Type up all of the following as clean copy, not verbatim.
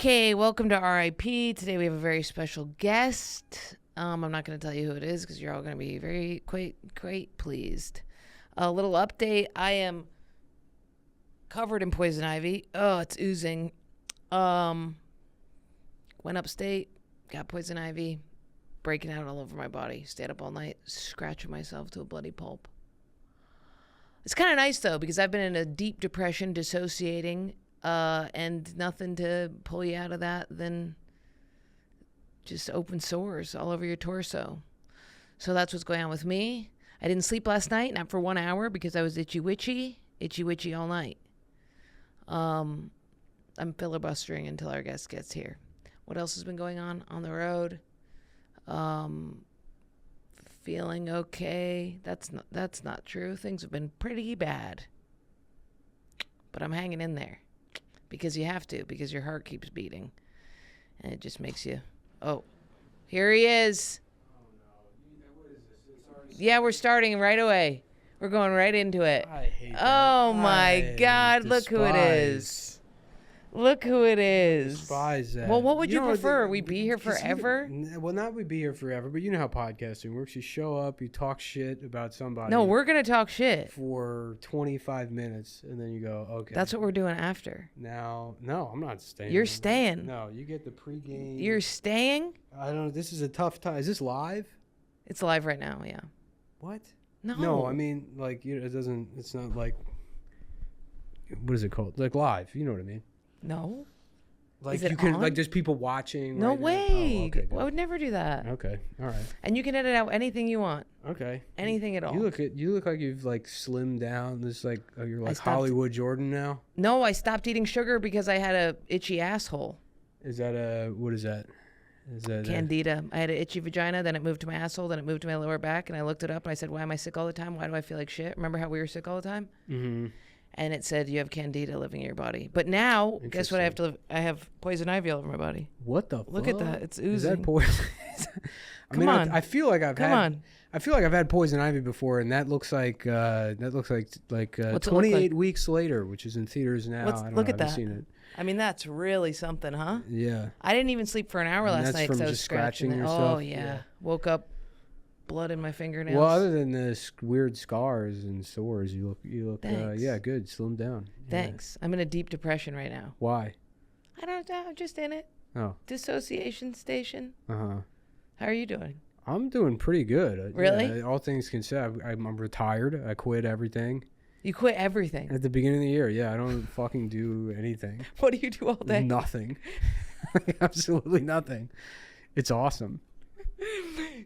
Okay, welcome to RIP. Today we have a very special guest. I'm not going to tell you who it is because you're all going to be very quite pleased. A little update. I am covered in poison ivy. Oh, it's oozing. Went upstate, got poison ivy, breaking out all over my body. Stayed up all night, scratching myself to a bloody pulp. It's kind of nice though because I've been in a deep depression, dissociating. And nothing to pull you out of that than just open sores all over your torso. So that's what's going on with me. I didn't sleep last night, not for 1 hour, because I was itchy witchy all night. I'm filibustering until our guest gets here. What else has been going on the road? Feeling okay. That's not true. Things have been pretty bad, but I'm hanging in there. Because you have to, because your heart keeps beating. And it just makes you... Oh, here he is. Oh, no. What is this? Yeah, we're starting right away. We're going right into it. I hate that. Oh, my God. Look who it is. Look who it is. Despise that. Well, what would you prefer? We be here forever? Well, not we be here forever, but you know how podcasting works. You show up, you talk shit about somebody. No, we're going to talk shit. For 25 minutes, and then you go, okay. That's what we're doing after. Now, no, I'm not staying. You're staying. No, you get the pregame. You're staying? I don't know. This is a tough time. Is this live? It's live right now, yeah. What? No, I mean, like, it doesn't, it's not like, what is it called? Like live, you know what I mean? No. Like is it you can, on? like there's people watching. No right way. Oh, okay, I would never do that. Okay, all right. And you can edit out anything you want. Okay. Anything at all. You look like you've like slimmed down. This like you're like Hollywood Jordan now. No, I stopped eating sugar because I had a itchy asshole. Is that what is that? Is that Candida? I had an itchy vagina, then it moved to my asshole, then it moved to my lower back, and I looked it up and I said, "Why am I sick all the time? Why do I feel like shit?" Remember how we were sick all the time? Mm-hmm. And it said you have candida living in your body. But now, guess what I have to live? I have poison ivy all over my body. What the Look at that. It's oozing. Is that poison? Come on. I feel like I've had poison ivy before, and that looks like 28 weeks later, which is in theaters now. Look at that. I haven't seen it. I mean, that's really something, huh? Yeah. I didn't even sleep for an hour last night because I was scratching yourself. Oh, yeah. Woke up, blood in my fingernails. Well, other than this weird scars and sores, you look Thanks. good. Slim down. Thanks. Yeah. I'm in a deep depression right now. Why? I don't know. I'm just in it. Oh. Dissociation station. Uh-huh. How are you doing? I'm doing pretty good. Really? Yeah, all things considered, I'm retired. I quit everything. You quit everything? At the beginning of the year, yeah. I don't fucking do anything. What do you do all day? Nothing. Absolutely nothing. It's awesome.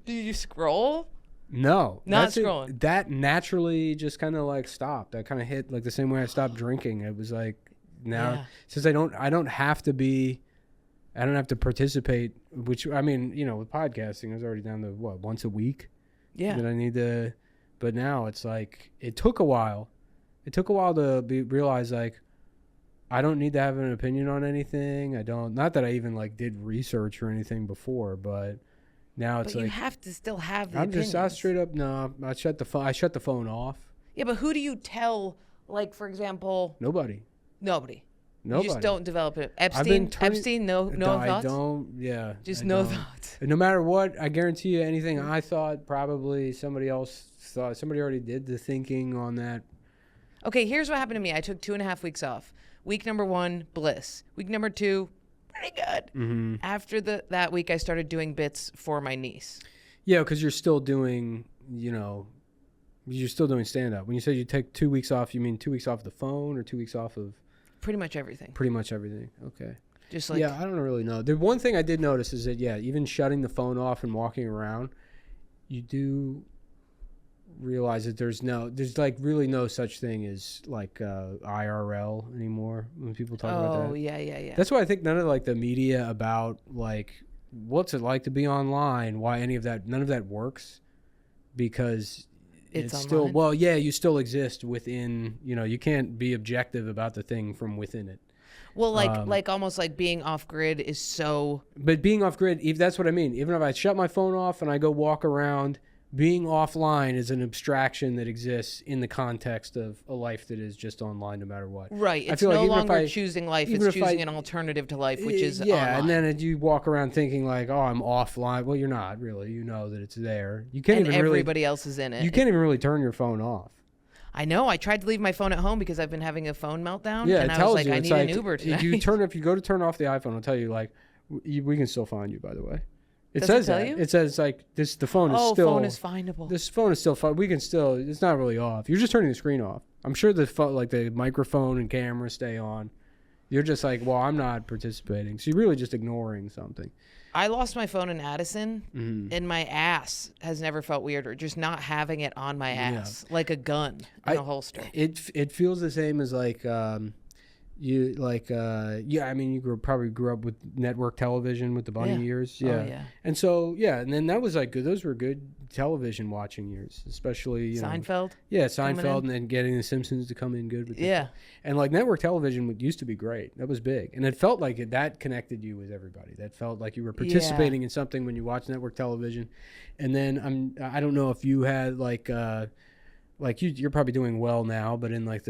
Do you scroll? No. Not scrolling. That naturally just kind of like stopped. I kind of hit like the same way I stopped drinking. It was like now since I don't have to participate, which I mean, you know, with podcasting, I was already down to once a week. Yeah. That I need to, but now it's like, it took a while. It took a while to realize like, I don't need to have an opinion on anything. Not that I even like did research or anything before, but now it's but like. you have to still have the opinions. I straight up, no, I shut the phone off. Yeah, but who do you tell, like, for example. Nobody. You just don't develop it. Epstein, no thoughts? I don't, yeah. Just no thoughts. No matter what, I guarantee you anything I thought, probably somebody else thought. Somebody already did the thinking on that. Okay, here's what happened to me. I took 2.5 weeks off. Week number 1, bliss. Week number 2, pretty good. Mm-hmm. After that week, I started doing bits for my niece. Yeah, because you're still doing, stand-up. When you say you take 2 weeks off, you mean 2 weeks off the phone or 2 weeks off of? Pretty much everything. Okay. Just like. Yeah, I don't really know. The one thing I did notice is that, even shutting the phone off and walking around, you do realize that there's like really no such thing as like IRL anymore when people talk about that. Oh, yeah. That's why I think none of like the media about like what's it like to be online, why none of that works, because it's still, you still exist within, you can't be objective about the thing from within it. Well, like almost like being off grid is so. But being off grid, that's what I mean. Even if I shut my phone off and I go walk around, being offline is an abstraction that exists in the context of a life that is just online no matter what. Right. It's no longer choosing life. It's choosing an alternative to life, which is online. And then you walk around thinking like, oh, I'm offline. Well, you're not really. You know that it's there. You can't everybody else is in it. You can't even really turn your phone off. I know. I tried to leave my phone at home because I've been having a phone meltdown. Yeah, and I was like, I need an Uber tonight. If you go to turn off the iPhone, it'll tell you like, we can still find you, by the way. It Does says it tell that. You? It says like this. The phone is still. Oh, phone is findable. This phone is still fine. We can still. It's not really off. You're just turning the screen off. I'm sure the like the microphone and camera stay on. You're just like, well, I'm not participating. So you're really just ignoring something. I lost my phone in Addison, and my ass has never felt weirder. Just not having it on my ass, like a gun in a holster. It feels the same as like. You like I mean you probably grew up with network television with the bunny years. Yeah. Oh, yeah. And so and then that was like good. Those were good television watching years, especially Seinfeld. Seinfeld, and then getting the Simpsons to come in good with and like network television used to be great. That was big, and it felt like that connected you with everybody. That felt like you were participating in something when you watched network television. And then I don't know if you had like you're probably doing well now, but in like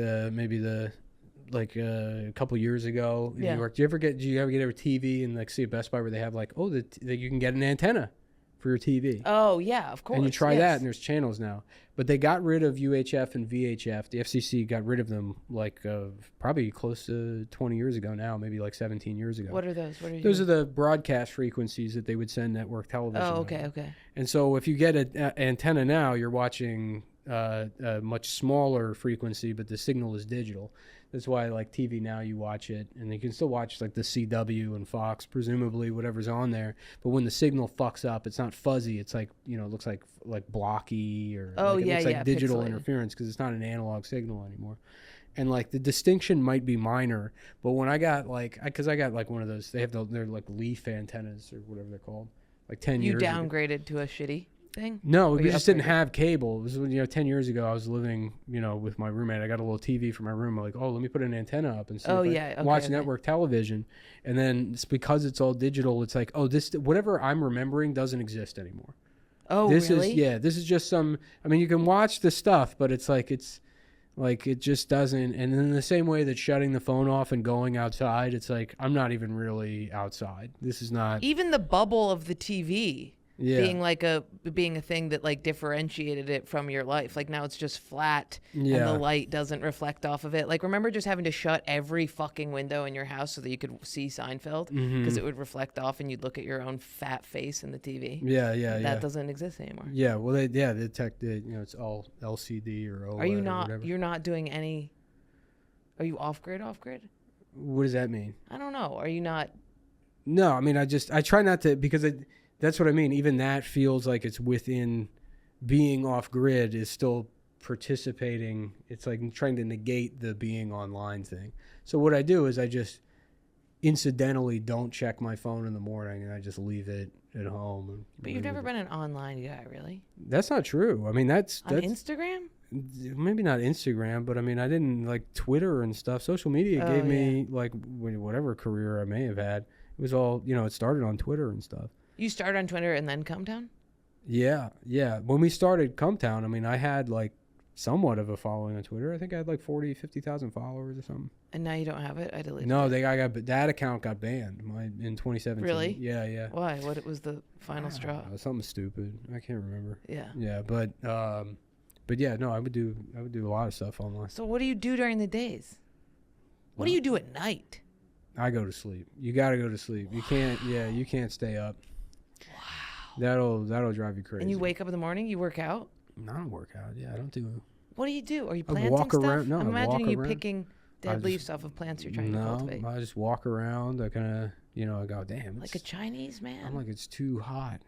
a couple years ago in New York, do you ever get a TV and like see a Best Buy where they have like that you can get an antenna for your TV? Oh yeah, of course. And you try that, and there's channels now. But they got rid of UHF and VHF. The FCC got rid of them like probably close to 20 years ago now, maybe like 17 years ago. What are those? Those are the broadcast frequencies that they would send network television. Oh, okay. And so if you get an antenna now, you're watching a much smaller frequency, but the signal is digital. That's why like TV now you watch it, and you can still watch like the CW and Fox, presumably whatever's on there. But when the signal fucks up, it's not fuzzy. It's like it looks like blocky or it looks like digital interference because it's not an analog signal anymore. And like the distinction might be minor, but when I got because I got like one of those, they're like leaf antennas or whatever they're called, like 10 years ago. You downgraded to a shitty thing? No, we just didn't have cable. It was 10 years ago. I was living, with my roommate. I got a little TV for my room. I'm like, let me put an antenna up and see watch network television. And then it's because it's all digital. It's like, this whatever I'm remembering doesn't exist anymore. Oh, really? This is just some. I mean, you can watch the stuff, but it's like it just doesn't. And in the same way that shutting the phone off and going outside, it's like I'm not even really outside. This is not even the bubble of the TV. Being a thing that like differentiated it from your life. Like now it's just flat and the light doesn't reflect off of it. Like remember just having to shut every fucking window in your house so that you could see Seinfeld because it would reflect off and you'd look at your own fat face in the TV. That doesn't exist anymore. Yeah, well they detected, it's all LCD or OLED. Are you not? Or whatever. You're not doing any. Are you off grid? What does that mean? I don't know. Are you not? No, I mean I try not to because that's what I mean. Even that feels like it's within being off grid is still participating. It's like trying to negate the being online thing. So what I do is I just incidentally don't check my phone in the morning and I just leave it at home. But you've never been an online guy, really? That's not true. I mean, that's on Instagram? Maybe not Instagram, but I mean, I didn't like Twitter and stuff. Social media gave me like whatever career I may have had. It was all, it started on Twitter and stuff. You started on Twitter and then Cumtown? Yeah. When we started Cumtown, I mean, I had like somewhat of a following on Twitter. I think I had like 50,000 followers or something. And now you don't have it? I deleted it. No, that account got banned in 2017. Really? Yeah. Why? What was the final straw? Something stupid. I can't remember. Yeah. Yeah, but yeah, no, I would do a lot of stuff online. So what do you do during the days? What do you do at night? I go to sleep. You got to go to sleep. Wow. You can't stay up. Wow. That'll drive you crazy. And you wake up in the morning, you work out? No, I don't work out. Yeah, I don't do. What do you do? Are you planting stuff? Around. No, I'm imagining you around. picking dead leaves off of plants you're trying to cultivate. No, I just walk around. I kind of, I go, damn. Like a Chinese man? I'm like, it's too hot.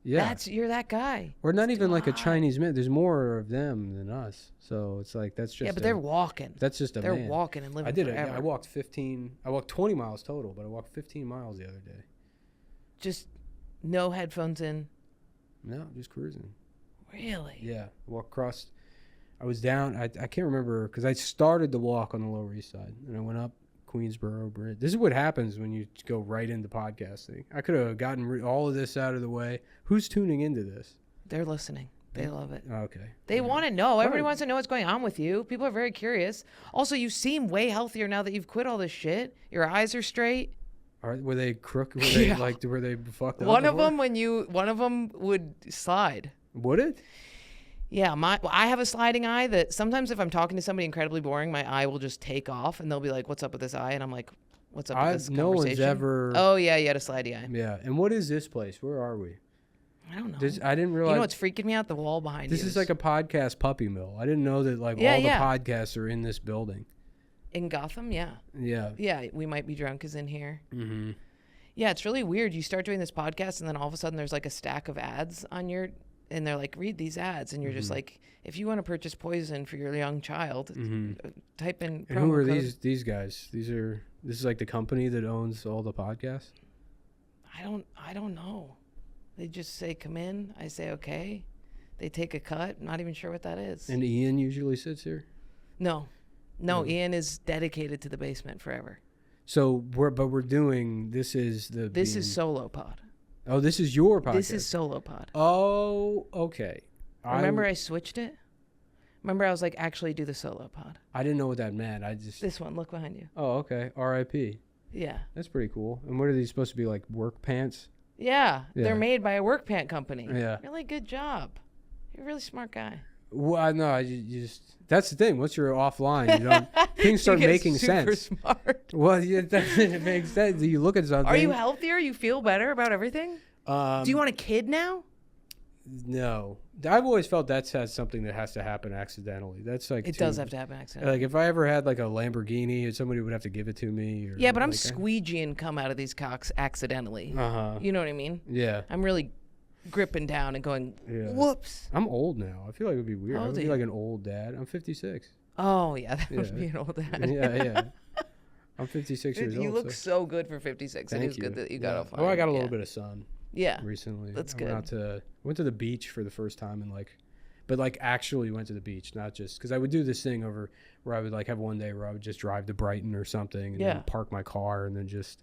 Yeah. You're that guy. Or not even like a Chinese man. There's more of them than us. So it's like, that's just. Yeah, but they're walking. That's just They're walking and living forever. I walked 20 miles total, but I walked 15 miles the other day. Just no headphones in? No, just cruising. Really? Yeah. Walk across. I was down. I can't remember because I started the walk on the Lower East Side and I went up Queensboro Bridge. This is what happens when you go right into podcasting. I could have gotten all of this out of the way. Who's tuning into this? they're listening. They love it. Okay. They want to know. Everybody wants to know what's going on with you. People are very curious. Also, you seem way healthier now that you've quit all this shit. Your eyes are straight. Were they crooked? Were they were they fucked up? One of them would slide. Would it? Yeah, I have a sliding eye that sometimes if I'm talking to somebody incredibly boring, my eye will just take off and they'll be like, "What's up with this eye?" And I'm like, "What's up with this conversation?" No one's ever. Oh yeah, you had a slidey eye. Yeah, and what is this place? Where are we? I don't know. I didn't realize. You know what's freaking me out? The wall behind you. This is like a podcast puppy mill. I didn't know that all the podcasts are in this building. In Gotham, yeah. Yeah. Yeah, We Might Be Drunk is in here. Mm-hmm. Yeah, it's really weird. You start doing this podcast and then all of a sudden there's like a stack of ads on and they're like, read these ads. And you're just like, if you want to purchase poison for your young child, type in promo who are code. These guys? This is like the company that owns all the podcasts? I don't know. They just say, come in. I say, okay. They take a cut. I'm not even sure what that is. And Ian usually sits here? No, Ian is dedicated to the basement forever. So this is Solo Pod. Oh, this is your podcast. This is Solo Pod. Oh, okay. Remember I switched it? Remember I was like, actually do the Solo Pod. I didn't know what that meant. This one, look behind you. Oh, okay. R.I.P. Yeah. That's pretty cool. And what are these supposed to be, like work pants? Yeah. They're made by a work pant company. Yeah. Really good job. You're a really smart guy. Well, no, you just, that's the thing. Once you're offline, things start making sense. Smart. Well, yeah, it makes sense. You look at something. Are you healthier? You feel better about everything? Do you want a kid now? No. I've always felt that's something that has to happen accidentally. That's like it does have to happen accidentally. Like if I ever had like a Lamborghini, somebody would have to give it to me. Or yeah, but I'm squeegeeing come out of these cocks accidentally. You know what I mean? Yeah. I'm really gripping down and going, whoops. I'm old now. I feel like it would be weird. I would be like an old dad. I'm 56. Oh, yeah. That would be an old dad. Yeah. I'm 56 years old. You look so good for 56. It is good that you got offline. Oh, I got a little bit of sun. Yeah. Recently. That's good. Went to the beach for the first time but actually went to the beach, not just because I would do this thing over where I would have one day where I would just drive to Brighton or something and then park my car and then just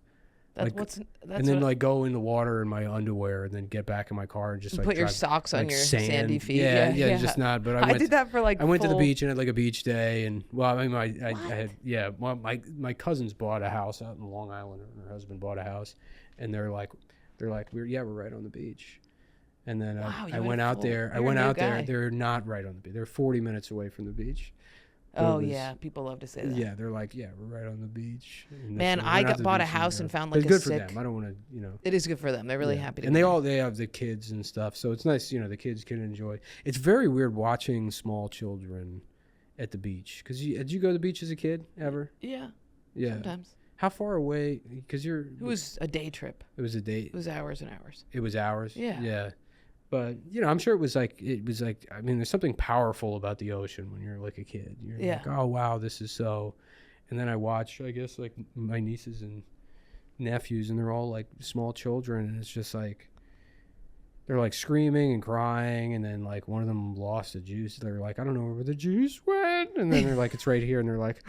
go in the water in my underwear and then get back in my car and just put your socks on your sandy feet. Yeah, just not. But I did that for I went to the beach and had a beach day and I had my cousins bought a house out in Long Island. Her husband bought a house, and they're like we're right on the beach. And then I went out there. They're not right on the beach. They're 40 minutes away from the beach. People love to say that. Yeah, they're like, we're right on the beach. Man, I bought a house and found it's good for them. I don't want to, It is good for them. They're really happy to and they have the kids and stuff, so it's nice, the kids can enjoy. It's very weird watching small children at the beach. Because did you go to the beach as a kid ever? Yeah. Sometimes. How far away? Because it was a day trip. It was a day. It was hours and hours. It was hours? Yeah. Yeah. But, I'm sure it was there's something powerful about the ocean when you're a kid. You're like, oh, wow, this is so. And then I watch, I guess, my nieces and nephews, and they're all small children. And it's just they're screaming and crying. And then one of them lost the juice. They're like, I don't know where the juice went. And then they're like, it's right here. And they're like,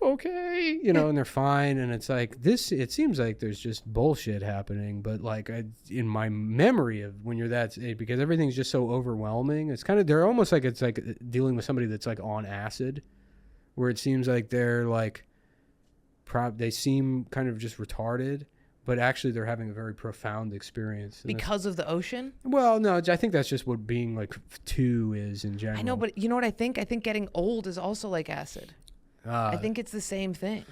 okay, and they're fine. And it's it seems like there's just bullshit happening. But in my memory of when you're that age, because everything's just so overwhelming, it's they're almost it's dealing with somebody that's on acid, where it seems like they're they seem kind of just retarded. But actually, they're having a very profound experience. Because of the ocean? Well, no, I think that's just what being 2 is in general. I know, but you know what I think? I think getting old is also like acid. I think it's the same thing.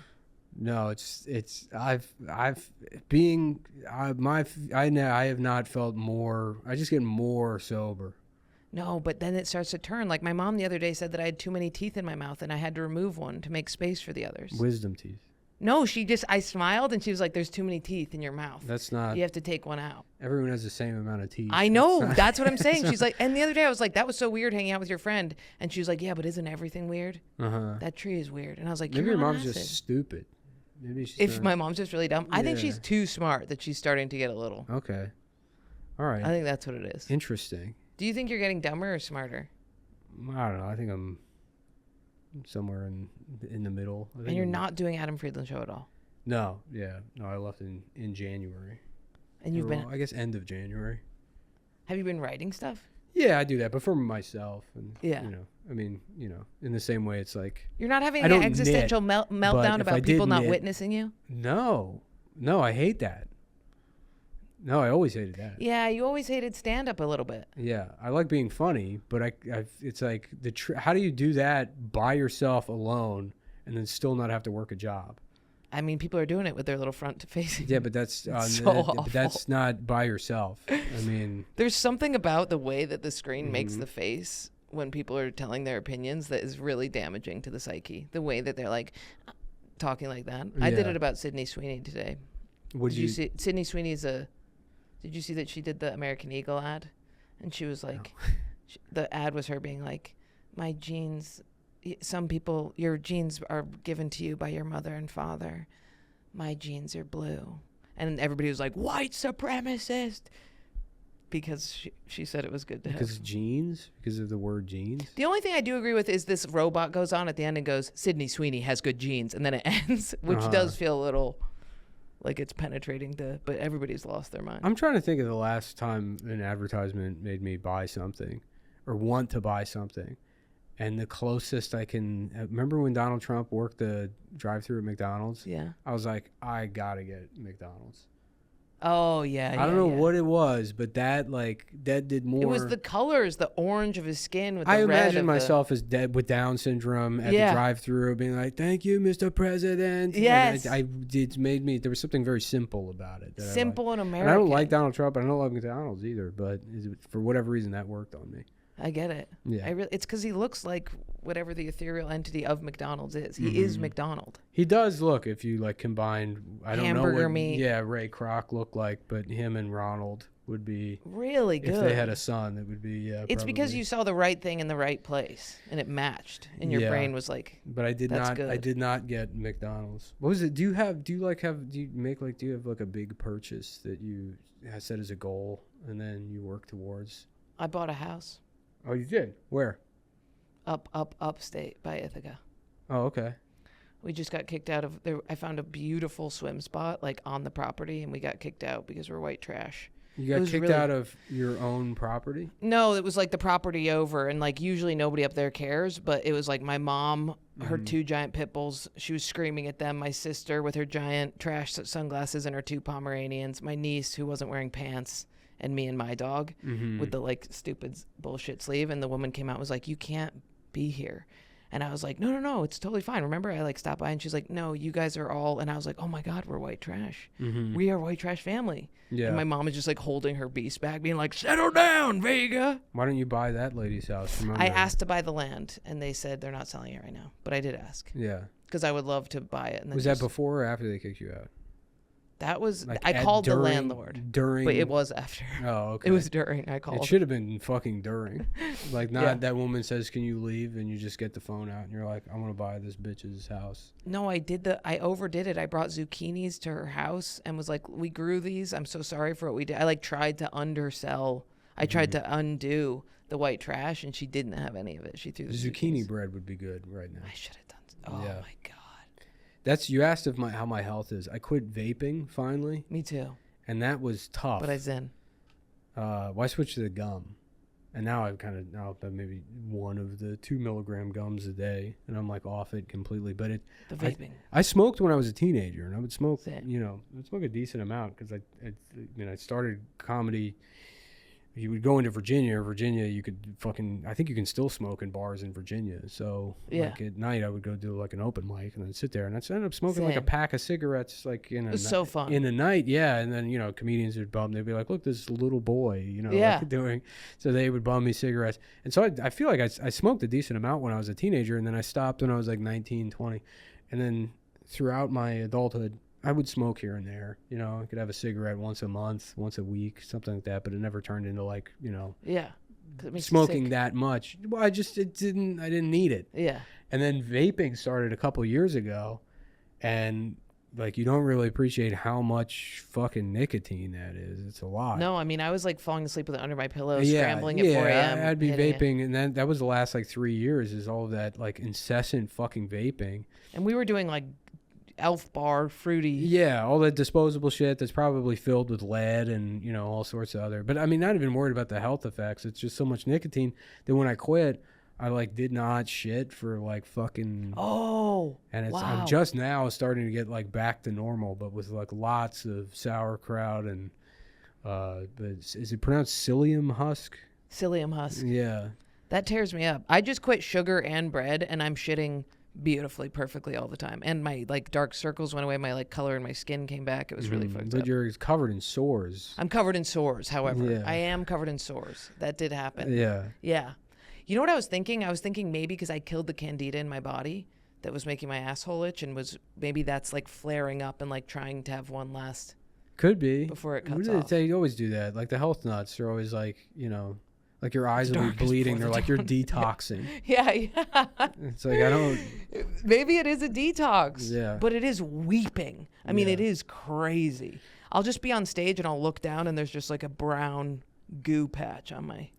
No, I have not felt more. I just get more sober. No, but then it starts to turn. My mom the other day said that I had too many teeth in my mouth and I had to remove one to make space for the others. Wisdom teeth. No, I smiled and she was like, there's too many teeth in your mouth. That's not. You have to take one out. Everyone has the same amount of teeth. I know. That's what I'm saying. She's like, and the other day I was like, that was so weird hanging out with your friend. And she was like, yeah, but isn't everything weird? That tree is weird. And I was like, maybe your mom's just stupid. Maybe my mom's just really dumb. I think she's too smart that she's starting to get a little. Okay. All right. I think that's what it is. Interesting. Do you think you're getting dumber or smarter? I don't know. I think I'm somewhere in the middle. And you're not doing Adam Friedland show at all? No, I left in January. And you've been, I guess, end of January. Have you been writing stuff? Yeah, I do that, but for myself. And, Yeah. You know, I mean, you know, in the same way, it's like you're not having an existential meltdown about people not witnessing you. No, I hate that. No, I always hated that. Yeah, you always hated stand-up a little bit. Yeah, I like being funny, but it's like how do you do that by yourself alone and then still not have to work a job? I mean, people are doing it with their little front-facing. Yeah, but that's but that's not by yourself. I mean, there's something about the way that the screen makes the face when people are telling their opinions that is really damaging to the psyche. The way that they're like talking like that. Yeah. I did it about Sydney Sweeney today. Did you see Sydney Sweeney's Did you see that she did the American Eagle ad? And she was like, the ad was her being like, my genes, some people, your genes are given to you by your mother and father. My genes are blue. And everybody was like, white supremacist. Because she said it was good to have. Because genes? Because of the word genes? The only thing I do agree with is this robot goes on at the end and goes, Sydney Sweeney has good genes. And then it ends, which does feel a little... like it's penetrating but everybody's lost their mind. I'm trying to think of the last time an advertisement made me buy something or want to buy something. And the closest I can remember when Donald Trump worked the drive-thru at McDonald's. Yeah. I was like, I gotta get McDonald's. Oh yeah. I don't know what it was, but that did more. It was the colors, the orange of his skin with the red. I imagine imagine myself as dead with Down syndrome at the drive-thru, being like, "Thank you, Mr. President." Yes. It made me. There was something very simple about it. Simple and American. And I don't like Donald Trump. I don't like McDonald's either. But for whatever reason, that worked on me. I get it. Yeah. It's because he looks like whatever the ethereal entity of McDonald's is. He is McDonald. He does look, if you combine, I don't know what meat. Yeah, Ray Kroc looked like, but him and Ronald would be really good. If they had a son, it would be it's probably. Because you saw the right thing in the right place and it matched and your brain was like, but I did not get McDonald's. What was it? Do you have a big purchase that you set as a goal and then you work towards? I bought a house. Oh, you did? Where? Upstate by Ithaca. Oh, okay. We just got kicked out of there. I found a beautiful swim spot on the property, and we got kicked out because we're white trash. You got kicked out of your own property? No, it was the property over, and usually nobody up there cares, but it was my mom, her two giant pit bulls. She was screaming at them. My sister with her giant trash sunglasses and her two Pomeranians. My niece who wasn't wearing pants. And me and my dog with the stupid bullshit sleeve. And the woman came out and was like, you can't be here. And I was like, no, it's totally fine. Remember, I stopped by and she's like, no, you guys are all. And I was like, oh my God, we're white trash. We are white trash family. Yeah. And my mom is just holding her beast bag being like, settle down, Vega. Why don't you buy that lady's house? I asked to buy the land and they said they're not selling it right now. But I did ask. Yeah. Because I would love to buy it. And then was that before or after they kicked you out? That was I called the landlord during, but it was after. Oh, okay. It was during. I called. It should have been fucking during. That woman says, "Can you leave?" and you just get the phone out and you're like, "I want to buy this bitch's house." No, I overdid it. I brought zucchinis to her house and was like, "We grew these. I'm so sorry for what we did." I tried to undersell. I tried to undo the white trash, and she didn't have any of it. She threw the zucchini bread would be good right now. I should have done. Oh my God. You asked how my health is. I quit vaping finally. Me too. And that was tough. But I zen. I switched to the gum, and now I've have maybe one of the 2 milligram gums a day, and I'm off it completely. But the vaping. I smoked when I was a teenager, and I would smoke. I'd smoke a decent amount because I started comedy. You would go into Virginia, you could I think you can still smoke in bars in Virginia. So at night I would go do an open mic and then sit there and I'd end up smoking a pack of cigarettes so fun. In the night. Yeah. And then, comedians would bum, they'd be like, look, this little boy, doing, so they would bum me cigarettes. And so I feel like I smoked a decent amount when I was a teenager and then I stopped when I was 19, 20. And then throughout my adulthood, I would smoke here and there. I could have a cigarette once a month, once a week, something like that. But it never turned into smoking that much. Well, I didn't need it. Yeah. And then vaping started a couple years ago, and you don't really appreciate how much fucking nicotine that is. It's a lot. No, I was falling asleep with it under my pillow, scrambling at 4 a.m. I'd be vaping, and then that was the last 3 years. Is all of that incessant fucking vaping. And we were doing Elf bar, fruity. Yeah, all that disposable shit that's probably filled with lead and, you know, all sorts of other. But I mean, not even worried about the health effects. It's just so much nicotine that when I quit, I like did not shit for like fucking. Oh, and it's wow. I'm just now starting to get like back to normal, but with like lots of sauerkraut and but is it pronounced psyllium husk? Psyllium husk. Yeah. That tears me up. I just quit sugar and bread, and I'm shitting beautifully, perfectly all the time. And my like dark circles went away. My like color in my skin came back. It was really fucked up. But you're covered in sores. I'm covered in sores. However, Yeah. I am covered in sores. That did happen. Yeah. Yeah. You know what I was thinking? I was thinking maybe because I killed the candida in my body that was making my asshole itch, and was maybe that's like flaring up and like trying to have one last. Could be. Before it cuts What did off. they always do that? Like the health nuts, they're always like, you know, like your eyes will be bleeding. They're like, you're detoxing. Yeah. It's like, I don't. Maybe it is a detox. Yeah. But it is weeping. I mean, it is crazy. I'll just be on stage and I'll look down and there's just like a brown goo patch on my.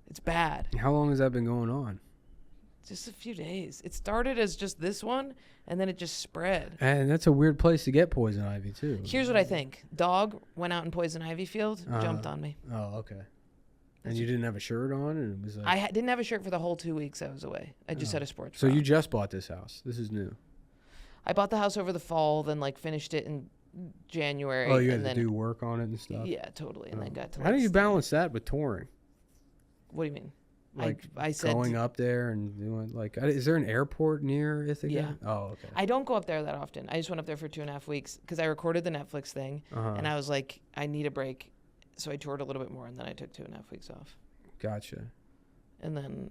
It's bad. How long has that been going on? Just a few days. It started as just this one, and then it just spread. And that's a weird place to get poison ivy, too. Here's what I think. Dog went out in poison ivy field, jumped on me. Oh, okay. And you didn't have a shirt on? And it was like... I didn't have a shirt for the whole 2 weeks I was away. I just had a sports So bra. you just bought this house. This is new. I bought the house over the fall, then like finished it in January. Oh, you had and to then, do work on it and stuff? Yeah, totally. And then got to How like, do you balance that with touring? What do you mean? Like I said going up there and doing like, is there an airport near Ithaca? Yeah. Oh, okay. I don't go up there that often. I just went up there for 2.5 weeks because I recorded the Netflix thing, and I was like, I need a break, so I toured a little bit more, and then I took 2.5 weeks off, Gotcha. and then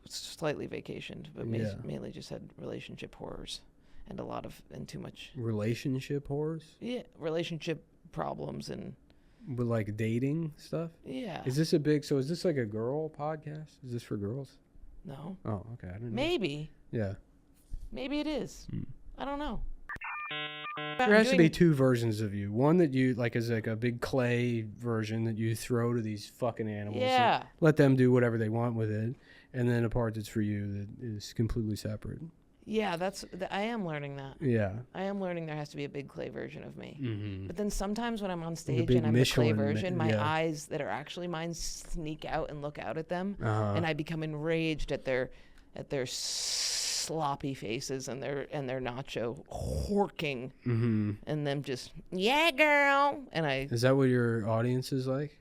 slightly vacationed, but mainly just had relationship horrors and too much Relationship horrors? Yeah, relationship problems and. With like dating stuff? Yeah. Is this is this like a girl podcast? Is this for girls? No. Oh, okay. I didn't know. Maybe. Yeah. Maybe it is. I don't know. There has to be two versions of you. One that you like is like a big clay version that you throw to these fucking animals. Yeah. Let them do whatever they want with it. And then a part that's for you that is completely separate. Yeah, I am learning that. Yeah. I am learning there has to be a big clay version of me. Mm-hmm. But then sometimes when I'm on stage and I'm the clay version, my yeah. eyes that are actually mine sneak out and look out at them, Uh-huh. and I become enraged at their sloppy faces and their nacho horking, and them just yeah girl, and I. Is that what your audience is like?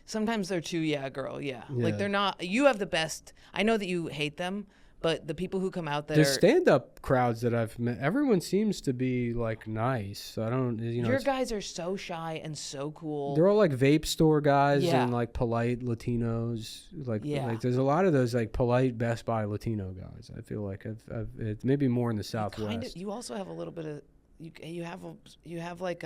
Sometimes they're too yeah girl, yeah. Like they're not. You have the best. I know that you hate them. But the people who come out that the stand-up crowds that I've met, everyone seems to be like nice. I don't, you know. Your guys are so shy and so cool. They're all like vape store guys and like polite Latinos. Like there's a lot of those like polite Best Buy Latino guys. I feel like it's maybe more in the Southwest. You also have a little bit of you have like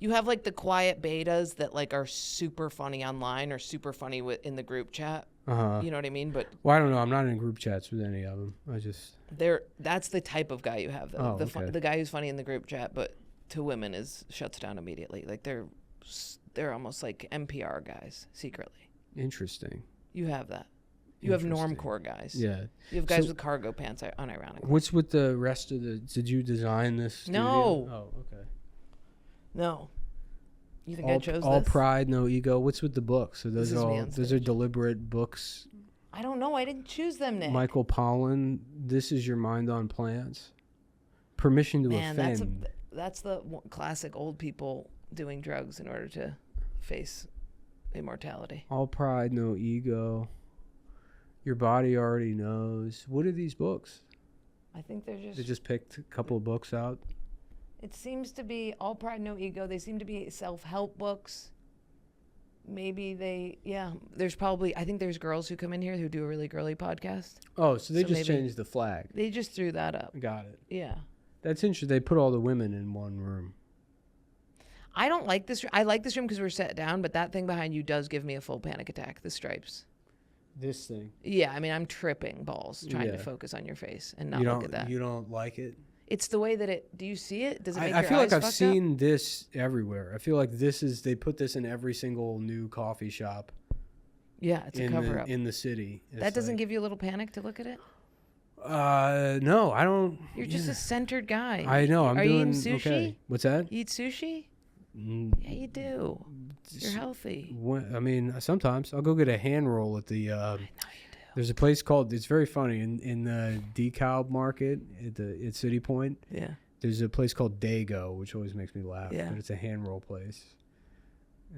you have like the quiet betas that like are super funny online or super funny in the group chat. You know what I mean? But I don't know. I'm not in group chats with any of them. That's the type of guy you have though. The guy who's funny in the group chat, but to women shuts down immediately. Like they're almost like NPR guys secretly. Interesting. You have that. You have normcore guys. Yeah. You have guys with cargo pants, unironically. What's with the rest of the? Did you design this studio? No. Oh, okay. No. You think I chose all this? pride, no ego. What's with the books? So those are deliberate books. I don't know. I didn't choose them, Nick. Michael Pollan, This Is Your Mind on Plants. Permission to Offend. That's the classic old people doing drugs in order to face immortality. All pride, no ego. Your body already knows. What are these books? I think They just picked a couple of books out. It seems to be all pride, no ego. They seem to be self-help books. Maybe there's probably, I think there's girls who come in here who do a really girly podcast. Oh, so they just changed the flag. They just threw that up. Got it. Yeah. That's interesting. They put all the women in one room. I don't like this. I like this room because we're set down, but that thing behind you does give me a full panic attack, the stripes. This thing? Yeah, I mean, I'm tripping balls trying to focus on your face and not look at that. You don't like it? It's the way that do you see it? Does it make your eyes I feel like I've fucked seen up? this everywhere. I feel like they put this in every single new coffee shop. Yeah, it's a cover up. In the city. That doesn't give you a little panic to look at it? No, I don't. You're just a centered guy. I know. Are you eating sushi? Okay. What's that? You eat sushi? Yeah, you do. You're healthy. I mean, sometimes I'll go get a hand roll at the. I know you do. There's a place called. It's very funny in the DeKalb market at City Point. Yeah. There's a place called Dago, which always makes me laugh. Yeah. But it's a hand roll place.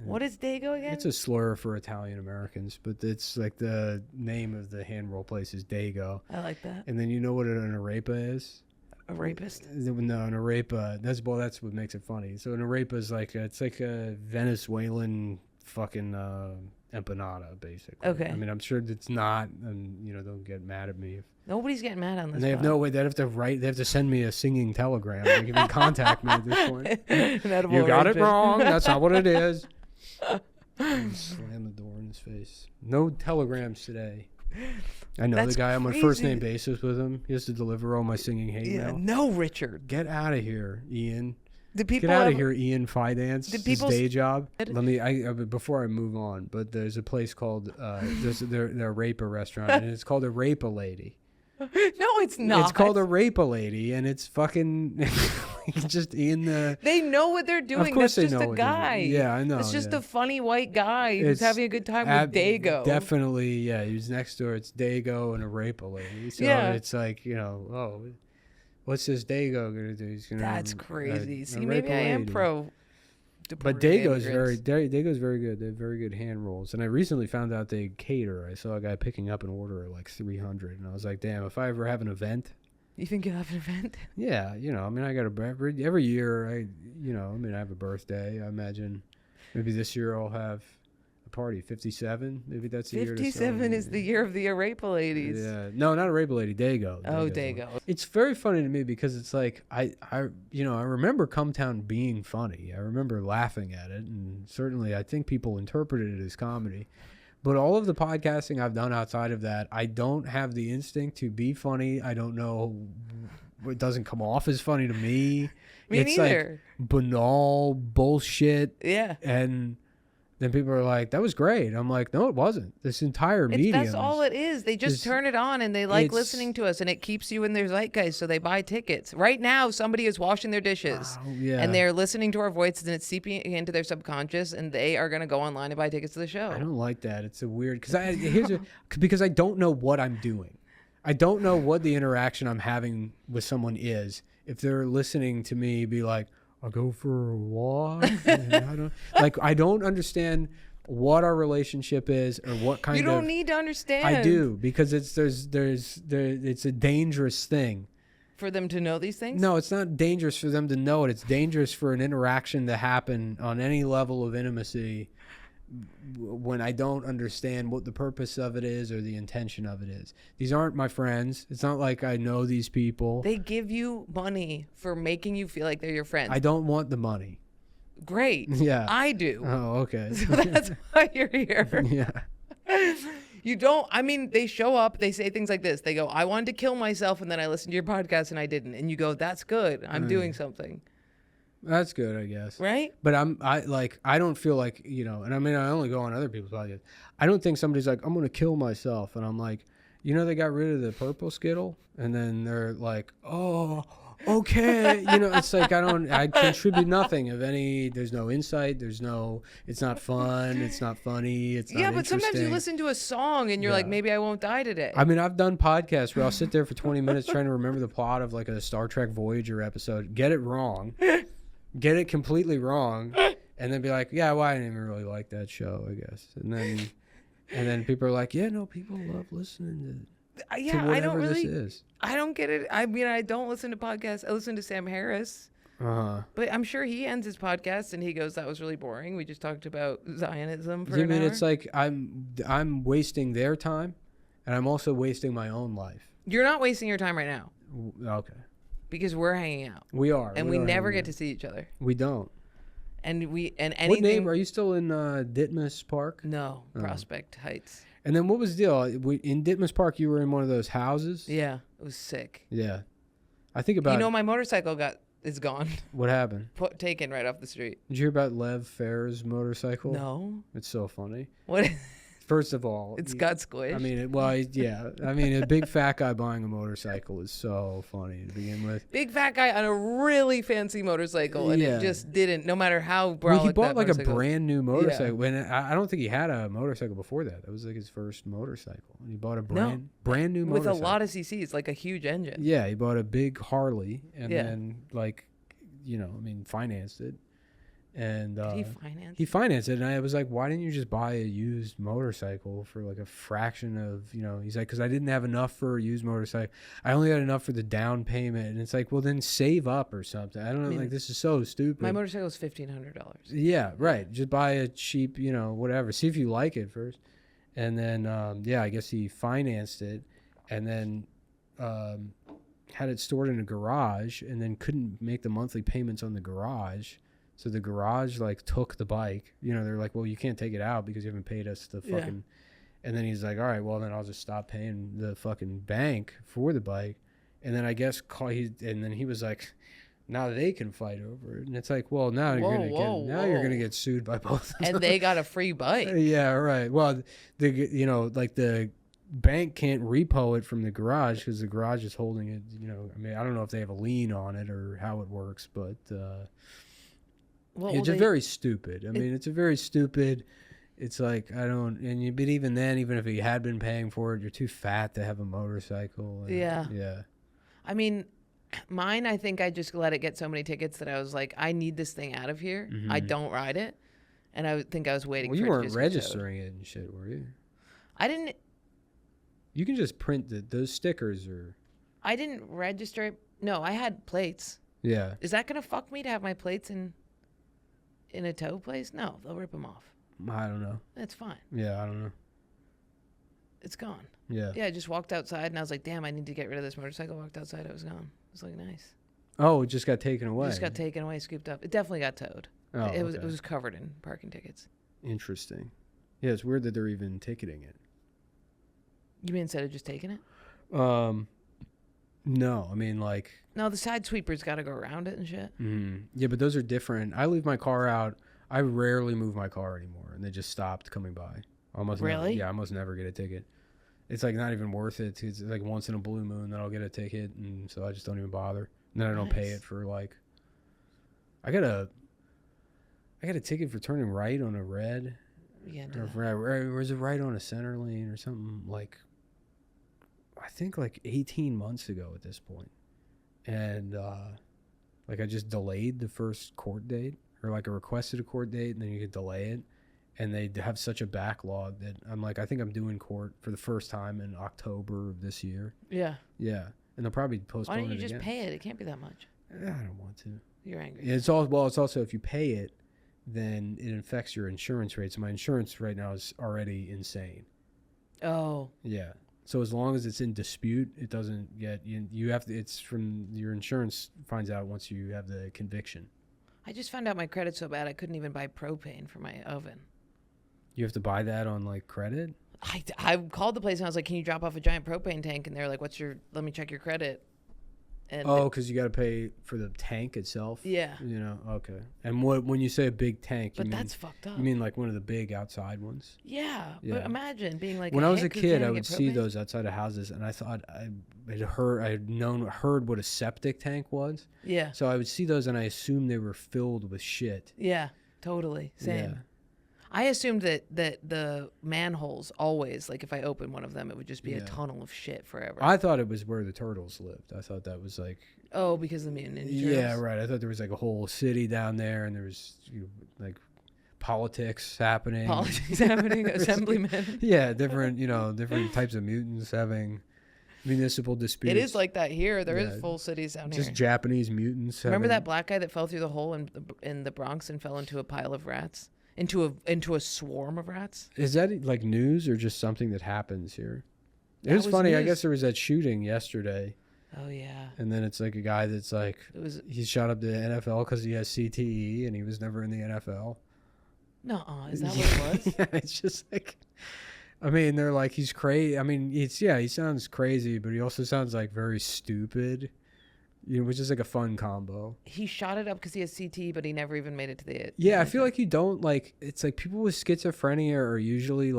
What is Dago again? It's a slur for Italian Americans, but it's like the name of the hand roll place is Dago. I like that. And then you know what an arepa is? A rapist? No, an arepa. That's what makes it funny. So an arepa is it's like a Venezuelan fucking empanada, basically. Okay. I mean, I'm sure it's not, and don't get mad at me. Nobody's getting mad on this. And they have no way. They have to send me a singing telegram. They can even contact me at this point. You got it wrong. That's not what it is. Slam the door in his face. No telegrams today. I know the guy. I'm on first name basis with him. He has to deliver all my singing hate mail. No, Richard. Get out of here, Ian. Get out of here, Ian Fidance. His day job. Let me. Before I move on, but there's a place called they're a Rape-A restaurant, and it's called a Rape-A Lady. No, it's not. It's called a Rape-A Lady, and it's fucking just in the. They know what they're doing. Of course, that's they just know a guy. Yeah, I know. It's just a funny white guy who's having a good time with Dago. Definitely, yeah. He's next door. It's Dago and a Rape-A Lady. So it's like what's this Dago gonna do? He's gonna. That's crazy. See, maybe I am pro. But Dago's very good. They have very good hand rolls. And I recently found out they cater. I saw a guy picking up an order at like 300, and I was like, damn, if I ever have an event. You think you'll have an event? Yeah, I mean, I got every year. I have a birthday. I imagine maybe this year I'll have a party. 57, maybe that's the year. 57 is the year of the Arepa ladies. Yeah, no, not a Rape Lady. Dago. Oh, Dago. It's very funny to me because it's like I remember Cumtown being funny. I remember laughing at it, and certainly I think people interpreted it as comedy. But all of the podcasting I've done outside of that, I don't have the instinct to be funny. I don't know. It doesn't come off as funny to me. It's neither. Like banal bullshit. Yeah. And then people are like, that was great. I'm like, no, it wasn't. This entire medium. That's all it is. They just turn it on and they like listening to us, and it keeps you in their zeitgeist, so they buy tickets. Right now, somebody is washing their dishes and they're listening to our voices, and it's seeping into their subconscious, and they are going to go online and buy tickets to the show. I don't like that. It's a weird, because I don't know what I'm doing. I don't know what the interaction I'm having with someone is. If they're listening to me be like, I'll go for a walk. I don't understand what our relationship is or what kind of. You don't need to understand. I do, because it's a dangerous thing. For them to know these things? No, it's not dangerous for them to know it. It's dangerous for an interaction to happen on any level of intimacy when I don't understand what the purpose of it is or the intention of it is. These aren't my friends. It's not like I know these people. They give you money for making you feel like they're your friends. I don't want the money. Great. Yeah. I do. Oh, okay. So that's why you're here. Yeah. You don't, I mean, they show up, they say things like this. They go, I wanted to kill myself, and then I listened to your podcast and I didn't. And you go, that's good. I'm doing something. That's good, I guess. Right? But I don't feel like, and I mean, I only go on other people's podcasts. I don't think somebody's like, I'm going to kill myself. And I'm like, they got rid of the purple Skittle. And then they're like, oh, okay. It's like, I contribute nothing of any, there's no insight. It's not fun. It's not funny. It's not Yeah, but sometimes you listen to a song and you're like, maybe I won't die today. I mean, I've done podcasts where I'll sit there for 20 minutes trying to remember the plot of like a Star Trek Voyager episode, get it wrong. Get it completely wrong, and then be like, yeah, well, I didn't even really like that show, I guess. And then people are like, yeah, no, people love listening to whatever this is. I don't get it. I mean, I don't listen to podcasts. I listen to Sam Harris. But I'm sure he ends his podcast and he goes, that was really boring. We just talked about Zionism for an hour. It's like I'm wasting their time, and I'm also wasting my own life. You're not wasting your time right now. Okay. Because we're hanging out. We are. And we never get to see each other. We don't. And anything. What name? Are you still in Ditmas Park? No, Prospect Heights. And then what was the deal? In Ditmas Park, you were in one of those houses? Yeah, it was sick. Yeah. I think about my motorcycle is gone. What happened? Taken right off the street. Did you hear about Lev Fair's motorcycle? No. It's so funny. What? First of all, It's got squish. I mean, yeah. I mean, a big fat guy buying a motorcycle is so funny to begin with. Big fat guy on a really fancy motorcycle, and it just didn't. No matter how brolic he bought that like a brand new motorcycle. Yeah. When I don't think he had a motorcycle before that. That was like his first motorcycle. He bought a brand new motorcycle with a lot of CCs, like a huge engine. Yeah, he bought a big Harley, and then financed it. And Did he financed it, and I was like, why didn't you just buy a used motorcycle for like a fraction of, he's like, because I didn't have enough for a used motorcycle. I only had enough for the down payment. And it's like, well, then save up or something. I don't know, like, this is so stupid. My motorcycle is $1,500. Yeah, right. Just buy a cheap, whatever. See if you like it first. And then, I guess he financed it, and then had it stored in a garage, and then couldn't make the monthly payments on the garage. So the garage took the bike. They're like, well, you can't take it out because you haven't paid us the fucking. Yeah. And then he's like, all right, well then I'll just stop paying the fucking bank for the bike. And then I guess and then he was like, now they can fight over it. And it's like, well, now you're gonna get sued by both of them. And they got a free bike. Yeah, right. Well, the bank can't repo it from the garage because the garage is holding it. I don't know if they have a lien on it or how it works, but. It's very stupid. It's a very stupid. It's like but even then, even if he had been paying for it, you're too fat to have a motorcycle. Yeah. Mine, I think I just let it get so many tickets that I was like, I need this thing out of here. Mm-hmm. I don't ride it, and I think I was waiting. Well, you weren't registering it and shit, were you? I didn't. You can just print those stickers, or. I didn't register it. No, I had plates. Yeah. Is that gonna fuck me to have my plates in a tow place? No, they'll rip them off. I don't know. That's fine. Yeah, I don't know. It's gone. Yeah. Yeah, I just walked outside and I was like, damn, I need to get rid of this motorcycle. Walked outside, it was gone. It was like nice. Oh, it just got taken away. It just got taken away, scooped up. It definitely got towed. Oh, it was covered in parking tickets. Interesting. Yeah, it's weird that they're even ticketing it. You mean instead of just taking it? No, No, the side sweeper's got to go around it and shit. Mm-hmm. Yeah, but those are different. I leave my car out. I rarely move my car anymore, and they just stopped coming by. Really? I almost never get a ticket. It's like not even worth it. It's like once in a blue moon that I'll get a ticket, and so I just don't even bother. And then I don't pay it for I got a ticket for turning right on a red. Yeah. Or was it right on a center lane or something I think 18 months ago at this point. And I just delayed the first court date, or I requested a court date, and then you could delay it. And they have such a backlog that I'm like, I think I'm doing court for the first time in October of this year. Yeah. Yeah. And they'll probably postpone it again. Why don't you just pay it? It can't be that much. I don't want to. You're angry. Yeah, it's also if you pay it, then it affects your insurance rate. So my insurance right now is already insane. Oh. Yeah. So as long as it's in dispute, it doesn't get you have to. It's from your insurance finds out once you have the conviction. I just found out my credit's so bad I couldn't even buy propane for my oven. You have to buy that on credit? I called the place and I was like, can you drop off a giant propane tank? And they're like, let me check your credit. And because you got to pay for the tank itself? Yeah. Okay. And when you say a big tank, but that's fucked up. You mean one of the big outside ones? Yeah. But imagine being when I was a kid, I would see those outside of houses, and I thought I had heard what a septic tank was. Yeah. So I would see those, and I assumed they were filled with shit. Yeah, totally. Same. Yeah. I assumed that the manholes always, if I open one of them, it would just be a tunnel of shit forever. I thought it was where the turtles lived. I thought that was Oh, because of the Mutant Ninja Turtles? Yeah, right. I thought there was a whole city down there, and there was politics happening. Assemblymen. Yeah, different types of mutants having municipal disputes. It is like that here. There is full cities down here. Just Japanese mutants. Remember that black guy that fell through the hole in the Bronx and fell into a pile of rats? Into a swarm of rats? Is that news or just something that happens here? It was funny. News. I guess there was that shooting yesterday. Oh yeah. And then it's a guy that's he's shot up to the NFL because he has CTE and he was never in the NFL. No, is that what it was? Yeah, it's just they're he's crazy. He sounds crazy, but he also sounds very stupid. Which is a fun combo. He shot it up because he has CT, but he never even made it to the. Yeah, I feel like you don't it's people with schizophrenia are usually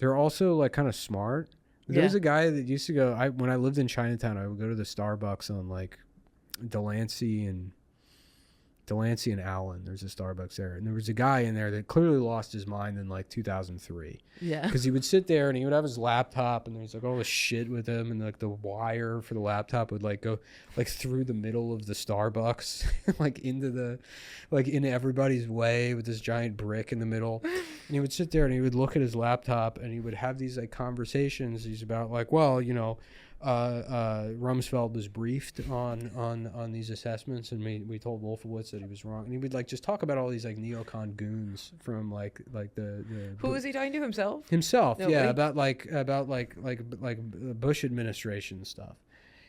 they're also like kind of smart. There was a guy that used to go. When I lived in Chinatown, I would go to the Starbucks on like Delancey and Allen. There's a Starbucks there, and there was a guy in there that clearly lost his mind in like 2003. Yeah, because he would sit there and he would have his laptop, and there's like all this shit with him, and like the wire for the laptop would like go like through the middle of the Starbucks, like into everybody's way with this giant brick in the middle. And he would sit there and he would look at his laptop and he would have these like conversations. He's about like, well, Rumsfeld was briefed on these assessments, and we told Wolfowitz that he was wrong, and he would like just talk about all these like neocon goons from like the who was he talking to, himself no, yeah, about Bush administration stuff,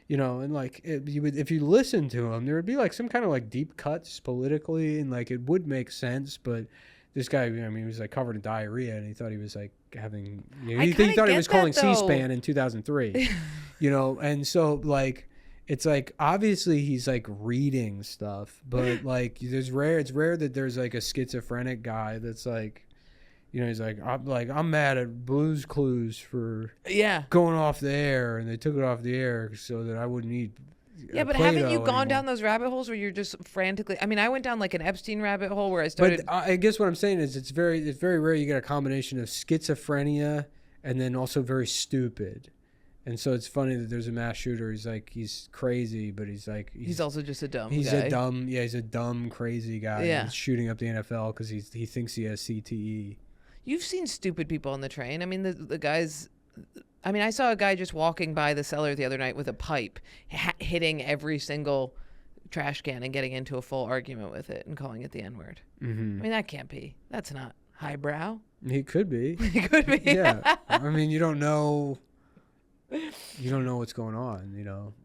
and like if you listen to him, there would be like some kind of like deep cuts politically, and like it would make sense, but this guy, he was like covered in diarrhea, and he thought he was like having, he thought he was calling C-SPAN in 2003, and so like, it's like, obviously he's like reading stuff, but like it's rare that there's like a schizophrenic guy that's like, he's like, I'm mad at Blue's Clues for going off the air, and they took it off the air so that I wouldn't eat. Yeah, but haven't you gone down those rabbit holes where you're just frantically? I mean, I went down like an Epstein rabbit hole where I started. But I guess what I'm saying is it's very rare you get a combination of schizophrenia and then also very stupid. And so it's funny that there's a mass shooter. He's crazy, but he's also just a dumb guy. He's a dumb, crazy guy. Yeah. He's shooting up the NFL because he thinks he has CTE. You've seen stupid people on the train. I mean, the guys. I mean, I saw a guy just walking by the cellar the other night with a pipe, hitting every single trash can and getting into a full argument with it and calling it the N-word. Mm-hmm. I mean, that can't be. That's not highbrow. He could be. He could be. Yeah. I mean, you don't know what's going on,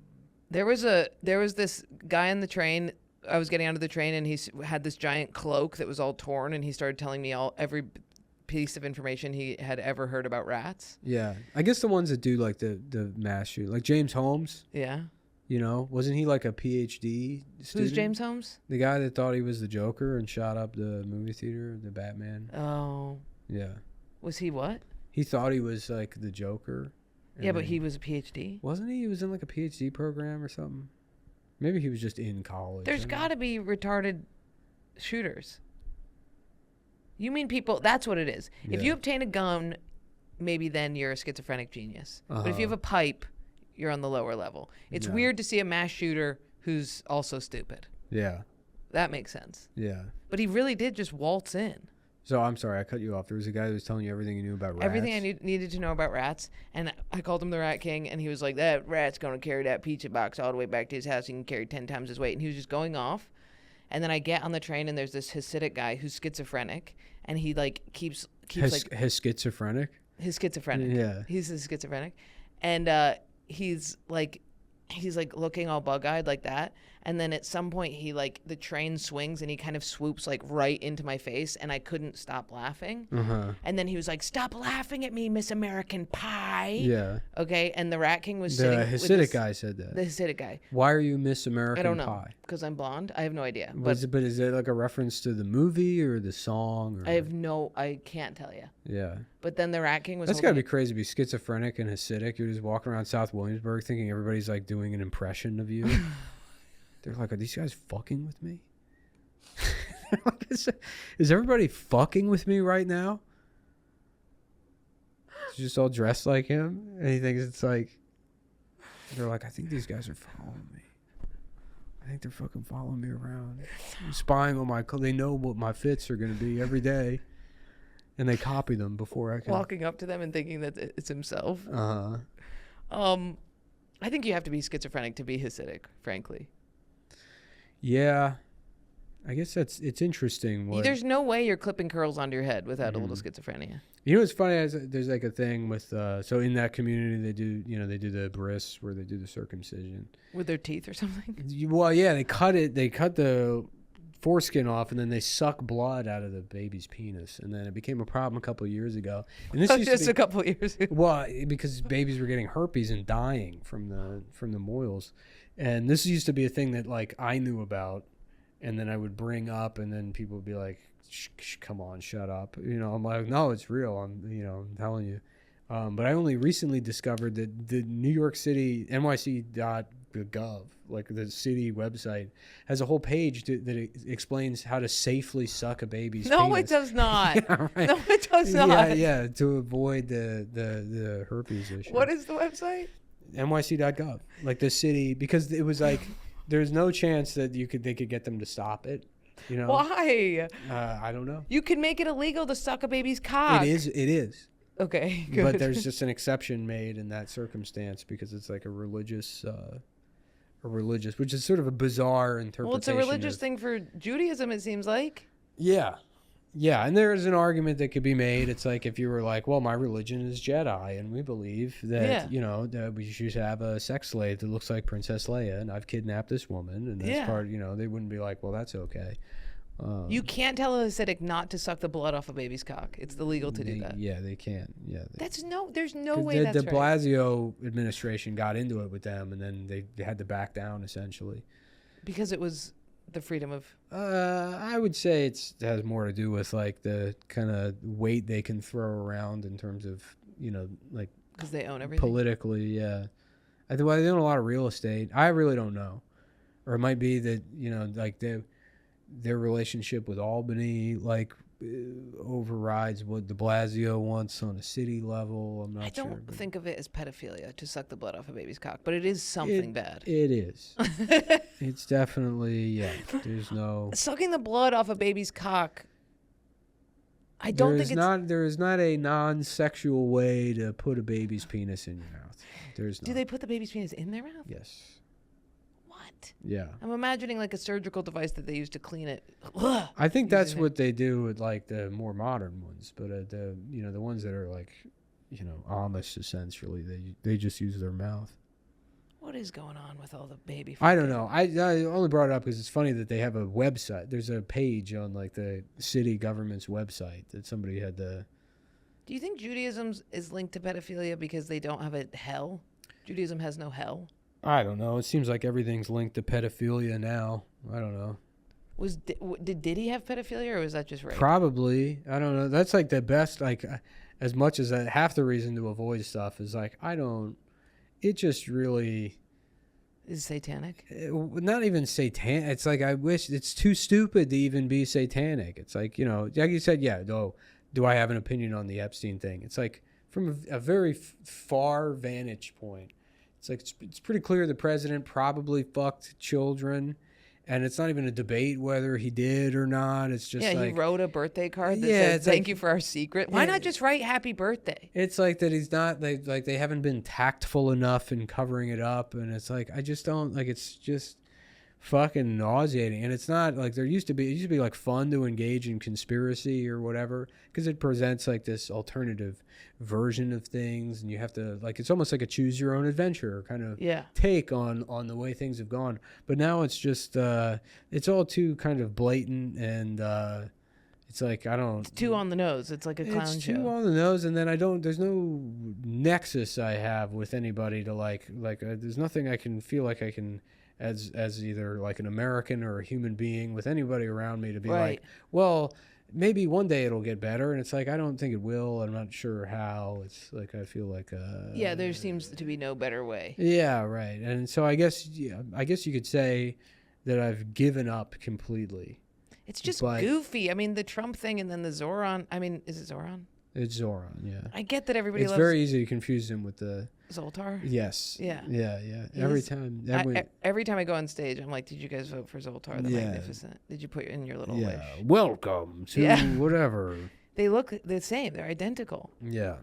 There was this guy on the train. I was getting onto the train, and he had this giant cloak that was all torn, and he started telling me every piece of information he had ever heard about rats. Yeah, I guess the ones that do like the mass shoot, like James Holmes. Yeah, wasn't he like a PhD student? Who's James Holmes? The guy that thought he was the Joker and shot up the movie theater, the Batman. Oh, yeah. Was he what? He thought he was like the Joker. Yeah, but he was a PhD. Wasn't he? He was in like a PhD program or something. Maybe he was just in college. There's got to be retarded shooters. You mean people, that's what it is. Yeah. If you obtain a gun, maybe then you're a schizophrenic genius. But if you have a pipe, you're on the lower level. It's weird to see a mass shooter who's also stupid. Yeah. That makes sense. Yeah. But he really did just waltz in. So I'm sorry, I cut you off. There was a guy who was telling you everything he knew about rats. Everything I needed to know about rats. And I called him the Rat King, and he was like, that rat's going to carry that pizza box all the way back to his house. He can carry 10 times his weight. And he was just going off. And then I get on the train, and there's this Hasidic guy who's schizophrenic, and he like keeps his schizophrenic. His schizophrenic. Yeah, he's a schizophrenic, and he's like looking all bug-eyed like that. And then at some point, the train swings, and he kind of swoops like right into my face, and I couldn't stop laughing. Uh-huh. And then he was like, "Stop laughing at me, Miss American Pie." Yeah. Okay. And the Rat King was sitting. The Hasidic guy said that. The Hasidic guy. Why are you Miss American Pie? I don't know. Because I'm blonde. I have no idea. But is it like a reference to the movie or the song? Or? I can't tell you. Yeah. But then the Rat King was. That's gotta be crazy to be schizophrenic and Hasidic. You're just walking around South Williamsburg thinking everybody's like doing an impression of you. They're like, are these guys fucking with me? Is everybody fucking with me right now? He's just all dressed like him, and he thinks it's like, they're like, I think these guys are following me. I think they're fucking following me around. I'm spying on my clothes. They know what my fits are going to be every day, and they copy them before I can. Walking up to them and thinking that it's himself. Uh-huh. I think you have to be schizophrenic to be Hasidic, frankly. Yeah, I guess it's interesting. There's no way you're clipping curls onto your head without a little schizophrenia. What's funny is there's like a thing with so in that community they do the bris where they do the circumcision with their teeth or something. Well, yeah, they cut the foreskin off, and then they suck blood out of the baby's penis, and then it became a problem a couple of years ago. And this just a couple of years ago. Well, because babies were getting herpes and dying from the moils. And this used to be a thing that like I knew about, and then I would bring up, and then people would be like, come on, shut up. I'm like, no, it's real. I'm telling you. But I only recently discovered that the New York City NYC.gov, like the city website, has a whole page that explains how to safely suck a baby's penis. No, it does not. Yeah, right. No, it does not. Yeah, to avoid the herpes issue. What is the website? NYC.gov, like the city, because it was like there's no chance that they could get them to stop it. You know why? I don't know. You can make it illegal to suck a baby's cock. It is. Okay, good. But there's just an exception made in that circumstance because it's like a religious, which is sort of a bizarre interpretation. Well, it's a religious thing for Judaism, it seems like. Yeah. Yeah, and there is an argument that could be made. It's like if you were like, well, my religion is Jedi, and we believe that, that we should have a sex slave that looks like Princess Leia, and I've kidnapped this woman, and that's part, they wouldn't be like, well, that's okay. You can't tell a Hasidic not to suck the blood off a baby's cock. It's illegal to do that. Yeah, they can. Yeah, there's no way that's the right. Blasio administration got into it with them, and then they had to back down essentially. Because it was the freedom of. I would say it has more to do with like the kind of weight they can throw around in terms of like because they own everything politically. Yeah, they own a lot of real estate. I really don't know, or it might be that like their relationship with Albany like overrides what de Blasio wants on a city level. I'm not sure. I don't think of it as pedophilia to suck the blood off a baby's cock, but it is something bad. It is. It's definitely, there's no... Sucking the blood off a baby's cock, I don't think it's... There is not a non-sexual way to put a baby's penis in your mouth. There's not. Do they put the baby's penis in their mouth? Yes. Yeah. I'm imagining like a surgical device that they use to clean it. I think that's what they do with like the more modern ones, but the ones that are like, Amish essentially, they just use their mouth. What is going on with all the baby? I don't know. I only brought it up because it's funny that they have a website. There's a page on like the city government's website that somebody had to. Do you think Judaism is linked to pedophilia because they don't have a hell? Judaism has no hell. I don't know. It seems like everything's linked to pedophilia now. I don't know. Did Diddy have pedophilia, or was that just rape? Probably. I don't know. That's like the best. Like, as much as half the reason to avoid stuff is like it just really is satanic. Not even satanic. It's like I wish it's too stupid to even be satanic. It's like like you said. Yeah. No. Do I have an opinion on the Epstein thing? It's like from a very far vantage point. It's like it's pretty clear the president probably fucked children, and it's not even a debate whether he did or not. It's just he wrote a birthday card that said "Thank you for our secret." Why not just write "Happy Birthday"? It's like that he's not they haven't been tactful enough in covering it up, and it's like I just don't like. It's just fucking nauseating, and it's not like it used to be like fun to engage in conspiracy or whatever because it presents like this alternative version of things, and you have to like it's almost like a choose your own adventure kind of take on the way things have gone. But now it's just it's all too kind of blatant, and it's like it's too on the nose. It's like a clown show. It's too on the nose, and then there's no nexus I have with anybody to like there's nothing I can feel like I can as either like an American or a human being with anybody around me to be like, well, maybe one day it'll get better, and it's like I don't think it will. I'm not sure how. It's like I feel like there seems to be no better way. Yeah, right. And so I guess you could say that I've given up completely. It's just goofy. I mean, the Trump thing and then the Zoran. I mean, is it Zoran? It's Zoran, yeah. I get that everybody loves... It's very easy to confuse him with the... Zoltar? Yes. Yeah. Yeah. Every time I go on stage, I'm like, did you guys vote for Zoltar the Magnificent? Did you put in your little wish? Welcome to whatever. They look the same. They're identical. Yeah.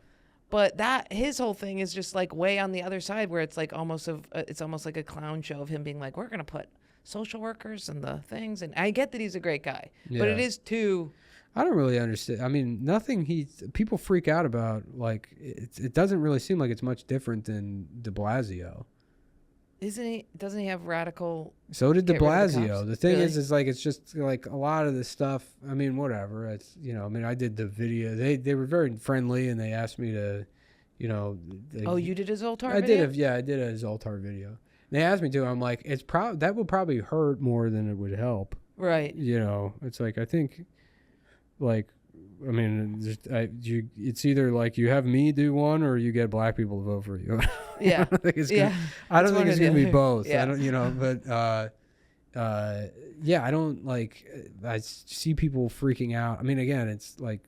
But his whole thing is just like way on the other side where it's like it's almost like a clown show of him being like, we're going to put social workers and the things. And I get that he's a great guy, but it is too... I don't really understand. I mean, people freak out about, like, it doesn't really seem like it's much different than de Blasio. Doesn't he have radical... So did de Blasio. The thing is like, it's just like a lot of the stuff. I mean, whatever. It's, I mean, I did the video. They were very friendly, and they asked me to, you did a Zoltar video? I did a Zoltar video. And they asked me to. I'm like, that would probably hurt more than it would help. Right. It's like, I think... like I mean, it's either like you have me do one or you get black people to vote for you. Yeah. I don't think it's going to be both. Yeah. I don't, but I don't like, I see people freaking out. I mean, again, it's like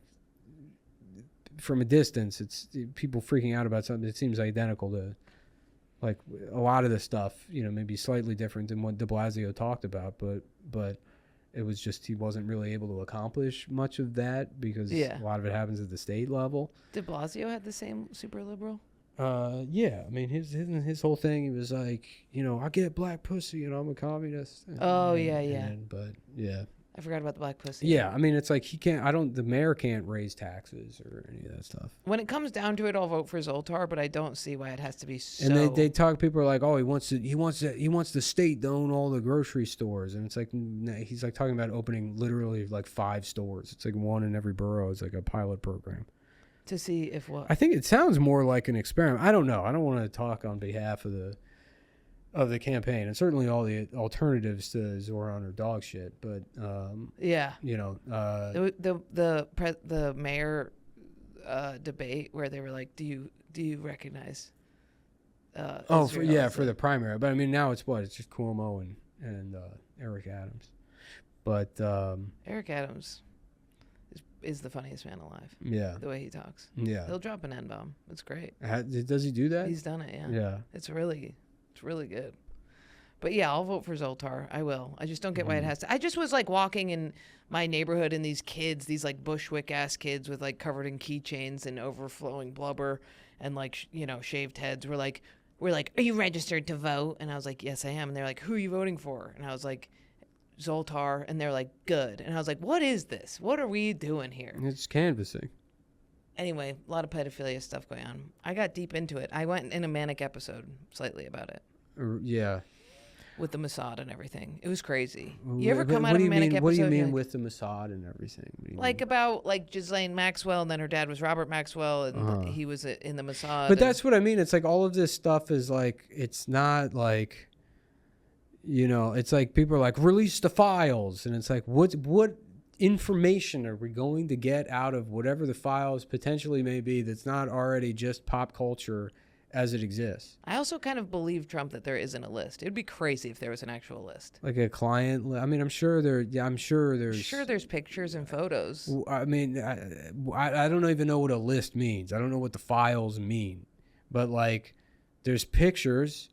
from a distance, it's people freaking out about something that seems identical to like a lot of the stuff, maybe slightly different than what de Blasio talked about, but it was just he wasn't really able to accomplish much of that because a lot of it happens at the state level. De Blasio had the same super liberal? Yeah. I mean, his whole thing, he was like, I get black pussy and I'm a communist. Oh, But, yeah. I forgot about the black pussy. Yeah, I mean, it's like the mayor can't raise taxes or any of that stuff. When it comes down to it, I'll vote for Zoltar, but I don't see why it has to be so. And they talk, people are like, oh, he wants the state to own all the grocery stores. And it's like, he's like talking about opening literally like 5 stores. It's like one in every borough. It's like a pilot program. To see if what? I think it sounds more like an experiment. I don't know. I don't want to talk on behalf of the campaign, and certainly all the alternatives to Zoran are dog shit. But the mayor debate where they were like, do you recognize? For the primary. But I mean, now it's just Cuomo and Eric Adams. But Eric Adams is the funniest man alive. Yeah, the way he talks. Yeah, he'll drop an N-bomb. It's great. Does he do that? He's done it. Yeah. Yeah. It's really good. But yeah, I'll vote for Zoltar. I will. I just don't get why it has to. I just was like walking in my neighborhood and these kids, these like Bushwick ass kids with like covered in keychains and overflowing blubber and like, shaved heads we're like, are you registered to vote? And I was like, yes, I am. And they're like, who are you voting for? And I was like, Zoltar. And they're like, good. And I was like, what is this? What are we doing here? It's canvassing. Anyway, a lot of pedophilia stuff going on. I got deep into it. I went in a manic episode slightly about it. Yeah. With the Mossad and everything. It was crazy. You ever come out of a manic episode? What do you mean with the Mossad and everything? Like about like Ghislaine Maxwell, and then her dad was Robert Maxwell, and he was in the Mossad. But that's what I mean. It's like all of this stuff is like, it's not like, it's like people are like, release the files. And it's like, what information are we going to get out of whatever the files potentially may be that's not already just pop culture as it exists? I also kind of believe Trump that there isn't a list. It'd be crazy if there was an actual list. Like a client. I mean, I'm sure there's pictures and photos. I mean, I don't even know what a list means. I don't know what the files mean. But like, there's pictures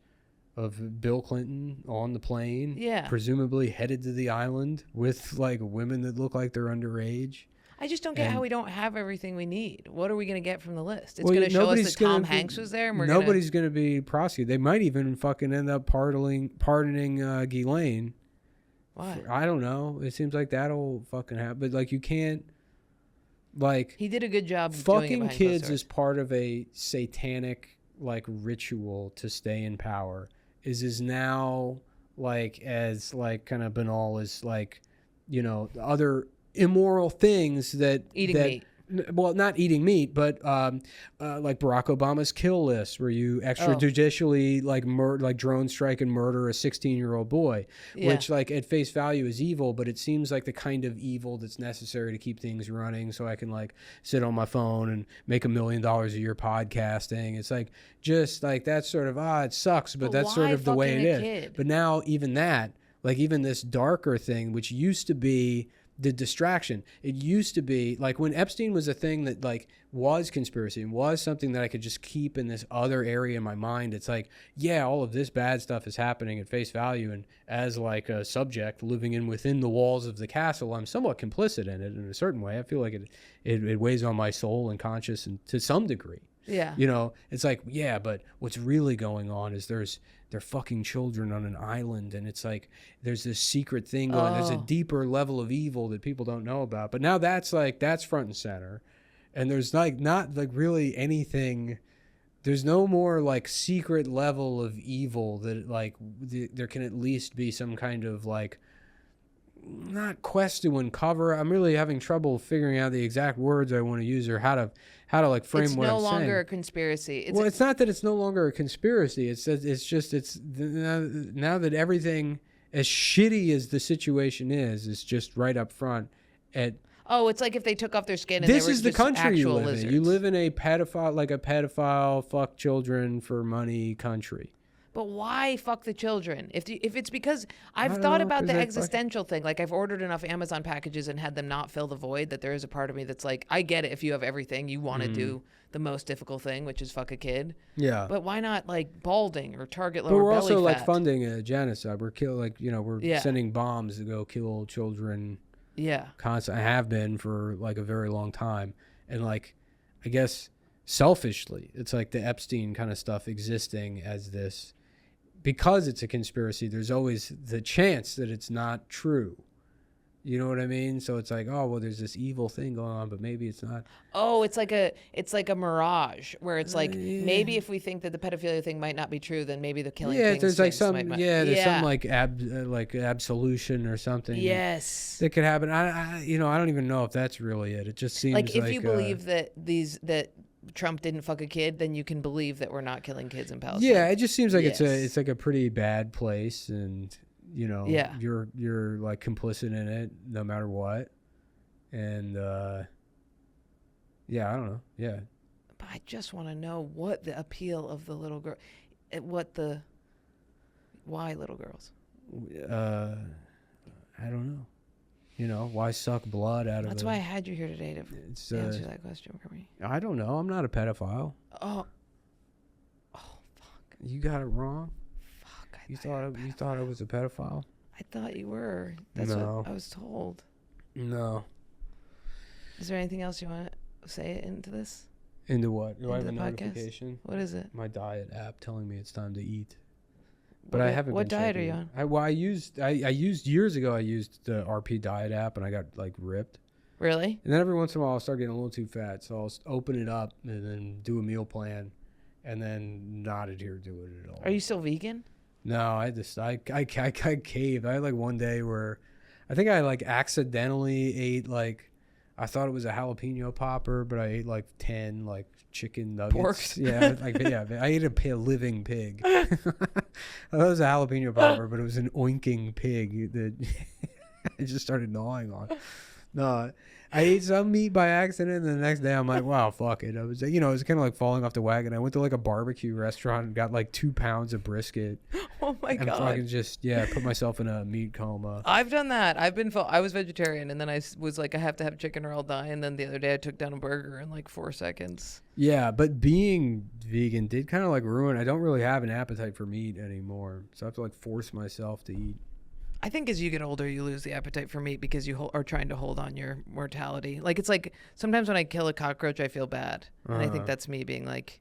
of Bill Clinton on the plane, presumably headed to the island with like women that look like they're underage. I just don't get how we don't have everything we need. What are we going to get from the list? It's going to show us that Tom Hanks was there. And nobody's going to be prosecuted. They might even fucking end up pardoning Ghislaine. Why? I don't know. It seems like that'll fucking happen. But like, you can't. Like, he did a good job. Fucking kids is part of a satanic like ritual to stay in power. Is now like as like kind of banal as like, other immoral things that meat. Well, not eating meat, but like Barack Obama's kill list, where you extrajudicially like drone strike and murder a 16-year-old boy, which like at face value is evil, but it seems like the kind of evil that's necessary to keep things running, so I can like sit on my phone and make $1 million a year podcasting. It's like just like that sort of it sucks, but that's sort of the way it is. Kid? But now even that, like even this darker thing, which used to be the distraction. It used to be like when Epstein was a thing that like was conspiracy and was something that I could just keep in this other area in my mind. It's like, yeah, all of this bad stuff is happening at face value. And as like a subject living within the walls of the castle, I'm somewhat complicit in it in a certain way. I feel like it weighs on my soul and conscience and to some degree. Yeah. It's like, yeah, but what's really going on is they're fucking children on an island, and it's like there's this secret thing going. There's a deeper level of evil that people don't know about. But now that's front and center, and there's like not like really anything. There's no more like secret level of evil that like there can at least be some kind of like not quest to uncover. I'm really having trouble figuring out the exact words I want to use or how to like frame what I'm saying. It's no longer a conspiracy. It's not that it's no longer a conspiracy. It's now that everything, as shitty as the situation is just right up front. Oh, it's like if they took off their skin and this they were is the just country you actual live lizards. in. You live in a pedophile, fuck children for money country. But why fuck the children? If it's because I've thought about the existential thing. Like I've ordered enough Amazon packages and had them not fill the void that there is a part of me that's like, I get it. If you have everything, you want to do the most difficult thing, which is fuck a kid. Yeah. But why not like balding or target lower belly fat? But we're also like fat? funding a genocide. We're sending bombs to go kill children. Yeah. Constantly. I have been for like a very long time. And like, I guess selfishly, it's like the Epstein kind of stuff existing as this. Because it's a conspiracy, there's always the chance that it's not true. You know what I mean? So it's like, oh, well, there's this evil thing going on, but maybe it's not. Oh, it's like a mirage where it's like maybe if we think that the pedophilia thing might not be true, then maybe the killing. Yeah, there's like some. There's some like absolution or something. Yes, that could happen. I don't even know if that's really it. It just seems like if you believe that Trump didn't fuck a kid, then you can believe that we're not killing kids in Palestine. Yeah, it just seems like it's like a pretty bad place, and you're like complicit in it no matter what. And I don't know. Yeah. But I just want to know what the appeal of the little girl, why little girls? I don't know. Why suck blood out of it? That's why I had you here today to answer that question for me. I don't know. I'm not a pedophile. Oh, fuck. You got it wrong. Fuck. You thought I was a pedophile? I thought you were. That's what I was told. No. Is there anything else you want to say into this? Into what? Do I have a podcast? Notification? What is it? My diet app telling me it's time to eat. But I haven't. What diet are you on? I used years ago. I used the RP diet app, and I got like ripped. Really? And then every once in a while, I'll start getting a little too fat, so I'll open it up and then do a meal plan, and then not adhere to it at all. Are you still vegan? No, I caved. I had like one day where I think I like accidentally ate like I thought it was a jalapeno popper, but I ate like 10 like chicken nuggets. Porks? Yeah, I ate a living pig. I thought it was a jalapeno popper, but it was an oinking pig that I just started gnawing on. No, I ate some meat by accident, and the next day I'm like, wow, fuck it. I was, it was kind of like falling off the wagon. I went to like a barbecue restaurant and got like 2 pounds of brisket. Oh my God. And fucking just, put myself in a meat coma. I've done that. I was vegetarian, and then I was like, I have to have chicken or I'll die. And then the other day I took down a burger in like 4 seconds. Yeah, but being vegan did kind of like ruin. I don't really have an appetite for meat anymore. So I have to like force myself to eat. I think as you get older, you lose the appetite for meat because you are trying to hold on your mortality. Like it's like sometimes when I kill a cockroach, I feel bad, and I think that's me being like,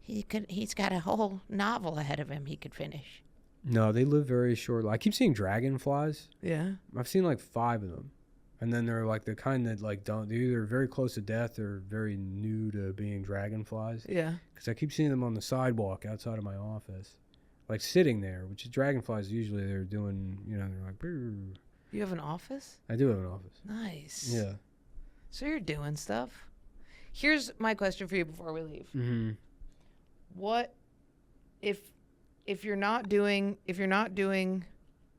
he's got a whole novel ahead of him he could finish. No, they live very short. I keep seeing dragonflies. Yeah, I've seen like 5 of them, and then they're like the kind that like they're either very close to death or very new to being dragonflies. Yeah, because I keep seeing them on the sidewalk outside of my office. Like sitting there, which is dragonflies usually they're doing, they're like, brr. You have an office? I do have an office. Nice. Yeah. So you're doing stuff. Here's my question for you before we leave. Mm-hmm. What if you're not doing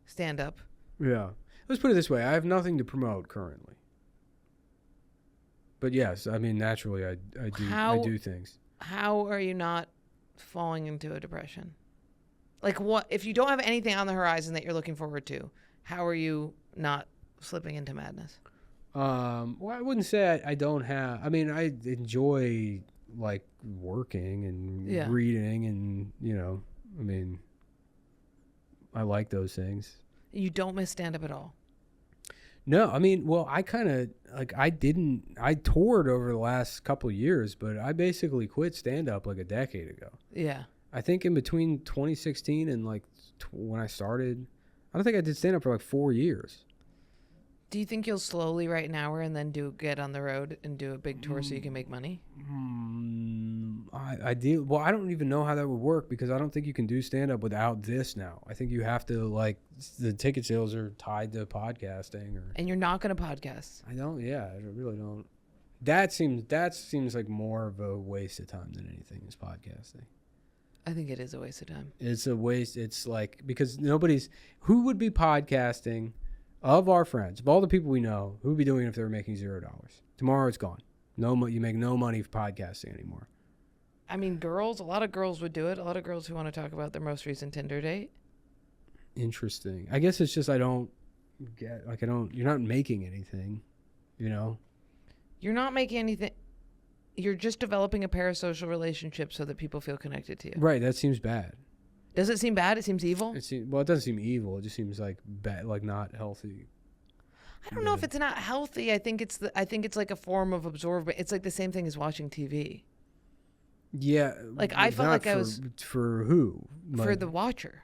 stand up? Yeah. Let's put it this way. I have nothing to promote currently. But yes, I mean naturally I do things. How are you not falling into a depression? Like what if you don't have anything on the horizon that you're looking forward to? How are you not slipping into madness? Well, I wouldn't say I don't have. I mean, I enjoy like working and reading, and I mean, I like those things. You don't miss stand up at all? No, I mean, well, I kind of like I toured over the last couple of years, but I basically quit stand up like a decade ago. Yeah. I think in between 2016 and like when I started, I don't think I did stand up for like 4 years. Do you think you'll slowly write an hour and then get on the road and do a big tour so you can make money? I do. Well, I don't even know how that would work because I don't think you can do stand up without this now. I think you have to like the ticket sales are tied to podcasting And you're not going to podcast. I don't. Yeah, I really don't. That seems like more of a waste of time than anything is podcasting. I think it is a waste of time. It's a waste. It's like because who would be podcasting of our friends, of all the people we know, who would be doing it if they were making $0? Tomorrow it's gone. No, you make no money for podcasting anymore. I mean, a lot of girls would do it. A lot of girls who want to talk about their most recent Tinder date. Interesting. I guess it's just I don't get, like, you're not making anything, you know? You're not making anything. You're just developing a parasocial relationship so that people feel connected to you. Right, that seems bad. Does it seem bad? It seems evil? Well, it doesn't seem evil. It just seems like bad, like not healthy. I don't know if it's not healthy. I think it's like a form of absorbing. It's like the same thing as watching TV. Yeah. Like I felt like I was for who? For the watcher.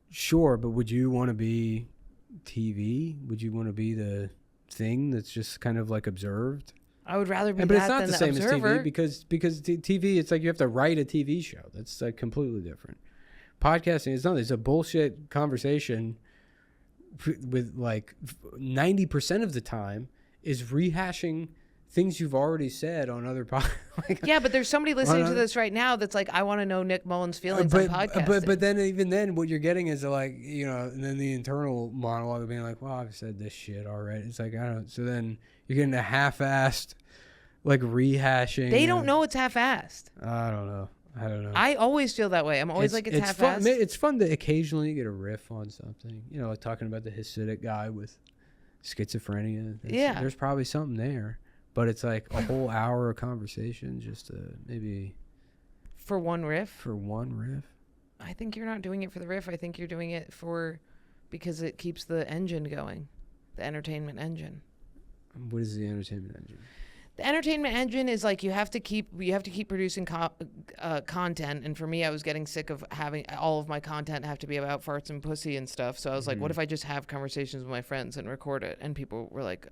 Sure, but would you want to be TV? Would you want to be the thing that's just kind of like observed? I would rather be but that it's not than the same observer. as TV because TV, it's like you have to write a TV show. That's like completely different. Podcasting is nothing. It's a bullshit conversation with like 90% of the time is rehashing things you've already said on other podcasts. Yeah, but there's somebody listening to this right now that's like, I want to know Nick Mullen's feelings on podcasting. But then even then, what you're getting is like, you know, and then the internal monologue of being like, well, I've said this shit already. It's like, I don't. So then you're getting a half-assed, like rehashing. They don't know it's half-assed. I don't know. I always feel that way. I'm always like, it's half-assed. It's fun to occasionally get a riff on something. You know, like talking about the Hasidic guy with schizophrenia. Yeah. There's probably something there. But it's like a whole hour of conversation just to maybe... For one riff? For one riff? I think you're not doing it for the riff. I think you're doing it because it keeps the engine going. The entertainment engine. What is the entertainment engine? The entertainment engine is like you have to keep producing content. And for me, I was getting sick of having all of my content have to be about farts and pussy and stuff. So I was like, what if I just have conversations with my friends and record it? And people were like,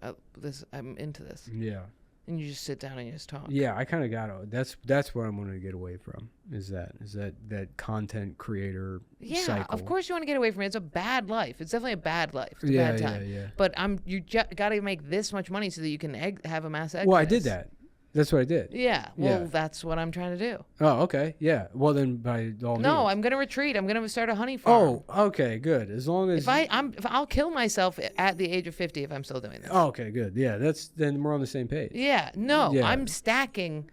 I'm into this. Yeah. And you just sit down and you just talk. Yeah, I kind of got it. That's what I'm going to get away from. Is that content creator cycle. Of course you want to get away from it. It's a bad life. It's definitely a bad life. It's a bad time. Yeah. But you got to make this much money so that you can have a mass exodus. Well, I did that. That's what I did. Yeah. Well, that's what I'm trying to do. Oh, okay. Yeah. Well, then by all means. No, I'm going to retreat. I'm going to start a honey farm. Oh, okay. Good. As long as if I'll kill myself at the age of 50 if I'm still doing this. Oh, okay. Good. Yeah. Then we're on the same page. Yeah. No, yeah. I'm stacking.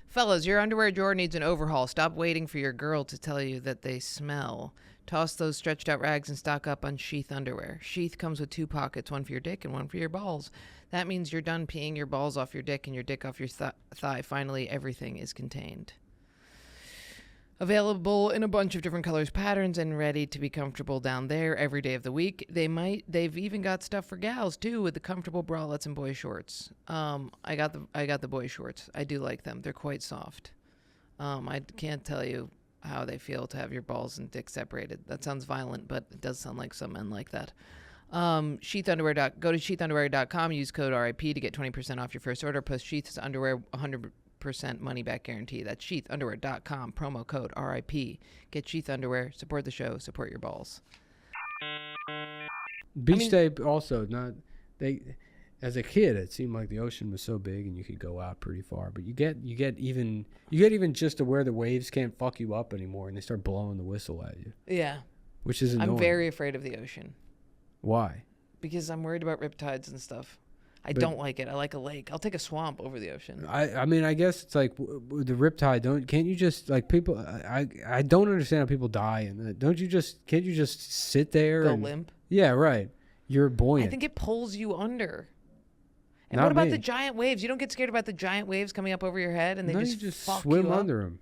Fellas, your underwear drawer needs an overhaul. Stop waiting for your girl to tell you that they smell. Toss those stretched out rags and stock up on Sheath underwear. Sheath comes with 2 pockets, one for your dick and one for your balls. That means you're done peeing your balls off your dick and your dick off your thigh. Finally, everything is contained. Available in a bunch of different colors, patterns, and ready to be comfortable down there every day of the week. They've even got stuff for gals too, with the comfortable bralettes and boy shorts. I got the boy shorts. I do like them. They're quite soft. I can't tell you how they feel to have your balls and dick separated. That sounds violent, but it does sound like some men like that. Sheath underwear. Go to sheathunderwear.com. Use code RIP to get 20% off your first order. Plus Sheath's underwear 100% money back guarantee. That's sheathunderwear.com. Promo code RIP. Get Sheath underwear. Support the show. Support your balls. Beach day also not they. As a kid, it seemed like the ocean was so big and you could go out pretty far. But you get even just to where the waves can't fuck you up anymore and they start blowing the whistle at you. Yeah. Which is annoying. I'm very afraid of the ocean. Why? Because I'm worried about riptides and stuff. I don't like it. I like a lake. I'll take a swamp over the ocean. I mean, I guess it's like the riptide. Can't you just like people? I don't understand how people die in that. Can't you just sit there? Go limp. Yeah, right. You're buoyant. I think it pulls you under. And Not what about me. the giant waves? You don't get scared about the giant waves coming up over your head and they just fuck swim you up? under them.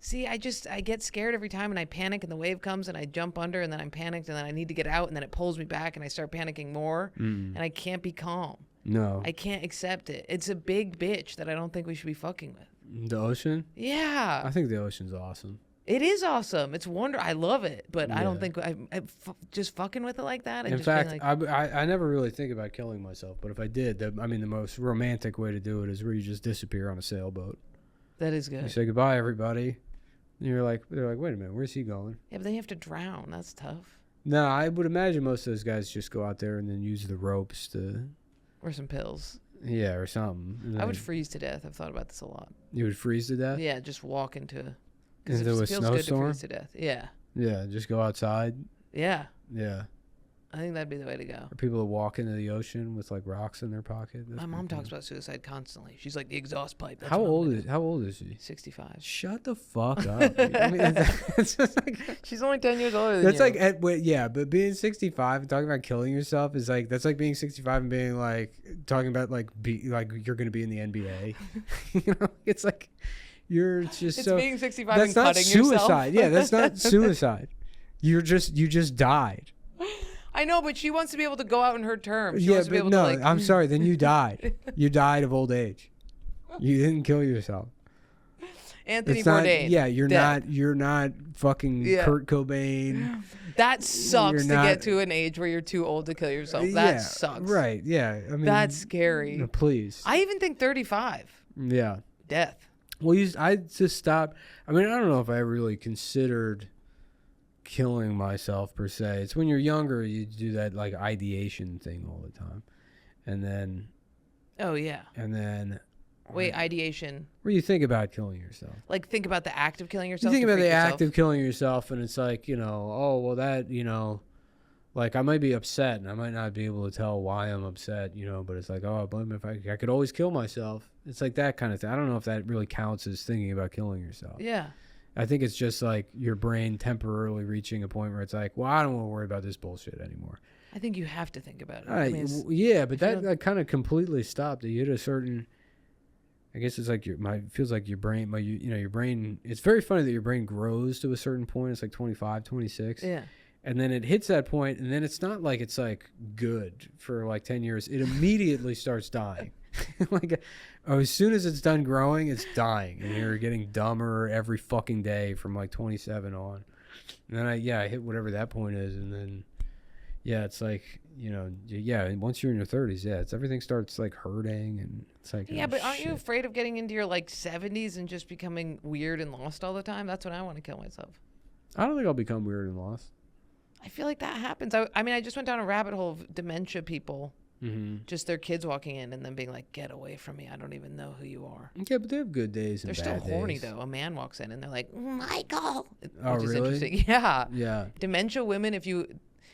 See, I get scared every time and I panic and the wave comes and I jump under and then I'm panicked and then I need to get out and then it pulls me back and I start panicking more and I can't be calm. No. I can't accept it. It's a big bitch that I don't think we should be fucking with. The ocean? Yeah. I think the ocean's awesome. It is awesome. It's I love it, but I don't think just fucking with it like that. In fact, I never really think about killing myself, but if I did, the most romantic way to do it is where you just disappear on a sailboat. That is good. You say goodbye, everybody. And they're like, wait a minute, where's he going? Yeah, but then you have to drown. That's tough. No, I would imagine most of those guys just go out there and then use the ropes to... Or some pills. Yeah, or something. I would freeze to death. I've thought about this a lot. You would freeze to death? Yeah, just walk into... Into a feels snowstorm? good to freeze to death. Yeah. Yeah, just go outside. Yeah. Yeah. I think that'd be the way to go. Or people that walk into the ocean with like rocks in their pocket. My mom talks about suicide constantly. She's like the exhaust pipe. How old is she? 65. Shut the fuck up. I mean, it's just like, she's only 10 years older than that's you. like yeah, but being 65 and talking about killing yourself is like that's like being 65 and being like talking about like you're gonna be in the NBA. You know, it's like you're just it's so being 65 that's and not cutting suicide. yourself. Yeah, that's not suicide. You just died. I know, but she wants to be able to go out on her terms. She Yeah, wants to be but able no, to, like, I'm sorry. Then you died. You died of old age. You didn't kill yourself. Anthony Bourdain. Yeah, you're not fucking Kurt Cobain. That sucks to get to an age where you're too old to kill yourself. That sucks. Right. Yeah. I mean, that's scary. No, please. I even think 35. Yeah. Death. Well, I just stopped. I mean, I don't know if I really considered killing myself per se. It's when you're younger, you do that like ideation thing all the time, and then. Oh yeah. And then. Wait, ideation. Where you think about killing yourself. Like think about the act of killing yourself. You think about the act of killing yourself, and it's like, you know, oh well, that, you know, like I might be upset and I might not be able to tell why I'm upset, you know, but it's like, oh, I blame if I could always kill myself. It's like that kind of thing. I don't know if that really counts as thinking about killing yourself. Yeah. I think it's just like your brain temporarily reaching a point where it's like, well, I don't want to worry about this bullshit anymore. I think you have to think about it. Yeah, but that kind of completely stopped. You hit a certain, I guess it's like feels like your brain, your brain, it's very funny that your brain grows to a certain point. It's like 25, 26. Yeah. And then it hits that point, and then it's not like it's like good for like 10 years. It immediately starts dying. Like, as soon as it's done growing, it's dying, and you're getting dumber every fucking day from like 27 on. And then I hit whatever that point is, and then it's like, you know, once you're in your 30s, everything starts like hurting, and it's like, but aren't you afraid of getting into your like 70s and just becoming weird and lost all the time? That's when I want to kill myself. I don't think I'll become weird and lost. I feel like that happens. I mean, I just went down a rabbit hole of dementia people. Mm-hmm. Just their kids walking in and then being like, get away from me. I don't even know who you are. Yeah, but they have good days and bad days. They're still horny, though. A man walks in and they're like, Michael. Oh, which is really? Interesting. Yeah. Yeah. Dementia women, if you...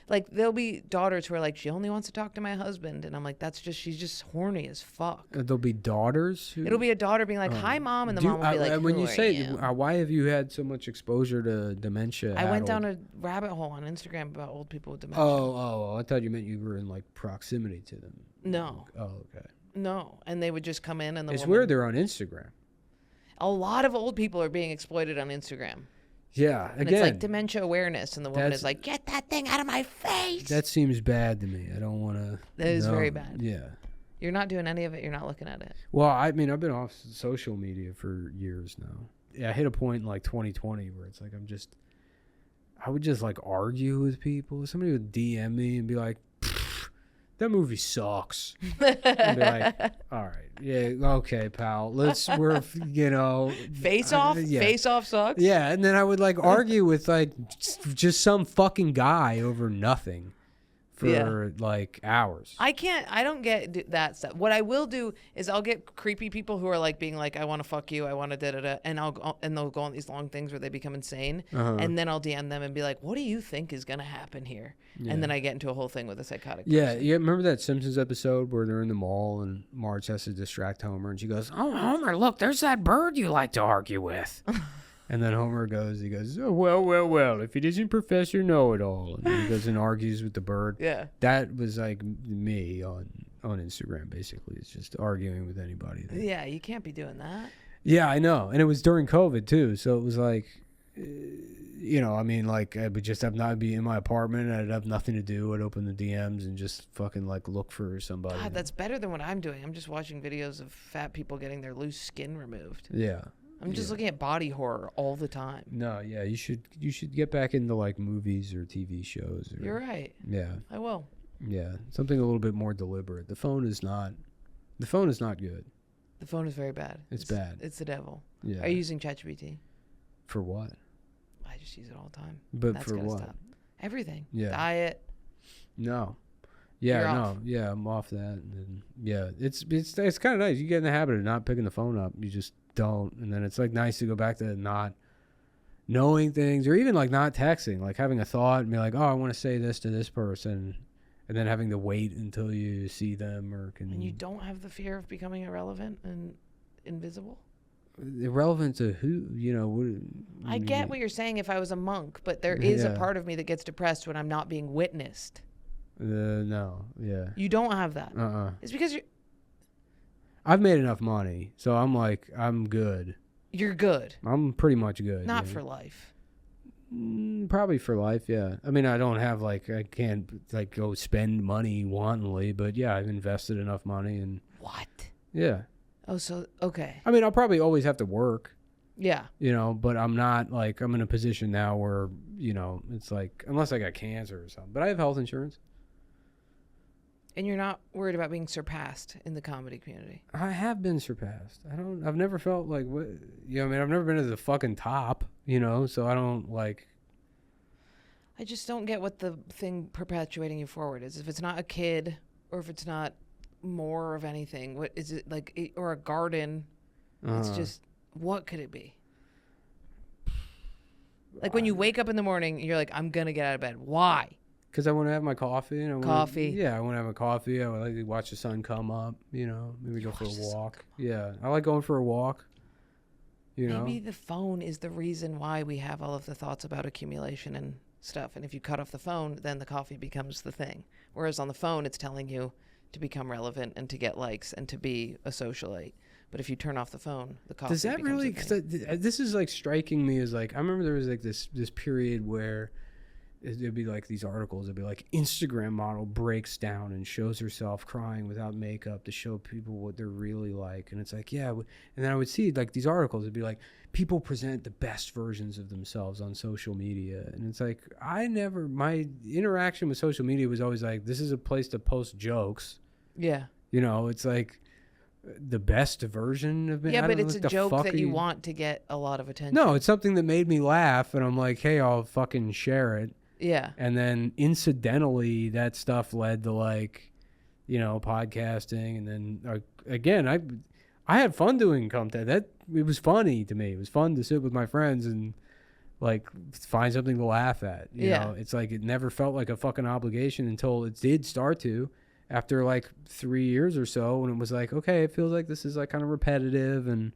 Like, there'll be daughters who are like, she only wants to talk to my husband. And I'm like, she's just horny as fuck. There'll be daughters? It'll be a daughter being like, hi, Mom. And the mom will be like, when you say, why have you had so much exposure to dementia? I went down a rabbit hole on Instagram about old people with dementia. Oh, I thought you meant you were in, like, proximity to them. No. Oh, okay. No. And they would just come in and it's weird they're on Instagram. A lot of old people are being exploited on Instagram. Yeah, and it's like dementia awareness, and the woman is like, get that thing out of my face. That seems bad to me. I don't want to. That is very bad. Yeah. You're not doing any of it. You're not looking at it. Well, I mean, I've been off social media for years now. Yeah, I hit a point in like 2020 where it's like I would just like argue with people. Somebody would DM me and be like, that movie sucks. And be like, all right, yeah, okay, pal. Face Off? Yeah. Face Off sucks? Yeah, and then I would like argue with like just some fucking guy over nothing for like hours. I don't get that stuff. What I will do is I'll get creepy people who are like being like, I want to fuck you, I want to da-da-da, and they'll go on these long things where they become insane, and then I'll DM them and be like, what do you think is going to happen here? Yeah. And then I get into a whole thing with a psychotic person. Yeah, remember that Simpsons episode where they're in the mall and Marge has to distract Homer and she goes, oh, Homer, look, there's that bird you like to argue with. And then Homer goes, oh, well, if it isn't Professor Know-It-All. And then he goes and argues with the bird. Yeah. That was like me on Instagram, basically. It's just arguing with anybody. Yeah, you can't be doing that. Yeah, I know. And it was during COVID, too. So it was like, you know, I mean, like, I would just be in my apartment. I'd have nothing to do. I'd open the DMs and just fucking, like, look for somebody. God, that's better than what I'm doing. I'm just watching videos of fat people getting their loose skin removed. Yeah. I'm just looking at body horror all the time. No, yeah, you should get back into like movies or TV shows. You're right. Yeah, I will. Yeah, something a little bit more deliberate. The phone is not good. The phone is very bad. It's bad. It's the devil. Yeah. Are you using ChatGPT? For what? I just use it all the time. But that's for what? Stop. Everything. Yeah. Diet. No. Yeah, You're no. off. Yeah, I'm off that. And yeah, it's kind of nice. You get in the habit of not picking the phone up. You just don't, and then it's like nice to go back to not knowing things, or even like not texting, like having a thought and be like, oh, I want to say this to this person, and then having to wait until you see them or can. And you don't have the fear of becoming irrelevant and invisible? Irrelevant to who? You know, what, I get what you're saying if I was a monk, but there is a part of me that gets depressed when I'm not being witnessed. No, yeah. You don't have that. It's because I've made enough money, so I'm like, I'm good. You're good. I'm pretty much good. Not for life. Probably for life, yeah. I mean, I don't have I can't like go spend money wantonly, but yeah, I've invested enough money and. What? Yeah. Oh, so okay. I mean, I'll probably always have to work. Yeah. You know, but I'm not like I'm in a position now where it's like unless I got cancer or something. But I have health insurance. And you're not worried about being surpassed in the comedy community? I have been surpassed. I've never felt like what I mean, I've never been to the fucking top, so I don't like. I just don't get what the thing perpetuating you forward is. If it's not a kid or if it's not more of anything, what is it like? Or a garden? It's just, what could it be? Like when you wake up in the morning, you're like, I'm going to get out of bed. Why? Because I want to have my coffee. And coffee. Yeah, I want to have a coffee. I would like to watch the sun come up, maybe go for a walk. Yeah, I like going for a walk. Maybe the phone is the reason why we have all of the thoughts about accumulation and stuff. And if you cut off the phone, then the coffee becomes the thing. Whereas on the phone, it's telling you to become relevant and to get likes and to be a socialite. But if you turn off the phone, the coffee does that becomes really? Because this is like striking me as like I remember there was like this period where it'd be like these articles. It'd be like Instagram model breaks down and shows herself crying without makeup to show people what they're really like. And it's like, yeah. And then I would see like these articles. It'd be like people present the best versions of themselves on social media. And it's like, my interaction with social media was always like, this is a place to post jokes. Yeah. It's like the best version of me. Yeah, but it's a joke that you want to get a lot of attention. No, it's something that made me laugh. And I'm like, hey, I'll fucking share it. Yeah. And then incidentally, that stuff led to like, podcasting. And then again, I had fun doing content. It was funny to me. It was fun to sit with my friends and like find something to laugh at. You know, it's like it never felt like a fucking obligation until it did start to after like 3 years or so. When it was like, okay, it feels like this is like kind of repetitive and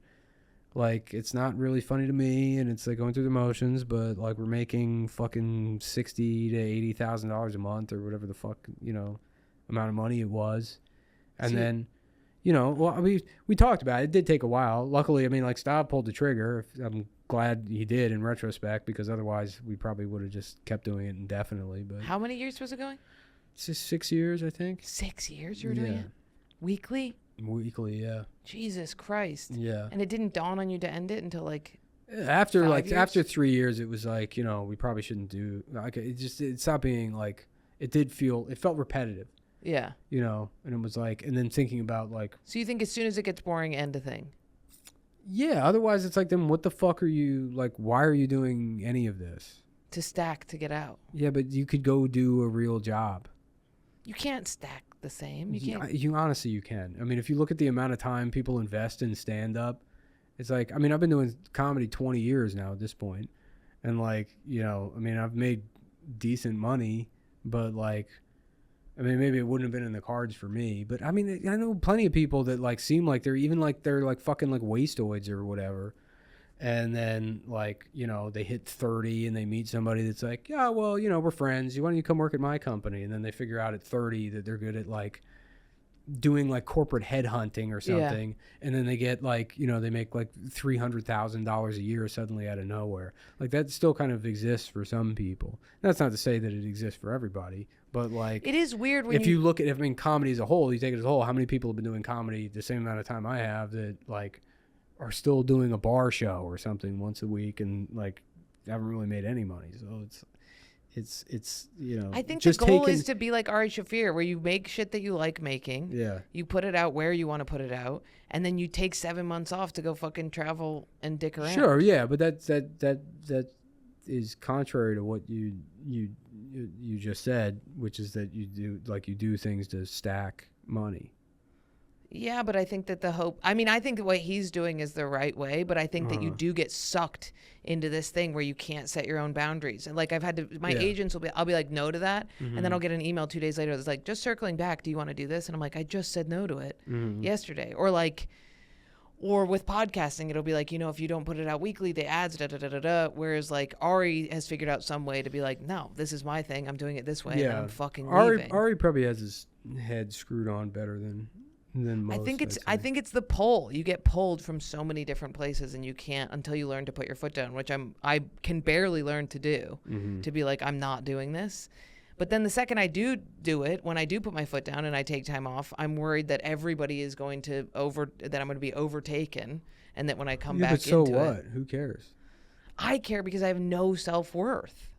like it's not really funny to me, and it's like going through the motions, but like we're making fucking $60,000 to $80,000 a month or whatever the fuck amount of money it was, and then we talked about it. It did take a while. Luckily, I mean, like Stav pulled the trigger. I'm glad he did in retrospect because otherwise we probably would have just kept doing it indefinitely. But how many years was it going? It's just 6 years, I think. 6 years you were doing it weekly. Weekly, yeah. Jesus Christ. Yeah. And it didn't dawn on you to end it until like after 3 years, it was like, we probably shouldn't do like it stopped being like it felt repetitive. Yeah. And it was like, and then thinking about like. So you think as soon as it gets boring, end a thing? Yeah. Otherwise, it's like, then what the fuck are you like? Why are you doing any of this? To stack to get out. Yeah, but you could go do a real job. You can't stack the same. You honestly, you can. I mean, if you look at the amount of time people invest in stand-up, it's like, I mean, I've been doing comedy 20 years now at this point, and like, I mean, I've made decent money, but like, I mean, maybe it wouldn't have been in the cards for me, but I mean, I know plenty of people that like seem like they're like fucking like wastoids or whatever. And then, like, they hit 30 and they meet somebody that's like, yeah, well, we're friends. Why don't you come work at my company? And then they figure out at 30 that they're good at, like, doing, like, corporate headhunting or something. Yeah. And then they get, like, they make, like, $300,000 a year suddenly out of nowhere. Like, that still kind of exists for some people. That's not to say that it exists for everybody. But, like... It is weird when if you look at, comedy as a whole, you take it as a whole, how many people have been doing comedy the same amount of time I have that, like... are still doing a bar show or something once a week and like haven't really made any money. So it's I think the goal is to be like Ari Shaffir, where you make shit that you like making. Yeah. You put it out where you want to put it out, and then you take 7 months off to go fucking travel and dick around. Sure, yeah, but that is contrary to what you just said, which is that you do things to stack money. Yeah, but I think that I think the way he's doing is the right way, but I think that you do get sucked into this thing where you can't set your own boundaries. And like I've had to, my agents I'll be like, no to that. And then I'll get an email 2 days later that's like, just circling back, do you want to do this? And I'm like, I just said no to it yesterday. Or with podcasting, it'll be like, if you don't put it out weekly, the ads, da-da-da-da-da. Whereas, like, Ari has figured out some way to be like, no, this is my thing. I'm doing it this way, and I'm fucking leaving. Ari probably has his head screwed on better than most. I think it's the pull. You get pulled from so many different places, and you can't until you learn to put your foot down, which I can barely learn to do, to be like, I'm not doing this. But then the second I do it, when I do put my foot down and I take time off, I'm worried that everybody is going to that I'm going to be overtaken, and that when I come back into it. But so what? Who cares? I care because I have no self-worth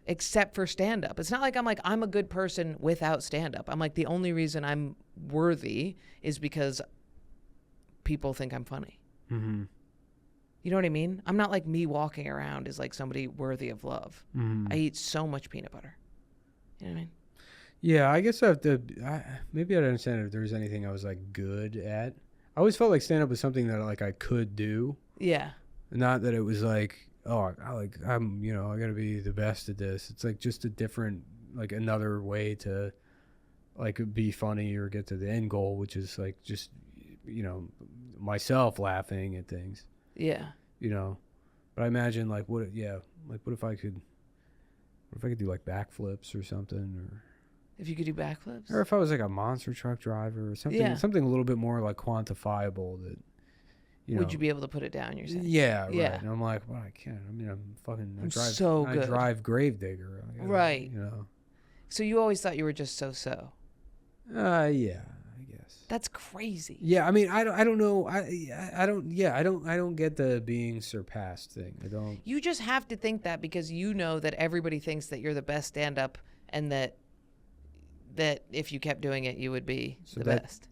except for stand-up. It's not like I'm a good person without stand-up. I'm like, the only reason I'm worthy is because people think I'm funny. Mm-hmm. You know what I mean? I'm not like me walking around as like somebody worthy of love. Mm-hmm. I eat so much peanut butter. You know what I mean? Yeah, I guess maybe I don't understand if there was anything I was like good at. I always felt like stand-up was something that like I could do. Yeah. Not that it was like, oh, I gotta be the best at this. It's like just a different, like another way to like be funny or get to the end goal, which is like just, myself laughing at things. Yeah. But I imagine like what if I could do like backflips or something, or if you could do backflips, or if I was like a monster truck driver or something, something a little bit more like quantifiable that, would you be able to put it down? You're saying, yeah, right. Yeah. And I'm like, well, I can't. I mean, I drive Gravedigger, right? So you always thought you were just so. Yeah, I guess. That's crazy. Yeah, I mean, I don't know. I don't get the being surpassed thing. I don't. You just have to think that because you know that everybody thinks that you're the best stand-up, and that if you kept doing it, you would be the best.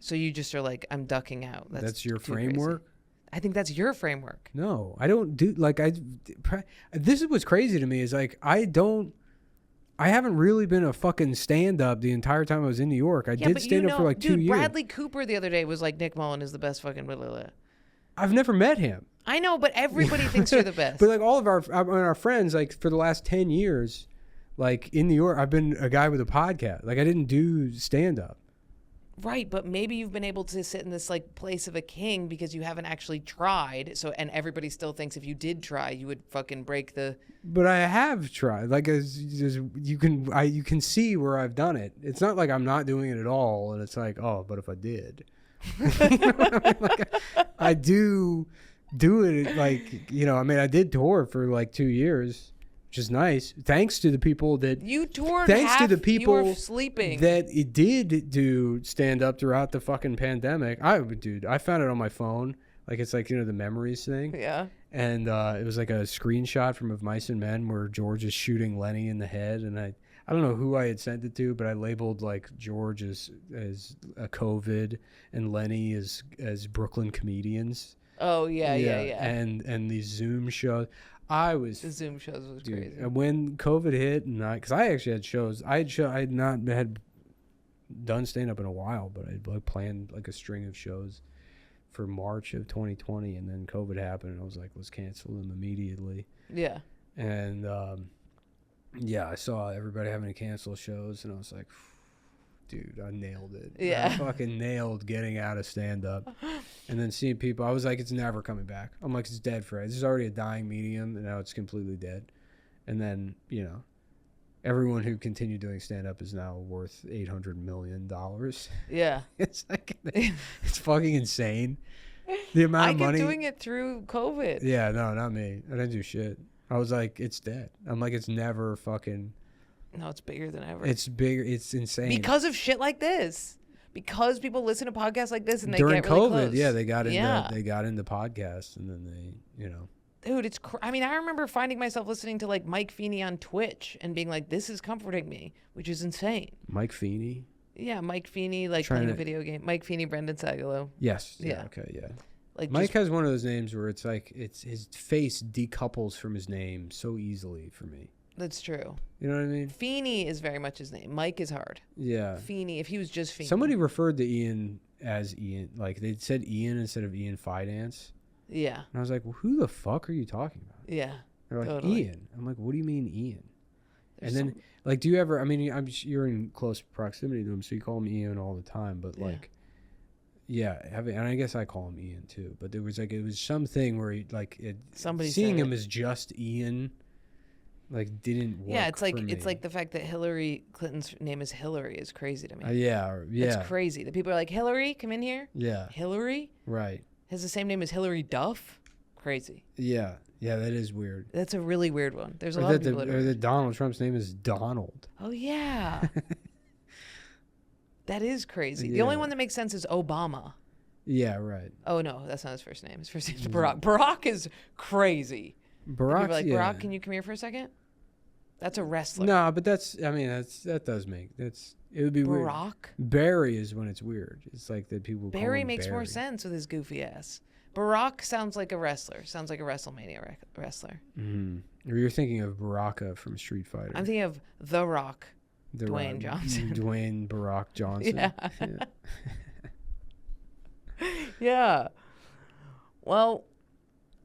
So you just are like, I'm ducking out. That's your framework? Crazy. I think that's your framework. No, I don't do this is what's crazy to me is like I haven't really been a fucking stand-up the entire time I was in New York. I did stand-up for like 2 years. Bradley Cooper the other day was like, Nick Mullen is the best fucking blah, blah, blah. I've never met him. I know, but everybody thinks you're the best. But like all of our friends, like for the last 10 years, like in New York, I've been a guy with a podcast. Like I didn't do stand-up. Right, but maybe you've been able to sit in this like place of a king because you haven't actually tried. So, and everybody still thinks if you did try, you would fucking break the. But I have tried. Like you can see where I've done it. It's not like I'm not doing it at all, and it's like, oh, but if I did, like, I do it. Like I mean, I did tour for like 2 years. Which is nice. Thanks to the people that you toured. Thanks to the people you were sleeping that it did do stand up throughout the fucking pandemic. I found it on my phone. Like it's like the memories thing. Yeah. And it was like a screenshot from Of Mice and Men where George is shooting Lenny in the head, and I don't know who I had sent it to, but I labeled like George as a COVID and Lenny as Brooklyn comedians. Oh yeah. And these Zoom shows. The Zoom shows was crazy. When COVID hit, and because I actually had shows, I had not had done stand up in a while, but I'd like planned like a string of shows for March of 2020, and then COVID happened, and I was like, let's cancel them immediately. Yeah. And I saw everybody having to cancel shows, and I was like, dude, I nailed it. Yeah. I fucking nailed getting out of stand-up. And then seeing people, I was like, it's never coming back. I'm like, it's dead for it. This is already a dying medium, and now it's completely dead. And then, everyone who continued doing stand-up is now worth $800 million. Yeah. It's like, it's fucking insane. The amount of money. I kept doing it through COVID. Yeah, no, not me. I didn't do shit. I was like, it's dead. I'm like, it's never fucking... No, it's bigger than ever. It's bigger. It's insane. Because of shit like this. Because people listen to podcasts like this and they during get really COVID, close. yeah, they got into podcasts, and then they, Dude, it's. I mean, I remember finding myself listening to like Mike Feeney on Twitch and being like, "This is comforting me," which is insane. Mike Feeney. Yeah, Mike Feeney, like playing a video game. Mike Feeney, Brendan Sagalow. Yes. Yeah. Okay. Yeah. Like Mike has one of those names where it's like his face decouples from his name so easily for me. That's true. You know what I mean? Feeney is very much his name. Mike is hard. Yeah. Feeney, if he was just Feeney. Somebody referred to Ian as Ian. Like they said Ian instead of Ian Fidance. Yeah. And I was like, well, who the fuck are you talking about? Yeah. They're like, totally. Ian. I'm like, what do you mean Ian? There's and then, like, do you ever, I mean, you're in close proximity to him, so you call him Ian all the time, but, like, yeah, and I guess I call him Ian, too, but there was, like, it was something where, seeing him as just Ian, like, didn't work. Yeah, it's like the fact that Hillary Clinton's name is Hillary is crazy to me. Yeah. It's crazy. The people are like, Hillary, come in here. Yeah. Hillary? Right. Has the same name as Hillary Duff? Crazy. Yeah. Yeah, that is weird. That's a really weird one. There's a lot of people that Donald Trump's name is Donald. Oh, yeah. That is crazy. Yeah. The only one that makes sense is Obama. Yeah, right. Oh, no, that's not his first name. His first name is Barack. Barack is crazy. Barack, like, Barack, can you come here for a second? That's a wrestler. No, but that does make, it would be weird. Barack? Barry is when it's weird. It's like that people call him Barry makes more sense with his goofy ass. Barack sounds like a wrestler. Sounds like a WrestleMania wrestler. Mm-hmm. Or you're thinking of Baraka from Street Fighter. I'm thinking of The Rock. Dwayne Johnson. Dwayne Barack Johnson. Yeah. Yeah. Well,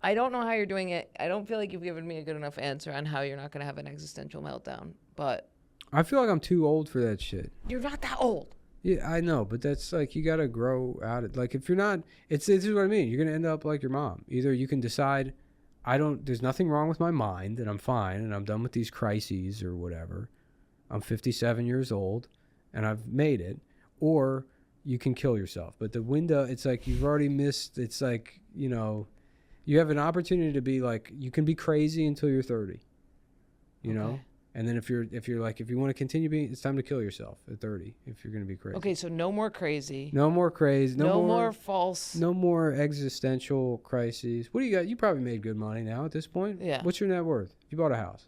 I don't know how you're doing it. I don't feel like you've given me a good enough answer on how you're not going to have an existential meltdown. But I feel like I'm too old for that shit. You're not that old. Yeah, I know, but that's like you gotta grow out of. Like if you're not, this is what I mean. You're gonna end up like your mom. Either you can decide, there's nothing wrong with my mind, and I'm fine, and I'm done with these crises or whatever. I'm 57 years old, and I've made it. Or you can kill yourself. But the window, it's like you've already missed. It's like you have an opportunity to be like you can be crazy until you're 30. You know. And then if you want to continue being, it's time to kill yourself at 30 if you're going to be crazy. Okay, so no more crazy. No more crazy. No more false. No more existential crises. What do you got? You probably made good money now at this point. Yeah. What's your net worth? You bought a house.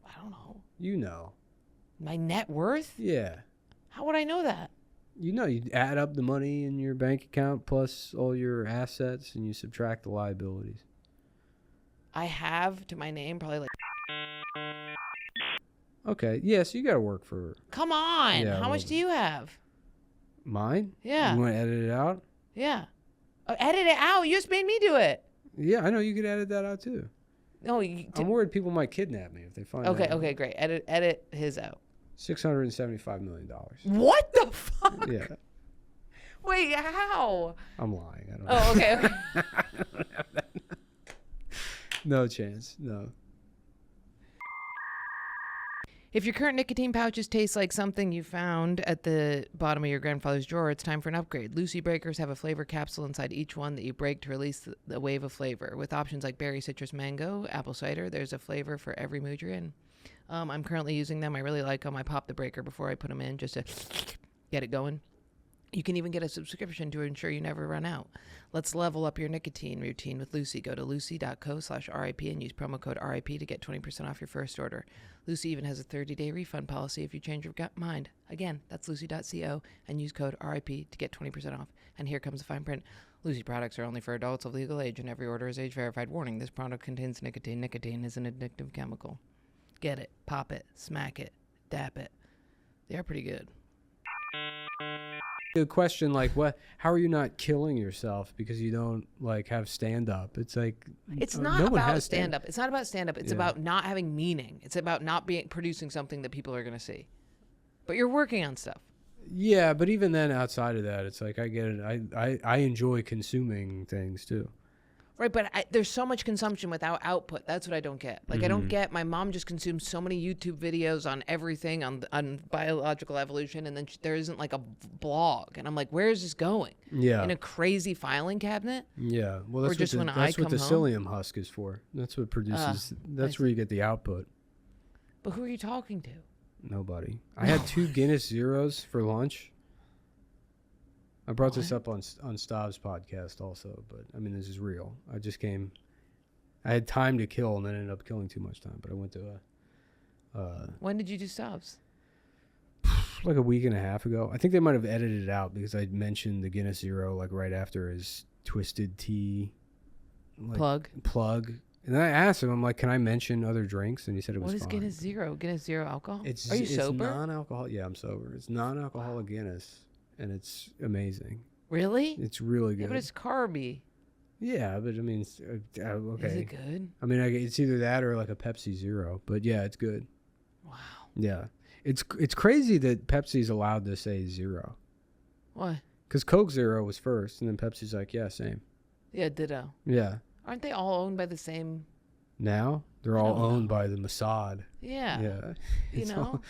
I don't know. You know. My net worth? Yeah. How would I know that? You add up the money in your bank account plus all your assets and you subtract the liabilities. I have to my name probably like... Okay, yeah, so you got to work for... Come on. Yeah, how much do you have? Mine? Yeah. You want to edit it out? Yeah. Edit it out. You just made me do it. Yeah, I know. You could edit that out, too. No, I'm worried people might kidnap me if they find out. Okay, great. Edit his out. $675 million. What the fuck? Yeah. Wait, how? I'm lying. I don't know. Oh, okay. I don't have that. No chance. No. If your current nicotine pouches taste like something you found at the bottom of your grandfather's drawer, it's time for an upgrade. Lucy Breakers have a flavor capsule inside each one that you break to release the wave of flavor. With options like berry, citrus, mango, apple cider, there's a flavor for every mood you're in. I'm currently using them. I really like them. I pop the breaker before I put them in just to get it going. You can even get a subscription to ensure you never run out. Let's level up your nicotine routine with Lucy. Go to lucy.co/RIP and use promo code RIP to get 20% off your first order. Lucy even has a 30-day refund policy if you change your mind. Again, that's lucy.co and use code RIP to get 20% off. And here comes the fine print. Lucy products are only for adults of legal age and every order is age verified. Warning, this product contains nicotine. Nicotine is an addictive chemical. Get it, pop it, smack it, dap it. They are pretty good. The question how are you not killing yourself because you don't have stand up? It's like it's not about stand up. It's not about stand up. It's about not having meaning. It's about not producing something that people are going to see. But you're working on stuff. Yeah, but even then outside of that, it's like I get it. I enjoy consuming things too. Right, but there's so much consumption without output. That's what I don't get. I don't get, my mom just consumes so many YouTube videos on everything, on biological evolution, and then there isn't a blog. And I'm like, where is this going? Yeah. In a crazy filing cabinet? Yeah. Well, that's what the psyllium husk is for. That's what produces, that's where you get the output. But who are you talking to? Nobody. I had 2 Guinness Zeros for lunch. I brought this up on Stav's podcast also, but I mean, this is real. I had time to kill and then ended up killing too much time, but I went to when did you do Stav's? Like a week and a half ago. I think they might have edited it out because I mentioned the Guinness Zero right after his Twisted Tea plug. And then I asked him, I'm like, can I mention other drinks? And he said it was fine. What is Guinness Zero? Guinness Zero alcohol? Are you sober? It's non-alcoholic. Yeah, I'm sober. It's non-alcoholic Guinness. and it's amazing. Really? It's really good. Yeah, but it's carby. Yeah, but I mean, it's, okay. Is it good? I mean, it's either that or like a Pepsi Zero, but yeah, it's good. Wow. Yeah, it's crazy that Pepsi's allowed to say zero. Why? Because Coke Zero was first, and then Pepsi's like, yeah, same. Yeah, ditto. Yeah. Aren't they all owned by the same? Now they're all owned by the Mossad. Yeah. Yeah. You know,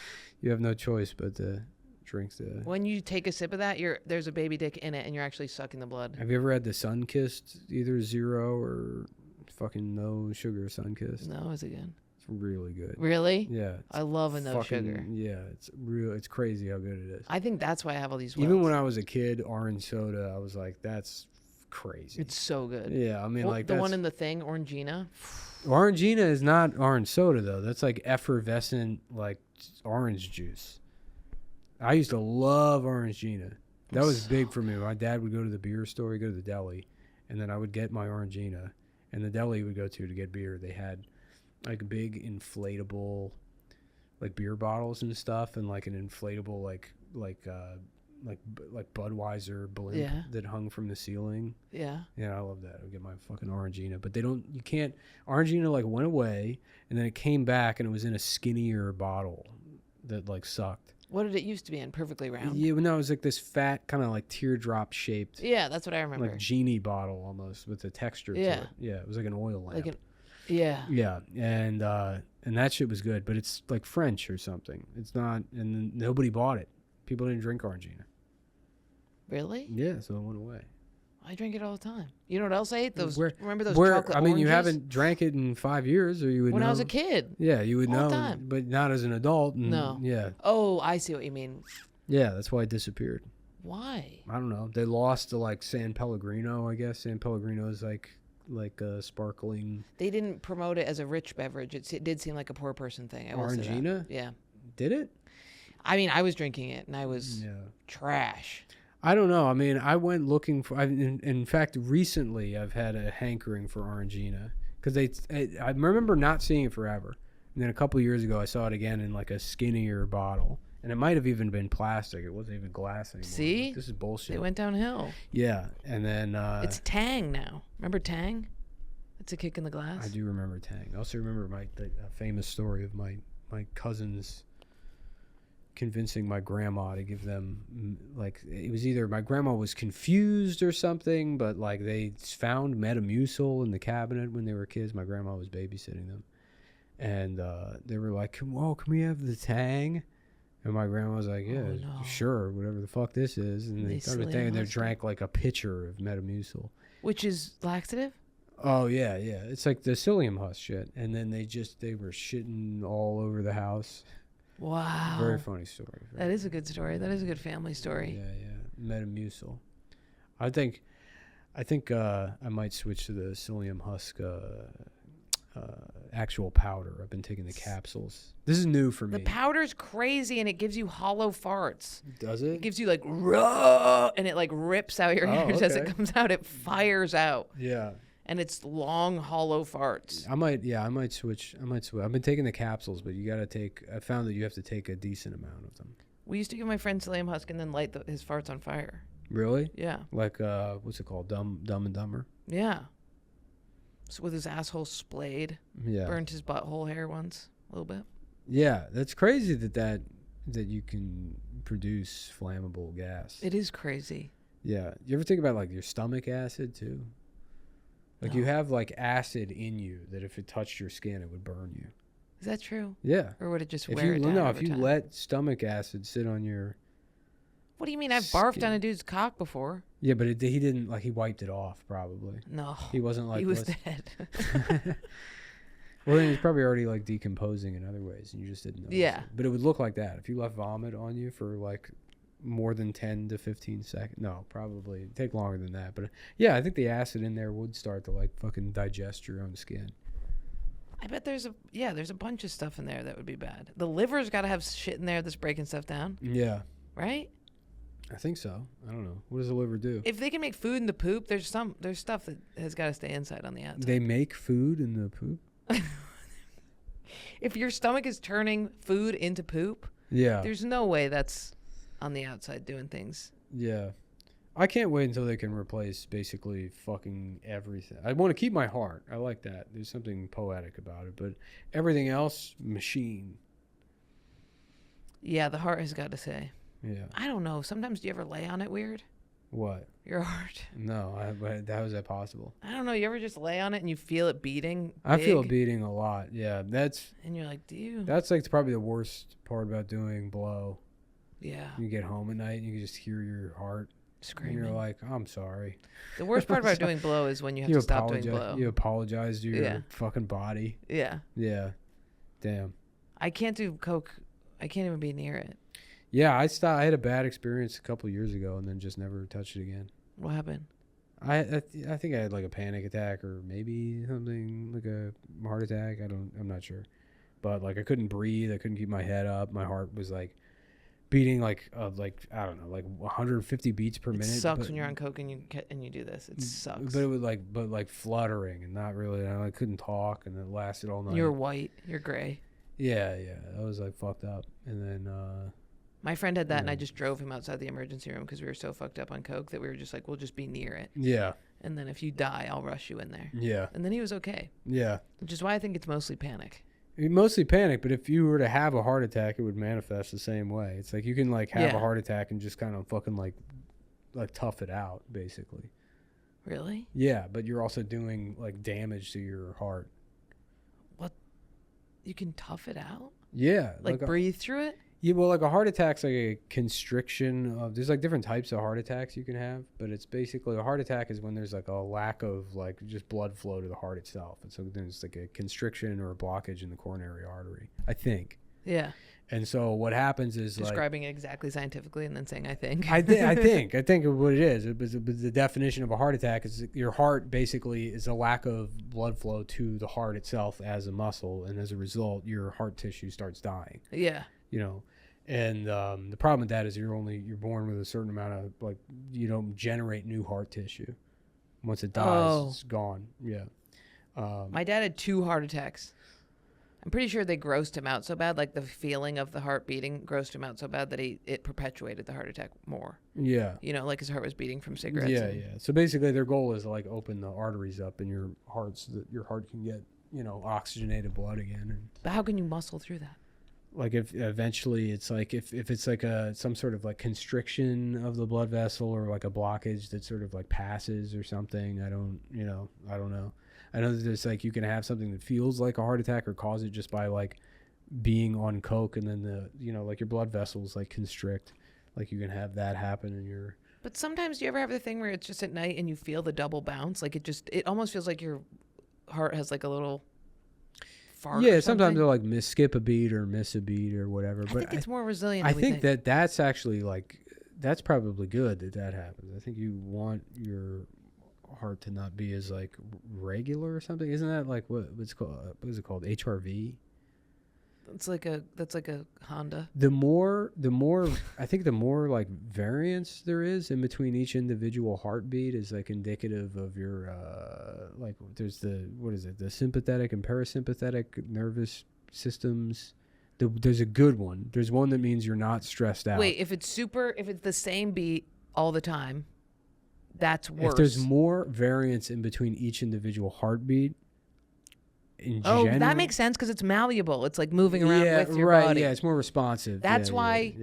you have no choice but to drink the. When you take a sip of that, there's a baby dick in it, and you're actually sucking the blood. Have you ever had the Sunkissed, either zero or fucking no sugar Sunkissed? No, is it good? It's really good. Really? Yeah. I love a no sugar. Yeah, it's real. It's crazy how good it is. I think that's why I have all these. Even when I was a kid, orange soda, I was like, that's crazy. It's so good. Yeah, I mean, like the one in the thing, Orangina. Orangina is not orange soda though. That's like effervescent, like orange juice. I used to love Orangina. That was big for me. My dad would go to the beer store, he'd go to the deli, and then I would get my Orangina. And the deli would go to get beer, they had like big inflatable, like beer bottles and stuff, and like an inflatable like Budweiser blimp that hung from the ceiling. Yeah. Yeah, I love that. I would get my fucking Orangina, but you can't. Orangina like went away, and then it came back, and it was in a skinnier bottle that like sucked. What did it used to be in? Perfectly round? Yeah, no, it was like this fat, kind of like teardrop shaped. Yeah, that's what I remember. Like genie bottle almost with the texture to it. Yeah, it was like an oil lamp. Yeah. Yeah, and that shit was good, but it's like French or something. It's not, and nobody bought it. People didn't drink Orangina. Really? Yeah, so it went away. I drink it all the time. You know what else I ate? Remember those chocolate I mean, oranges? you haven't drank it in 5 years, or you would know. When I was a kid. Yeah, you would all know, the time. but not as an adult. And, no. Yeah. Oh, I see what you mean. Yeah, that's why it disappeared. Why? I don't know. They lost to like San Pellegrino, I guess. San Pellegrino is like a sparkling. They didn't promote it as a rich beverage. It did seem like a poor person thing. Orangina? Yeah. Did it? I mean, I was drinking it, and I was trash. I don't know. I mean, I went looking for. In fact, recently I've had a hankering for Orangina because I remember not seeing it forever, and then a couple of years ago I saw it again in like a skinnier bottle, and it might have even been plastic. It wasn't even glass anymore. See, like, this is bullshit. They went downhill. Yeah, and then it's Tang now. Remember Tang? It's a kick in the glass. I do remember Tang. I also remember the famous story of my cousins convincing my grandma to give them, like, it was either my grandma was confused or something, but like they found Metamucil in the cabinet when they were kids. My grandma was babysitting them, and they were like, can we have the Tang? And my grandma was like, yeah, sure, whatever the fuck this is. And they started thinking they drank like a pitcher of Metamucil, which is laxative. Oh yeah, it's like the psyllium husk shit. And then they were shitting all over the house. Wow. Very funny story. That is a good story. That is a good family story. Yeah. Metamucil. I think I might switch to the psyllium husk actual powder. I've been taking the capsules. This is new for me. The powder's crazy, and it gives you hollow farts. Does it? It gives you like raw, and it like rips out your ears as it comes out. It fires out. Yeah. And it's long, hollow farts. I might switch. I've been taking the capsules, but I found that you have to take a decent amount of them. We used to give my friend psyllium husk and then light his farts on fire. Really? Yeah. Like, what's it called? Dumb and Dumber? Yeah. So with his asshole splayed. Yeah. Burned his butthole hair once a little bit. Yeah, that's crazy that you can produce flammable gas. It is crazy. Yeah. You ever think about like your stomach acid too? Like you have like acid in you that if it touched your skin, it would burn you. Is that true? Yeah. Or would it just wear it down? No, if you let stomach acid sit on your. What do you mean? I've barfed on a dude's cock before. Yeah, but he didn't, like, he wiped it off probably. No. He wasn't like. He was dead. Well, then he's probably already like decomposing in other ways, and you just didn't know. Yeah. But it would look like that if you left vomit on you for like more than 10 to 15 seconds. No, probably it'd take longer than that. But yeah, I think the acid in there would start to like fucking digest your own skin. I bet there's a bunch of stuff in there that would be bad. The liver's got to have shit in there that's breaking stuff down. Yeah. Right? I think so. I don't know. What does the liver do? If they can make food in the poop, there's stuff that has got to stay inside on the outside. They make food in the poop? If your stomach is turning food into poop, yeah, there's no way that's on the outside doing things. Yeah. I can't wait until they can replace basically fucking everything. I want to keep my heart. I like that. There's something poetic about it. But everything else, machine. Yeah, the heart has got to say. Yeah. I don't know. Sometimes do you ever lay on it weird? What? Your heart? No. How is that possible? I don't know. You ever just lay on it and you feel it beating? I feel it beating a lot. Yeah. And you're like, do you? That's like probably the worst part about doing blow. Yeah. You get home at night and you can just hear your heart screaming. And you're like, I'm sorry. The worst part about doing blow is when you have to stop doing blow. You apologize to your fucking body. Yeah. Yeah. Damn. I can't do coke. I can't even be near it. Yeah, I had a bad experience a couple years ago and then just never touched it again. What happened? I think I had like a panic attack or maybe something like a heart attack. I'm not sure. But like I couldn't breathe. I couldn't keep my head up. My heart was like beating like I don't know, like 150 beats per minute. It sucks when you're on coke and you do this. It sucks. But it was like fluttering and not really. I couldn't talk and it lasted all night. You're white. You're gray. Yeah. I was like fucked up. And then my friend had that and I just drove him outside the emergency room because we were so fucked up on coke that we were just like, we'll just be near it. Yeah. And then if you die, I'll rush you in there. Yeah. And then he was okay. Yeah. Which is why I think it's mostly panic. Mostly panic, but if you were to have a heart attack, it would manifest the same way. It's like you can like have a heart attack and just kind of fucking like tough it out, basically. Really? Yeah, but you're also doing like damage to your heart. What? You can tough it out? Yeah. Like breathe through it? Yeah, well, like a heart attack's like a constriction of. There's like different types of heart attacks you can have, but it's basically a heart attack is when there's like a lack of like just blood flow to the heart itself, and so there's like a constriction or a blockage in the coronary artery. I think. Yeah. And so what happens is describing it exactly scientifically and then saying I think. I think what it is. The definition of a heart attack is your heart basically is a lack of blood flow to the heart itself as a muscle, and as a result, your heart tissue starts dying. Yeah. You know, and the problem with that is you're born with a certain amount of like you don't generate new heart tissue. Once it dies, it's gone. Yeah. My dad had 2 heart attacks. I'm pretty sure they grossed him out so bad, like the feeling of the heart beating grossed him out so bad that it perpetuated the heart attack more. Yeah. You know, like his heart was beating from cigarettes. Yeah. So basically their goal is to like open the arteries up in your heart so that your heart can get, oxygenated blood again. But how can you muscle through that? Like if eventually it's like if it's like some sort of like constriction of the blood vessel or like a blockage that sort of like passes or something. I don't know. I know that there's like you can have something that feels like a heart attack or cause it just by like being on coke, and then like your blood vessels like constrict. Like you can have that happen in your. But sometimes do you ever have the thing where it's just at night and you feel the double bounce? Like it almost feels like your heart has like a little fart. Yeah, sometimes they'll like skip a beat or miss a beat or whatever. I think it's more resilient. I think that's actually like that's probably good that happens. I think you want your heart to not be as like regular or something. Isn't that like what's called? What is it called? HRV. That's like a Honda. The more I think the more like variance there is in between each individual heartbeat is like indicative of your like there's the sympathetic and parasympathetic nervous systems. There's a good one. There's one that means you're not stressed out. Wait, if it's the same beat all the time, that's worse. If there's more variance in between each individual heartbeat, in general, that makes sense because it's malleable. It's like moving around with your body. Yeah, it's more responsive. That's why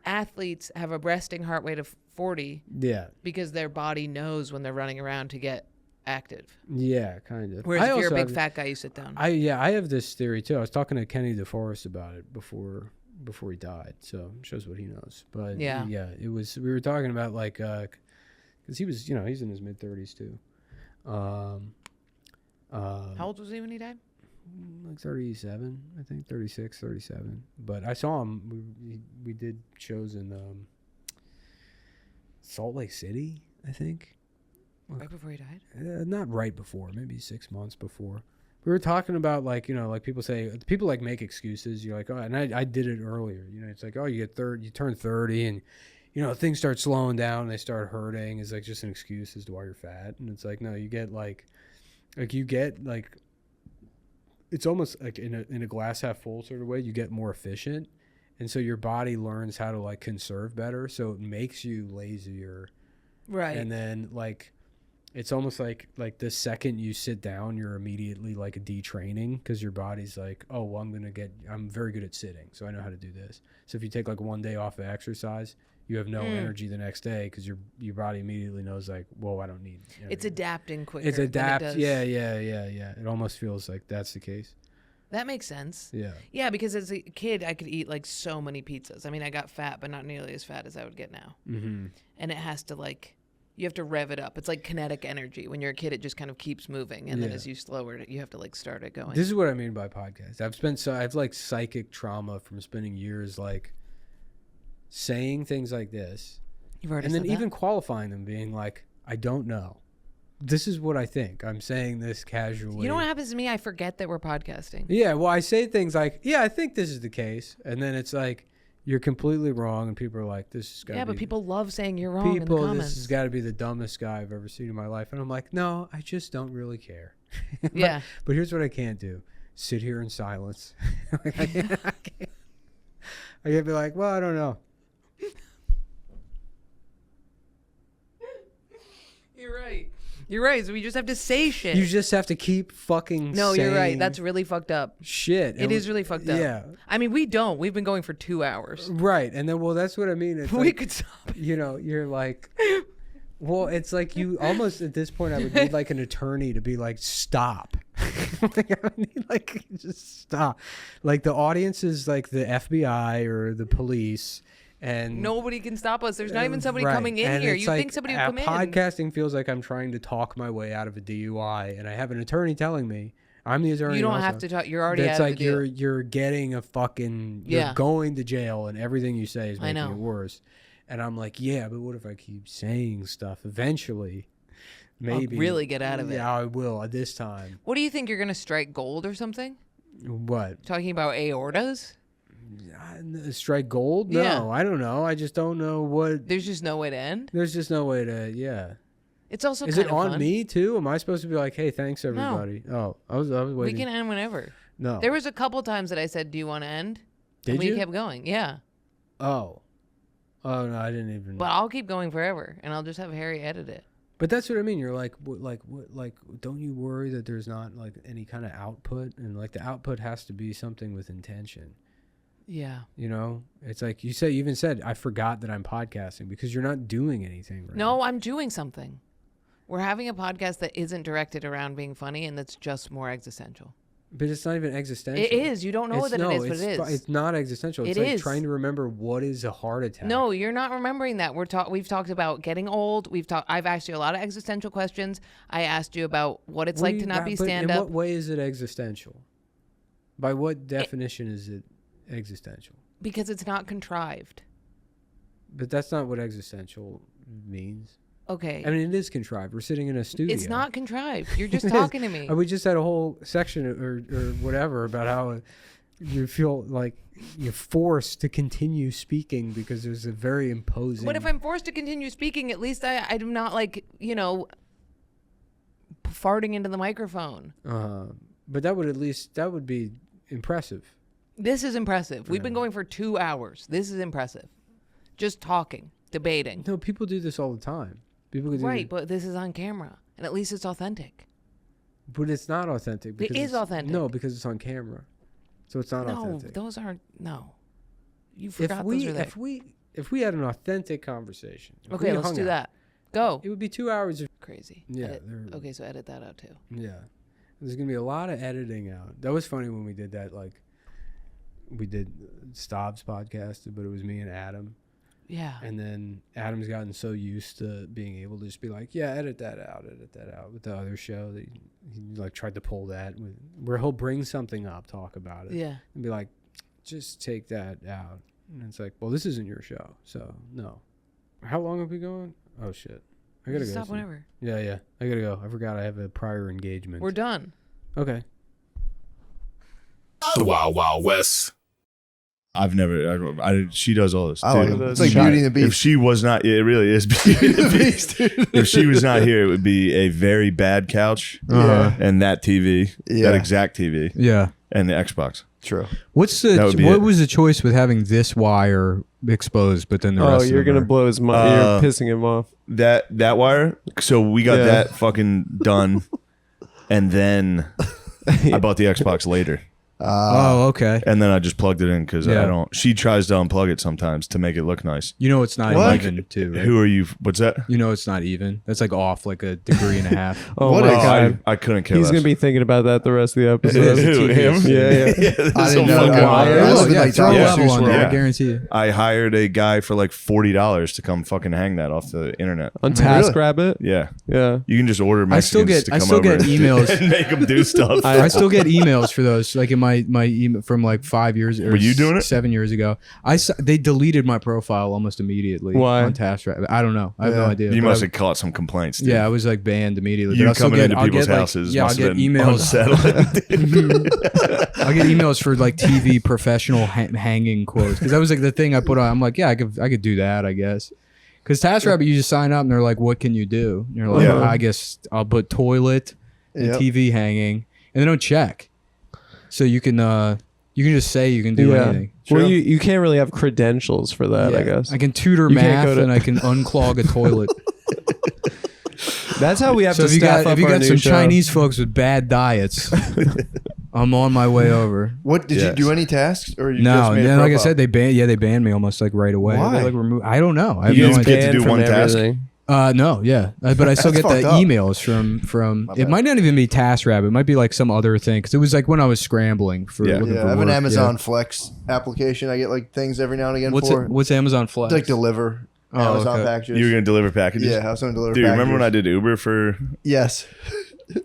athletes have a resting heart rate of 40. Yeah. Because their body knows when they're running around to get active. Yeah, kind of. Whereas if you're a big fat guy, you sit down. I have this theory too. I was talking to Kenny DeForest about it before he died, so it shows what he knows. But it was we were talking about like because he was he's in his mid-30s too. How old was he when he died? Like 37, I think 36, 37. But I saw him. We did shows in Salt Lake City, I think. Right before he died? Not right before, maybe 6 months before. We were talking about like like people like make excuses. You're like, oh, and I did it earlier. It's like, oh, you turn 30 and things start slowing down and they start hurting. It's like just an excuse as to why you're fat. And it's like, no, you get it's almost like in a glass half full sort of way. You get more efficient, And so your body learns how to like conserve better. So it makes you lazier. Right. And then like, it's almost like the second you sit down, you're immediately like detraining because your body's like, oh, well, I'm very good at sitting, so I know how to do this. So if you take like one day off of exercise, you have no energy the next day because your body immediately knows like, whoa, I don't need. It's adapting quicker. It's Yeah. It almost feels like that's the case. That makes sense. Yeah. Yeah, because as a kid, I could eat like so many pizzas. I mean, I got fat, but not nearly as fat as I would get now. Mm-hmm. And it has to like. You have to rev it up. It's like kinetic energy. When you're a kid, it just kind of keeps moving, and then as you slower it, you have to like start it going. This is what I mean by podcast. I've like psychic trauma from spending years like saying things like this, and then even qualifying them, being like, I don't know. This is what I think. I'm saying this casually. You know what happens to me? I forget that we're podcasting. Yeah, well, I say things like, yeah, I think this is the case, and then it's like, you're completely wrong, and people are like, this is got to be... Yeah, but people love saying you're wrong in the comments. This has got to be the dumbest guy I've ever seen in my life. And I'm like, no, I just don't really care. Yeah. But here's what I can't do. Sit here in silence. Like, I can't be like, well, I don't know. You're right. You're right. So we just have to say shit. You just have to keep fucking saying you're right. That's really fucked up. Shit. It is really fucked up. Yeah. I mean, we've been going for 2 hours. Right. And then, well, that's what I mean. It's we like, could stop. You know, you're like, well, it's like you almost at this point, I would need like an attorney to be like, stop. Like, I would need like, just stop. Like the audience is like the FBI or the police. And nobody can stop us. There's not even somebody coming in here. You think somebody would come in? Podcasting feels like I'm trying to talk my way out of a DUI, and I have an attorney telling me I'm the attorney. You don't have to talk. You're already out of the deal. It's like you're getting a fucking. You're going to jail, and everything you say is making it worse. And I'm like, yeah, but what if I keep saying stuff? Eventually, maybe I'll really get out of it. Yeah, I will this time. What do you think? You're gonna strike gold or something? What? Talking about aortas? Strike gold? No, yeah. I don't know. I just don't know what. There's just no way to end? There's just no way to, yeah. It's also Is kind it of on fun. me too? Am I supposed to be like, hey, thanks everybody? No. Oh, I was waiting. We can end whenever. No. There was a couple times that I said, do you want to end? Did and you? we kept going. Yeah. Oh. Oh, no, I didn't even. But I'll keep going forever, and I'll just have Harry edit it. But that's what I mean. You're like, don't you worry that there's not like any kind of output? And like the output has to be something with intention. Yeah. You know, it's like you even said, I forgot that I'm podcasting because you're not doing anything right No, now. I'm doing something. We're having a podcast that isn't directed around being funny and that's just more existential. But it's not even existential. It is. You don't know that it is, but it is. It's not existential. It's like trying to remember what is a heart attack. No, you're not remembering that. We've talked about getting old. I've asked you a lot of existential questions. I asked you about what it's like to not be stand-up. In what way is it existential? By what definition is it existential? Because it's not contrived. But that's not what existential means. Okay. I mean, it is contrived. We're sitting in a studio. It's not contrived. You're just talking to me. We just had a whole section or whatever about how you feel like you're forced to continue speaking because there's a very imposing... But if I'm forced to continue speaking, at least I'm not like, farting into the microphone. But that would be impressive. This is impressive. We've been going for 2 hours. This is impressive. Just talking, debating. No, people do this all the time. Right, but this is on camera, and at least it's authentic. But it's not authentic. It is authentic. No, because it's on camera, so it's not authentic. No, those aren't. No, you forgot those are there. If we had an authentic conversation, okay, let's do that. Go. It would be 2 hours of crazy. Yeah. Okay, so edit that out too. Yeah, there's gonna be a lot of editing out. That was funny when we did that. Like, we did Stav's podcast, but it was me and Adam. Yeah. And then Adam's gotten so used to being able to just be like, yeah, edit that out with the other show that he like tried to pull that where he'll bring something up, talk about it. Yeah. And be like, just take that out. And it's like, well, this isn't your show. So no. How long have we going? Oh shit. I gotta go. Stop whenever. Yeah. I gotta go. I forgot I have a prior engagement. We're done. Okay. The Wild Wild West. I've never. She does all this. It's like Beauty and the Beast. If she was not, it really is Beauty and the Beast. If she was not here, it would be a very bad couch. Yeah. And that TV, that exact TV. Yeah. and the Xbox. True. What was the choice with having this wire exposed, but then the rest? Oh, you're gonna blow his mind. You're pissing him off. That wire. So we got that fucking done, and then I bought the Xbox later. Okay. And then I just plugged it in because I don't. She tries to unplug it sometimes to make it look nice. You know it's not even too. Right? Who are you? What's that? You know it's not even. That's like off like a degree and a half. Oh my god! I couldn't care He's less. gonna be thinking about that the rest of the episode. Who, him? Yeah. I didn't know that. Throw a level on there. I guarantee you. I hired a guy for like $40 to come fucking hang that off the internet. On TaskRabbit? Yeah. Yeah. You can just order Mexicans to come over get emails and make them do stuff. I still get emails for those, like in my email from like 5 years or Were you doing it? 7 years ago. They deleted my profile almost immediately. Why? On TaskRabbit. I don't know. I have no idea. You must have caught some complaints. Dude. Yeah, I was like banned immediately. You coming into people's houses. Yeah, I'll get emails. I'll get emails for like TV professional hanging quotes because that was like the thing I put on. I'm like, yeah, I could do that, I guess. Because TaskRabbit, you just sign up and they're like, what can you do? And you're like, I guess I'll put toilet and TV hanging, and they don't check. So you can just say you can do anything. Well, you can't really have credentials for that, I guess. I can tutor math and I can unclog a toilet. That's how we have to if you staff got, up if you our got new some show. Chinese folks with bad diets, I'm on my way over. What did you do? Any tasks or you no? Just made a like I said, they banned me almost like right away. Why? They, like, I don't know. I have you no just get idea. to do one task. No, but I still get the emails from. It might not even be TaskRabbit. It might be like some other thing because it was like when I was scrambling for. Looking for I have work. an Amazon Flex application. I get like things every now and again. What's Amazon Flex? Like deliver. Amazon packages. You were gonna deliver packages? Yeah, I was gonna deliver. Dude, packages. remember when I did Uber for? Yes.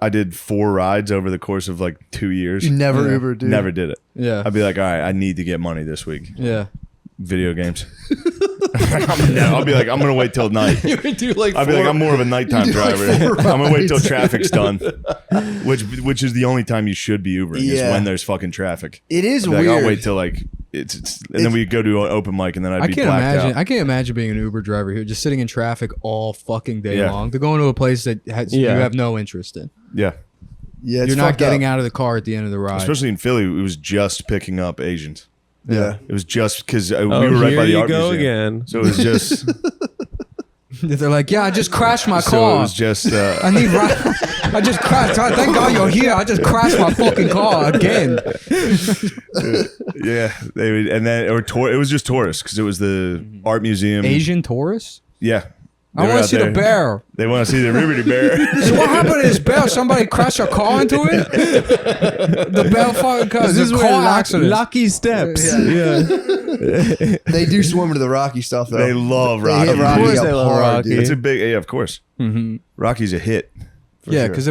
I did 4 rides over the course of like 2 years. You never Ubered, dude. Never did it. Yeah. I'd be like, all right, I need to get money this week. Yeah. Video games. I'll be like, I'm gonna wait till night. You would do like. I'll be like, I'm more of a nighttime driver. I'm gonna wait till traffic's done. Which is the only time you should be Ubering is when there's fucking traffic. It is weird. weird. I'll wait till like it's and then we go to an open mic and then I'd be blacked out. I can't imagine being an Uber driver here, just sitting in traffic all fucking day long. To go into a place that you have no interest in. Yeah. Yeah, you're not getting out of the car at the end of the ride. Especially in Philly, it was just picking up Asians. Yeah. It was just because we were right by the art museum. Again. So it was just. They're like, yeah, I just crashed my car. So it was just. I need. I just crashed. Thank God you're here. I just crashed my fucking car again. Yeah, they would, and then it was just tourists because it was the art museum. Asian tourists. Yeah. I want to see the bear. They want to see the Liberty Bear. So what happened to this bear? Somebody crashed a car into it? The bear fucking car. This is a car accident. Lucky steps. Yeah. They do swim into the Rocky stuff though. They love Rocky. They hit Rocky. Of course up they love hard, Rocky. dude. It's a big, of course. Mm-hmm. Rocky's a hit. Yeah, because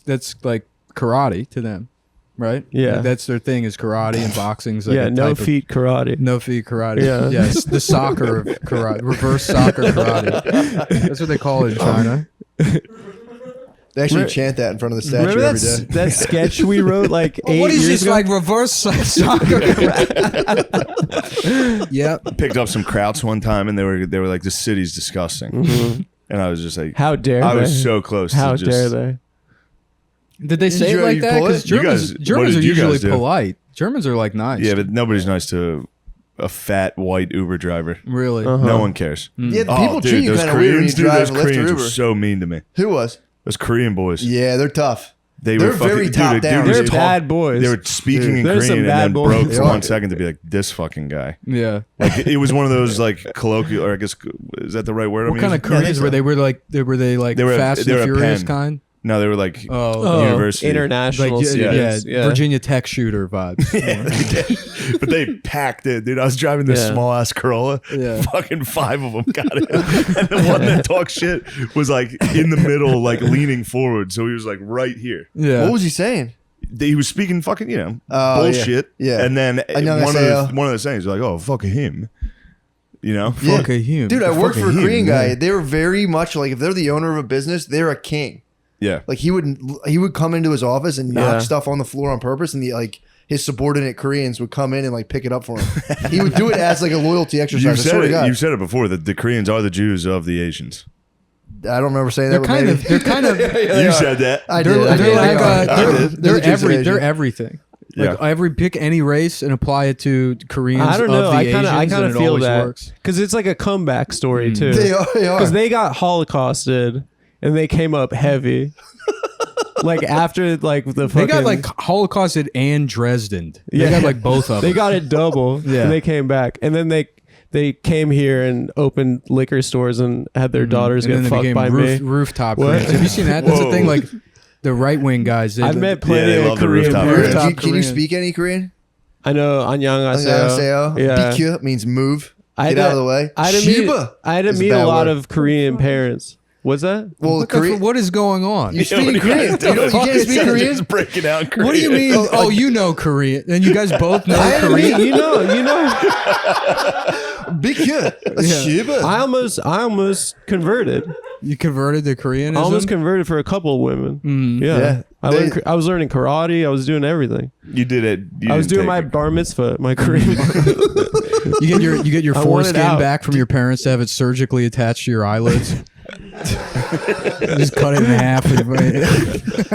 that's like karate to them, right? Yeah. Like that's their thing is karate and boxing's like no feet karate. No feet karate. Yeah. Yes, the soccer of karate, reverse soccer karate. That's what they call it in China. They actually chant that in front of the statue every day. That sketch we wrote like 8 What is years this ago? like reverse soccer? Yep. Picked up some Krauts one time, and they were like, "This city's disgusting," and I was just like, How dare they? I was so close. How to just, dare they? Did they say it like that? Because Germans are usually polite. Germans are like nice. Yeah, but nobody's nice to a fat white Uber driver. Really? No one cares. Yeah, people treat you those kind of weird when you Koreans, dude, drive those and lift Koreans or were Uber. so mean to me. Who was? Those Korean boys. Yeah, they're tough. They're They're very top down. They're bad boys. They were speaking in There's some Korean bad and then boys. broke They for are. 1 second to be like, this fucking guy. Yeah. Like it was one of those like colloquial, or I guess is that the right word? What kind of Koreans were they? Were they like They were- Fast they and were a Furious pen. kind? No, they were like Oh, university. International like students. yeah, Virginia Tech shooter vibes. But they packed it, dude. I was driving this small ass Corolla. Yeah. Fucking 5 of them got it. And the one that talked shit was like in the middle, like leaning forward. So he was like right here. Yeah. What was he saying? He was speaking fucking, Oh, bullshit. Yeah. And then 안녕하세요. one of the sayings was like, oh, fuck him. Fuck a him. Dude, I worked for a him, Korean guy. yeah. They were very much like if they're the owner of a business, they're a king. Yeah. Like he would come into his office and knock stuff on the floor on purpose, and his subordinate Koreans would come in and like pick it up for him. He would do it as like a loyalty exercise. You've I swear to God. said it before that the Koreans are the Jews of the Asians. I don't remember saying They're that. kind of. You said that. I did. They're everything. Like pick any race and apply it to Koreans. I don't know. Of the I kind of feel that works. because it's like a comeback story too. They are. Because they got Holocausted and they came up heavy. Like after like the fucking, they got like Holocausted and Dresden. Yeah. They got like both of them. They got it double. Yeah. And they came back and then they came here and opened liquor stores and had their daughters and get then fucked became by me. rooftop What? Koreans. Have you seen that? That's the thing. Like the right wing guys. I've met plenty they of love the Korean rooftop parents. Koreans. Can you speak any Korean? I know Annyeonghaseyo. Yeah. BQ means move. I Get had out to- of the way. I had to is a meet bad a lot word. of Korean parents. What's that? Well, What is going on? You speak Korean. You can't speak Korean. Just breaking out Korean. What do you mean? Oh, you know Korean, and you guys both know Korean. You know. BQ. Shiba. I almost converted. You converted to Koreanism. I almost converted for a couple of women. Yeah. Yeah. I was learning karate. I was doing everything. You did it. I was doing my bar mitzvah, my Korean. You get your I want it foreskin out. back from your parents to have it surgically attached to your eyelids. Just cut it in half.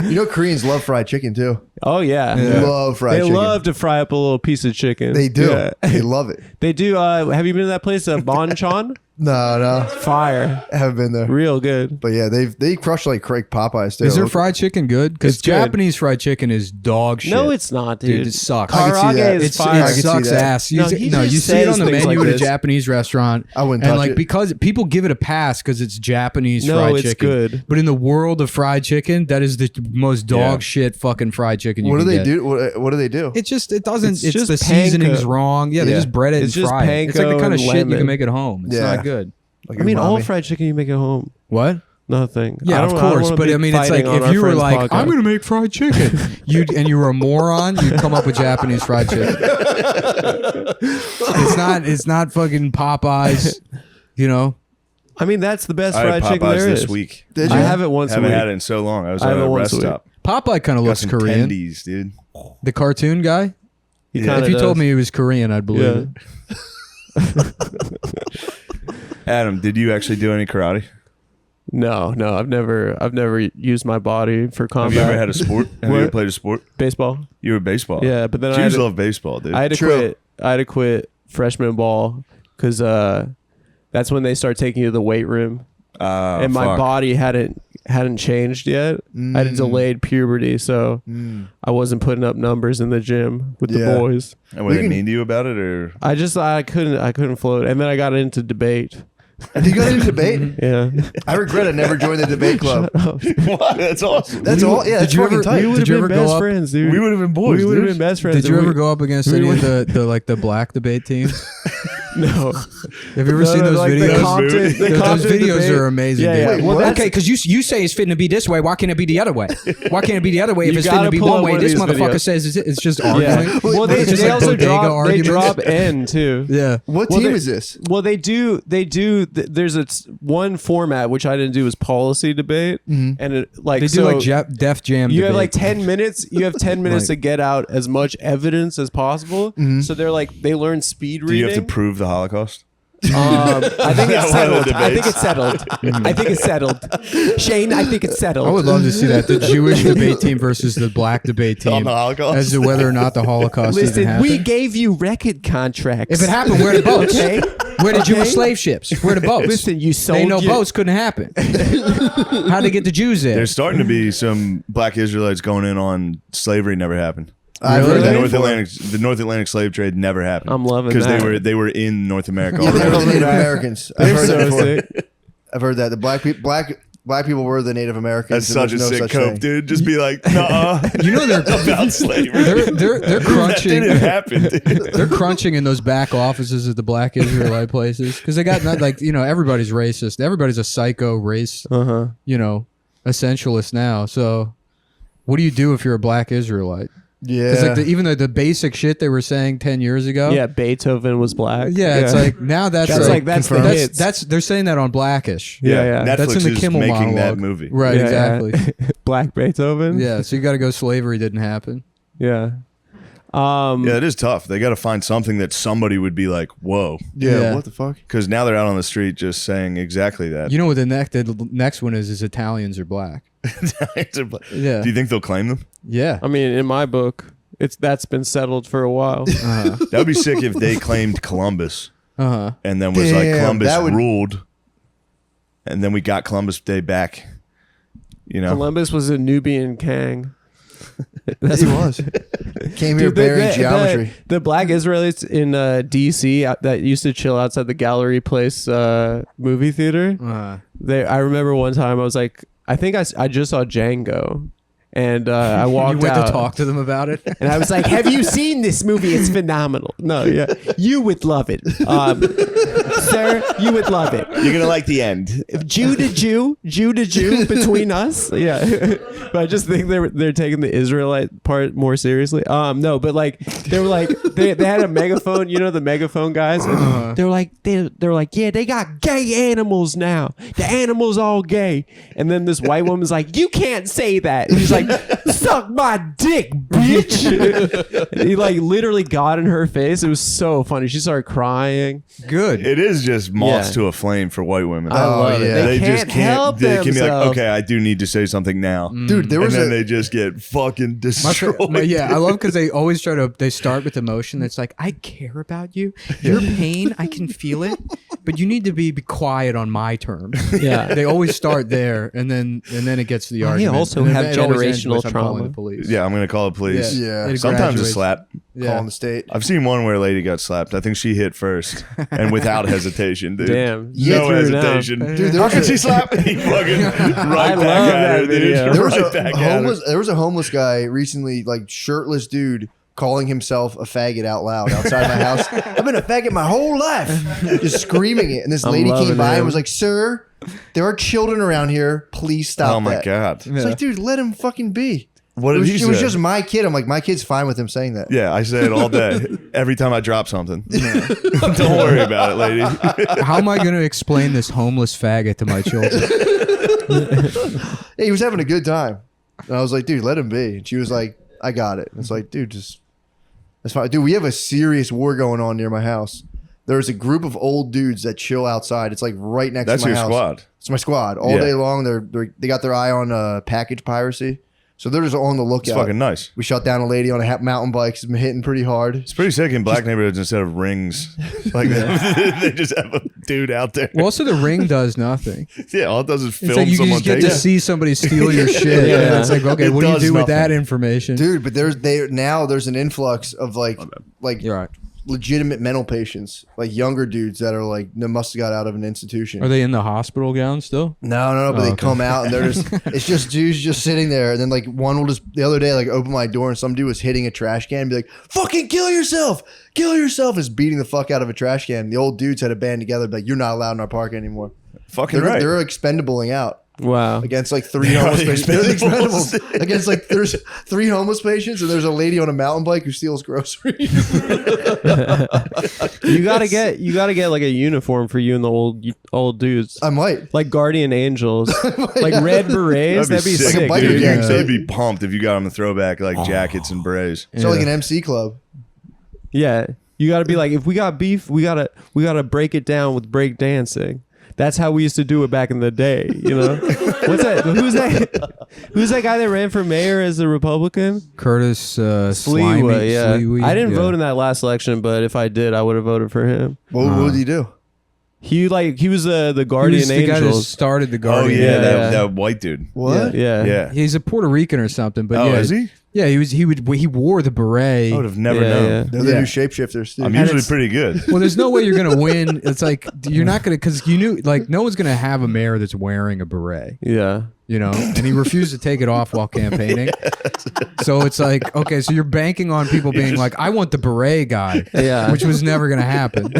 You know Koreans love fried chicken too. Oh yeah. Love fried They chicken. love to fry up a little piece of chicken. They do. Yeah. They love it. They do. Have you been to that place, Bonchon? No. Fire. I haven't been there. Real good. But yeah, they crush like Craig Popeyes too. Is their fried chicken good? Because It's good. Japanese fried chicken is dog shit. No, it's not, dude. Dude, it sucks. I can see Karage that. is It's, fire. I it can see sucks that. ass. No, he You just see it on says the things menu like at a this. Japanese restaurant. I wouldn't and touch like it. because people give it a pass because it's Japanese No, fried it's chicken. good. But in the world of fried chicken, that is the most dog shit fucking fried chicken you What do can they get. do? What do they do? It doesn't. It's It's just the seasoning's panko. wrong. Yeah, they Yeah. just bread it It's and just fry it. It's like the panko kind of and shit you lemon. can make at home. It's Yeah. not good. Like I mean, your all mommy. fried chicken you make at home. What? Nothing. Yeah, I of don't- I don't course. wanna But be I mean, it's like fighting on if our you were friend's like, podcast. I'm gonna make fried chicken, and you were a moron, you'd come up with Japanese fried chicken. It's not fucking Popeyes. You know. I mean, that's the best I had fried chicken Popeyes there this is. week. Did I you? have it once a Haven't week. had it in so long. I was I at have a it once rest a week. stop. Popeye kind of Got looks some Korean. tendies, dude. The cartoon guy. He Yeah. kinda If you told does. me he was Korean, I'd believe Yeah. it. Adam, did you actually do any karate? No, I've never used my body for Have combat. you ever had a sport? Have you What? ever played a sport? baseball? You were baseball. Yeah, but then I had Jews to- love baseball, dude. I had to True. quit. I had to quit freshman ball because that's when they start taking you to the weight room, and my fuck. body hadn't changed yet. I had a delayed puberty, so I wasn't putting up numbers in the gym with Yeah. the boys. And were We they can- mean to you about it, or I couldn't float, and then I got into debate. You got into debate? Yeah, I regret I never joined the debate club. what? That's awesome. That's all. Yeah, that's you fucking ever- tight. we would Did have you been ever go best up- friends, dude. We would have been boys. We would have dude. been best friends. Did you and ever we- go up against any of the black debate teams? No. Have you ever seen those like videos? The Compton, the Those Compton videos debate. are amazing. Yeah, dude. yeah. Wait, Well, what? that's, Okay, because you say it's fitting to be this way. Why can't it be the other way? Why can't it be the other way if You it's fitting to gotta be pull one up way? one of This these motherfucker videos. says it's just arguing. yeah. Well, It's they just like also bodega drop arguments. N too. Yeah. What Well, team they- is this? Well, they do. There's one format which I didn't do was policy debate, and it, like They do so like Def Jam. you have debate. like 10 minutes. You have 10 minutes Like- to get out as much evidence as possible. So they're like they learn speed Do reading. you have to prove the Holocaust? I think it's One of the settled. I think debates. it's settled. I think it's settled. Shane, I think it's settled. I would love to see that the Jewish debate team versus the black debate On team the Holocaust? as to whether or not the Holocaust even Listen, happened. we gave you record contracts. If it happened, where are the boats? Okay. Where did Jewish Okay. slave ships? Where are the boats? Listen, you They know soldier- boats couldn't happen. How'd they get the Jews there? There's starting to be some black Israelites going in on slavery never happened. I've Really? heard The that North before. Atlantic slave trade never happened. I'm loving because that. they were in North America. Yeah, they were the already. Native Americans. I've They're heard that so before. sick. I've heard that the black people were the Native Americans. That's and such a there's no sick such cope, thing. dude. Just be like, nah. You know they're about slavery. they're That crunching. didn't happen, dude. They're crunching in those back offices at the black Israelite places because they got not like everybody's racist. Everybody's a psycho race. Essentialist now. So, what do you do if you're a black Israelite? Yeah. Because even the basic shit they were saying 10 years ago. Yeah, Beethoven was black. Yeah, it's like now that's That's like, like- that's the confirmed. hits. that's they're saying that on Blackish. Yeah. Netflix That's in the is Kimmel making that monologue. movie. Right, Yeah, exactly. yeah. Black Beethoven. Yeah, so you got to go slavery didn't happen. Yeah. Yeah, it is tough. They got to find something that somebody would be like, whoa. yeah. What the fuck? Because now they're out on the street just saying exactly that. You know what the next one is Italians are black. Yeah. Do you think they'll claim them? Yeah. I mean, in my book, That's been settled for a while. That would be sick if they claimed Columbus. Uh-huh. And then was like Columbus ruled, and then we got Columbus Day back. You know, Columbus was a Nubian king. He was. Came here bearing geometry. The black Israelites in D.C. That used to chill outside the Gallery Place movie theater. I remember one time I was like, I think I just saw Django. And I walked out. You went to talk to them about it? And I was like, have you seen this movie? It's phenomenal. No, yeah. You would love it. Sir, you would love it. You're going to like the end. Jew to Jew between us. Yeah. But I just think they're taking the Israelite part more seriously. No, but like they were like they had a megaphone, you know, the megaphone guys. And they were like, yeah, they got gay animals now. The animals all gay. And then this white woman's like, you can't say that. And he's like, suck my dick, bitch. And he like literally got in her face. It was so funny. She started crying. Good. It is just moths to a flame for white women. I love it. They just can't help They can be like, themselves. okay, I do need to say something now. Dude, there was and then they just get fucking destroyed. I love because they always they start with emotion that's like, I care about you. Your pain, I can feel it, but you need to be quiet on my terms. Yeah. They always start there, and then it gets to the argument. They also And then have it always ends generational with, I'm calling trauma. the police. Yeah, I'm going to call the police. Yeah. It Sometimes a graduates. slap. Yeah. calling the state. I've seen one where a lady got slapped. I think she hit first and without hesitation, dude. Damn. No Get through now. hesitation. Dude, How can she slap me? Fucking right love back at that her. dude. video. There was Right back at her. there was a homeless guy recently, like shirtless dude, calling himself a faggot out loud outside my house. I've been a faggot my whole life, just screaming it. And this I'm lady loving came by him. and was like, "Sir, there are children around here. Please stop." Oh my that." God. It's like, dude, let him fucking be. What It did was, he it say? was just my kid. I'm like, my kid's fine with him saying that. Yeah, I say it all day. Every time I drop something. Don't worry about it, lady. How am I going to explain this homeless faggot to my children? Yeah, he was having a good time. And I was like, dude, let him be. And she was like, I got it. And it's like, dude, just, that's fine. Dude, we have a serious war going on near my house. There's a group of old dudes that chill outside. It's like right next That's to my your house. squad. It's my squad. All Yeah. day long, they got their eye on package piracy. So they're just on the It's lookout. fucking nice. We shot down a lady on a mountain bike. She's been hitting pretty hard. It's pretty sick in black neighborhoods instead of rings. Like they just have a dude out there. Well, also the ring does nothing. Yeah, all it does is It's film like you someone just get taking to it. see somebody steal your shit. Yeah. And it's like, okay, It what do you does do with that nothing. information? Dude, but there's an influx of like You're right. legitimate mental patients, like younger dudes that are like, they must have got out of an institution. Are they in the hospital gown still? No, but Oh, they okay. come out and they're just, it's just dudes just sitting there. And then like one will just, the other day, like open my door and some dude was hitting a trash can and be like, fucking kill yourself, is beating the fuck out of a trash can. The old dudes had a band together, but like, you're not allowed in our park anymore. Fucking They're, right. they're expendabling out Wow. against like three They are homeless the patients. They're the Expendables. Expendables. Against like, there's 3 homeless patients and there's a lady on a mountain bike who steals groceries. You gotta get like a uniform for you and the old dudes. I might. Like guardian angels, like red berets. That'd be sick. sick, Like a biker dude. gang. They'd be pumped if you got them to throwback like jackets and berets. So like an MC club. Yeah, you gotta be like, if we got beef, we gotta break it down with break dancing. That's how we used to do it back in the day, you know. What's that? Who's that guy that ran for mayor as a Republican? Curtis Sliwa, yeah. Sliwa, I didn't yeah. vote in that last election, but if I did, I would have voted for him. What did he do? He was the He guardian was the guy that angels. started the Oh Guardian. yeah, Yeah. that white dude. What? Yeah. Yeah. He's a Puerto Rican or something, but Oh, yeah, is he? Yeah, he wore the beret. I would have never Yeah, known. yeah. They're the Yeah. new shapeshifters, dude. I'm And usually it's- pretty good. Well, there's no way you're gonna win. It's like you're not gonna, because you knew, like, no one's gonna have a mayor that's wearing a beret, Yeah. you know. And he refused to take it off while campaigning. So it's like, okay, so you're banking on people being like, I want the beret guy, Yeah. which was never gonna happen.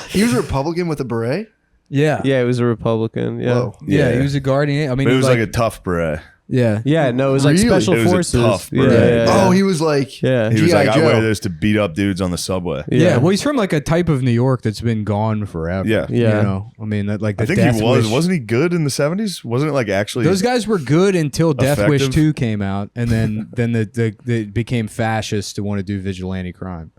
He was a Republican with a beret? Yeah, Yeah, he was a Republican. Yeah. Whoa. yeah, Yeah. he was a guardian. I mean, But it he was like a tough beret. yeah. Yeah, no, it was like Really? special It was a forces. tough yeah, beret. yeah, yeah. Oh, he was like, Yeah. He was G.I. like, I Joe. wear this to beat up dudes on the subway. Yeah, well, he's from like a type of New York that's been gone forever. Yeah. Yeah. You know, I mean, that like the I think Death he was. Wish- Wasn't he good in the 70s? Wasn't it like actually? Those guys were good until Death Wish Effective. 2 came out, and then they became fascists to want to do vigilante crime.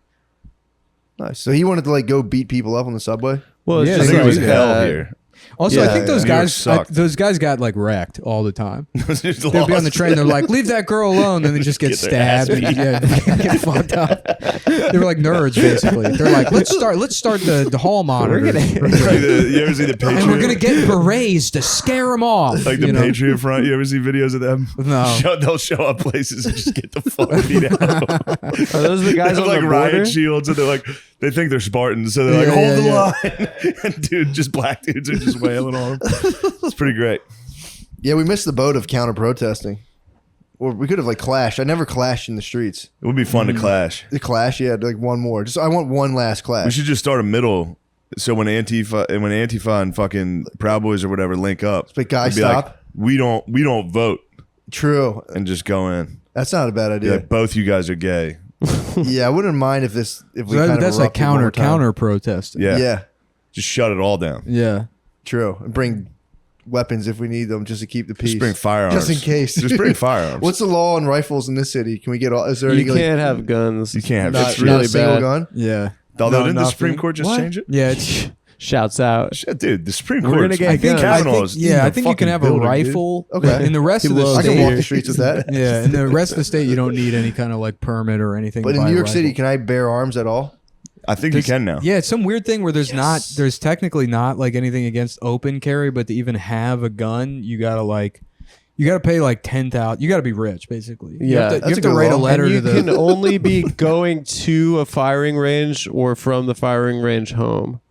nice. So he wanted to like go beat people up on the subway? Well, it's Yeah, I just think it was like, hell here. Also, I think those New York guys, sucked. those guys got like wrecked all the time. Just They'd be on the lost. train. They're like, "Leave that girl alone," and then just get Get their ass stabbed and get fucked up. They were like nerds, basically. They're like, "Let's start the hall monitor, Like you ever see the Patriot? and we're gonna get berets to scare them off." like the Patriot Front. You ever see videos of them? No. They'll show up places and just get the fuck beat out of them. Are those the guys They on have, like the riot border? shields, and they're like, they think they're Spartans, so they're like, Yeah, hold yeah, the line. And dude, just black dudes are just wailing on them. It's pretty great. Yeah, we missed the boat of counter protesting. Or we could have like clashed. I never clashed in the streets. It would be fun to clash. The clash, yeah, like one more. Just I want one last clash. We should just start a middle. So when Antifa and fucking Proud Boys or whatever link up, But guys, it'd be like, stop. we don't vote, True. and just go in. That's not a bad Be idea. like, both you guys are gay. Yeah, I wouldn't mind if we So kind of that's like erupted one more time. counter protesting. Yeah. Yeah, Just shut it all down. Yeah. true. And bring weapons if we need them, just to keep the peace. Just bring firearms. Just in case. Just bring firearms. What's the law on rifles in this city? Can we get all? Is there any? You can't have guns. You can't have not, it's not really a single bad. gun. Yeah. Although No, didn't the nothing. Supreme Court just What? change it? Yeah. It's, Shouts out. Shit, dude, the Supreme We're Court. gonna get I think, Kavanaugh I is think, in yeah, the I think you can fucking have building, a rifle. Okay. In the rest He of the loves I state, can walk the streets with that. yeah, in the rest of the state, you don't need any kind of like permit or anything. But to in buy New a York City, rifle. can I bear arms at all? I think you can now. Yeah, it's some weird thing where there's technically not like anything against open carry, but to even have a gun, you gotta pay like 10,000. You gotta be rich, basically. You Yeah, have to, that's you a have to good write a law. letter And you to the. can only be going to a firing range or from the firing range home.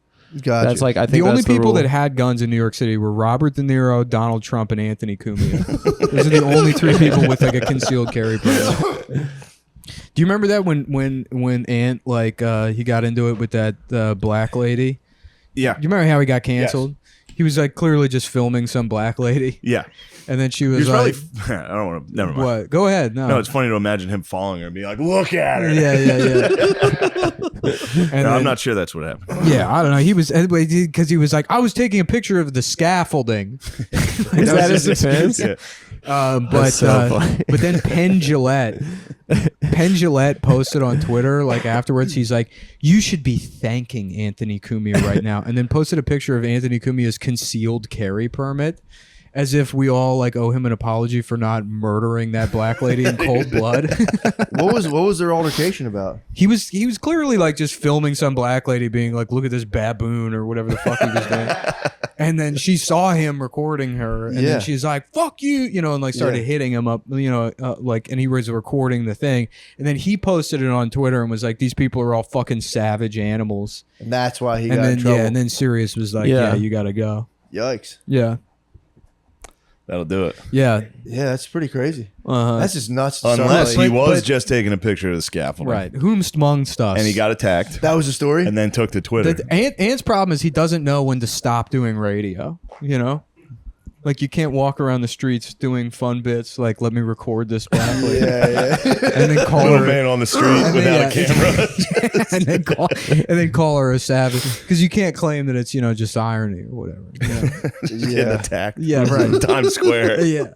Gotcha. That's like I The think only that's people rule. that had guns in New York City were Robert De Niro, Donald Trump, and Anthony Cumia. Those are the only three people with like a concealed carry permit. Do you remember that when Ant he got into it with that black lady? Yeah. Do you remember how he got canceled? He was like clearly just filming some black lady, Yeah. and then she He was was like, probably. I don't want to. Never mind. "What? Go ahead." No, No, it's funny to imagine him following her and being like, "Look at her." yeah. And No, I'm then- not sure that's what happened. Yeah, I don't know. He was because he was like, I was taking a picture of the scaffolding. Is that his defense? Yeah. But so funny. but then Penn Jillette posted on Twitter like afterwards. He's like, "You should be thanking Anthony Cumia right now," and then posted a picture of Anthony Cumia's concealed carry permit, as if we all like owe him an apology for not murdering that black lady in cold blood. what was their altercation about? He was clearly like just filming some black lady being like, "Look at this baboon" or whatever the fuck he was doing. And then she saw him recording her, and Yeah. then she's like, "Fuck you," and like started hitting him up, and he was recording the thing, and then he posted it on Twitter and was like, "These people are all fucking savage animals," And that's why he and got then in trouble. and then Sirius was like, Yeah. "Yeah, you gotta go." Yikes. Yeah, That'll do it. yeah, Yeah, that's pretty crazy. uh-huh. That's just nuts. Unless Sorry. he was but- just taking a picture of the scaffolding. right. Whomst amongst us, And he got attacked That was the story. and then took to Twitter. Ant's problem is he doesn't know when to stop doing radio. Like you can't walk around the streets doing fun bits like "Let me record this black lady," yeah. and then call Little her, man on the street And without then, a camera. and then call her a savage because you can't claim that it's just irony or whatever. Getting Yeah. attacked. Yeah, right. Times Square. Yeah.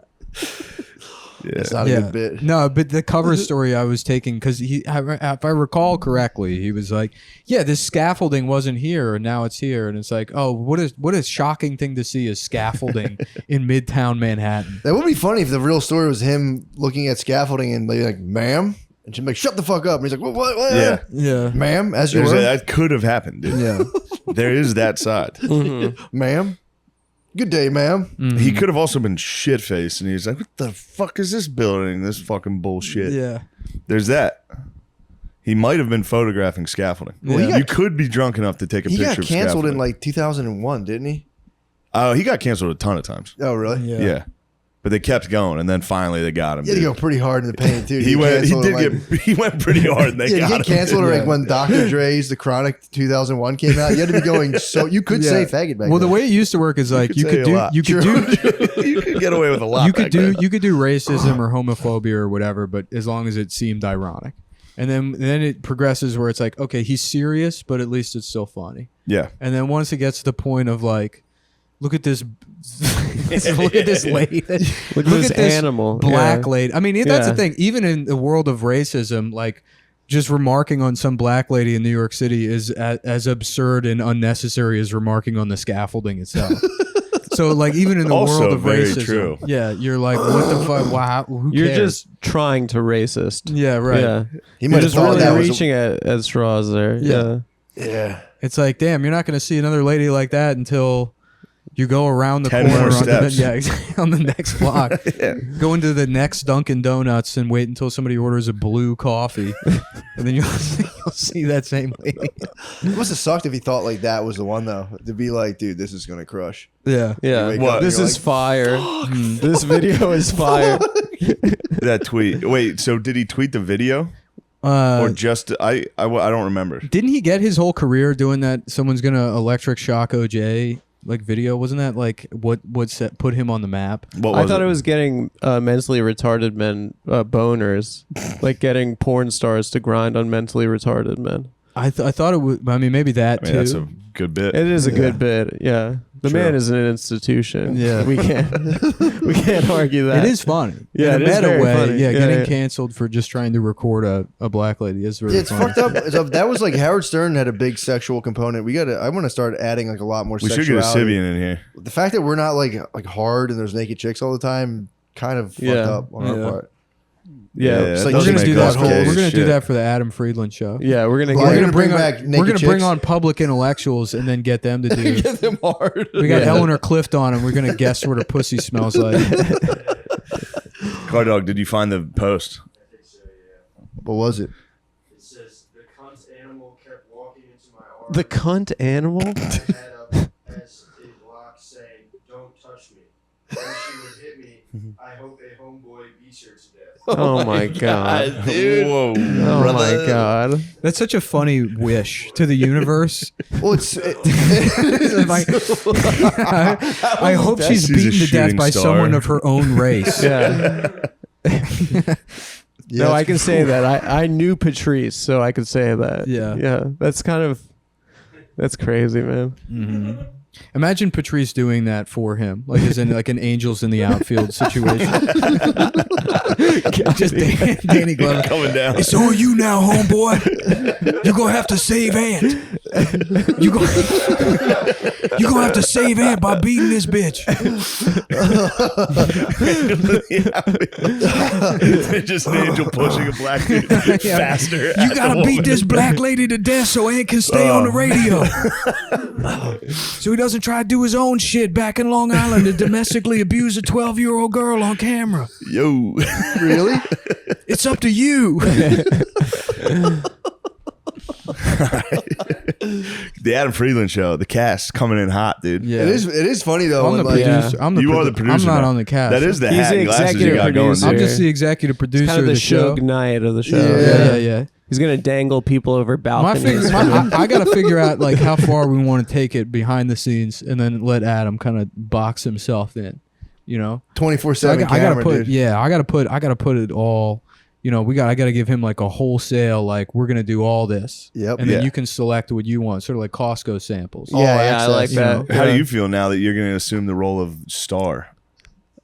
Yeah. It's not a Yeah. good bit. No, but the cover story I was taking because if I recall correctly, he was like, "Yeah, this scaffolding wasn't here, and now it's here," and it's like, "Oh, what a shocking thing to see is scaffolding in Midtown Manhattan." That would be funny if the real story was him looking at scaffolding and be like, "Ma'am," and she'd be like, "Shut the fuck up." And he's like, "What? Yeah. Yeah. Ma'am, as you There's were, that could have happened, dude. Yeah. There is that side. ma'am. Good day, ma'am." He could have also been shit faced and he's like, "What the fuck is this building? This fucking bullshit." Yeah. There's that. He might have been photographing scaffolding. Well, he You could be drunk enough to take a He picture got of canceled in scaffolding. like 2001, didn't he? He got canceled a ton of times. Oh, really? Yeah. But they kept going and then finally they got him. He had to dude. go pretty hard in the paint too. He went pretty hard and they Yeah, got to him. get canceled or Yeah. like when Dr. Dre's The Chronic 2001 came out, you had to be going so you could say faggot back Well, then. the way it used to work is like you could could say a do lot. you could do You could get away with a lot. you could back do then. you could do racism or homophobia or whatever, but as long as it seemed ironic. And then it progresses where it's like, okay, he's serious, but at least it's still funny. Yeah. And then once it gets to the point of like, look at this, look at this lady, Look at this animal. black Yeah. lady. I mean, that's the Yeah. thing. Even in the world of racism, like just remarking on some black lady in New York City is as absurd and unnecessary as remarking on the scaffolding itself. So like even in the Also world of very racism, true. yeah, you're like, what the fuck? Wow, who You're cares? just trying to racist. Yeah, right. Yeah. He You're might have just thought really that was reaching at straws there. Yeah. yeah. It's like, damn, you're not going to see another lady like that until you go around the 10 corner more on the, steps. on the next block. Go into the next Dunkin' Donuts and wait until somebody orders a blue coffee, and then you'll see that same lady. It must have sucked if he thought like that was the one though. To be like, dude, this is gonna crush. Yeah. Yeah. wake up and This you're is like, fire. This video is fire. That tweet. Wait, so did he tweet the video or just I don't remember. Didn't he get his whole career doing that? Someone's gonna electric shock OJ like video. Wasn't that like what put him on the map? What I was thought it was getting mentally retarded men boners, like getting porn stars to grind on mentally retarded men. I thought it was. I mean, maybe that too. That's a good bit. It is a good bit. Yeah, the True. man is an institution. Yeah. we can't argue that. It is funny. Yeah, in a it is meta very way. funny. Yeah, Yeah, getting yeah. canceled for just trying to record a black lady is really It's funny. fucked up. That was like Howard Stern had a big sexual component. I want to start adding like a lot more. We should get a sexuality. Sibian in here. The fact that we're not like hard and there's naked chicks all the time, kind of fucked Yeah. up on our part. Yeah, it's like We're doesn't gonna do that. make us We're gonna shit. do that for the Adam Friedland show. yeah. We're gonna Well, get. you're gonna bring on, back we're naked gonna bring chicks? on public intellectuals and then get them to do. Get them hard. We got Yeah. Eleanor Clift on, and we're gonna guess what her pussy smells like. Car Dog, did you find the post? What was it? It says the cunt animal kept walking into my arm. The cunt animal. I had up as a block saying, "Don't touch me." When she would hit me, I hope a homeboy beats her to death. Oh my god. dude. Whoa. Oh my god. That's such a funny wish to the universe. Well, it's Like, I hope she's She's a beaten to death shooting by star. someone of her own race. Yeah. yeah, No, I it's can say that. I knew Patrice, so I could say that. Yeah. Yeah. That's crazy, man. Imagine Patrice doing that for him, like as in like an Angels in the outfield situation. Just Danny Glover. Coming down. It's on you now, homeboy. You're gonna have to save Ant. You're gonna have to save Ant by beating this bitch. Just an angel pushing a black dude faster. You gotta beat this black lady to death so Ant can stay on the radio. So he doesn't try to do his own shit back in Long Island and domestically abuse a 12-year-old girl on camera. Yo. really. It's up to you. The Adam Friedland show, the cast coming in hot, dude. Yeah. It is funny though. I'm when, the like, producer. I'm the You are the produ- producer. I'm not now. on the cast. That is the He's hat the and glasses you executive got going. producer. I'm just the executive producer Kind of of the the show. Suge Knight of the show. Yeah. He's gonna dangle people over My balconies. I got to figure out like how far we want to take it behind the scenes, and then let Adam kind of box himself in. You know, 24/7 So I gotta camera, put dude. yeah, I gotta put it all. You know, I gotta give him like a wholesale like we're gonna do all this. Yep. And then Yeah. you can select what you want, sort of like Costco samples. All I access, like you that. know. How do Yeah. you feel now that you're going to assume the role of star?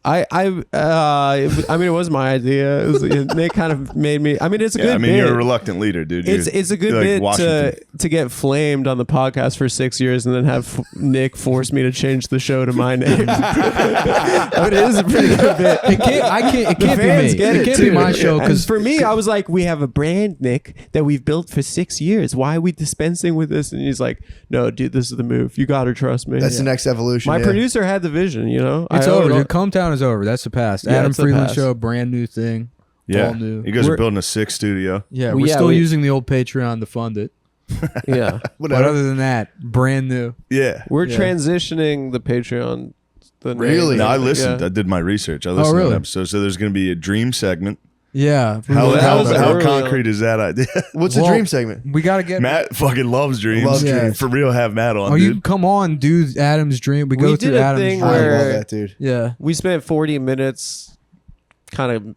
I mean, it was my idea. Nick kind of made me. I mean, it's a good. I mean, bit. you're a reluctant leader, dude. It's a good you're like bit Washington. to get flamed on the podcast for 6 years and then have Nick force me to change the show to my name. But it is a pretty good bit. It can't The be fans me. get It it can't too. be my show And because for me, I was like, we have a brand, Nick, that we've built for 6 years. Why are we dispensing with this? And he's like, no, dude, this is the move. You got to trust me. That's the next evolution. My yeah. producer had the vision, you know. it's I owe over. it all- Dude, Calm Town is over. That's the past. Yeah, Adam it's the Friedland past. show, brand new thing. Yeah. All new. You guys We're- are building a 6 studio. Yeah, Well, we're yeah, still we- using the old Patreon to fund it. Yeah. But other than that, brand new. Yeah. We're Yeah. transitioning the Patreon. The Really? name. No, I listened. Yeah. I did my research. I listened to really? an episode. So there's going to be a dream segment. Yeah. How, that how, was how early. concrete is that idea? What's Well, the dream segment? we got to get Matt fucking loves dreams. Loves dreams. For real, have Matt on, Oh, dude. you come on, do Adam's dream. We go We through did a Adam's thing dream. I where- love that, dude. Yeah. We spent 40 minutes kind of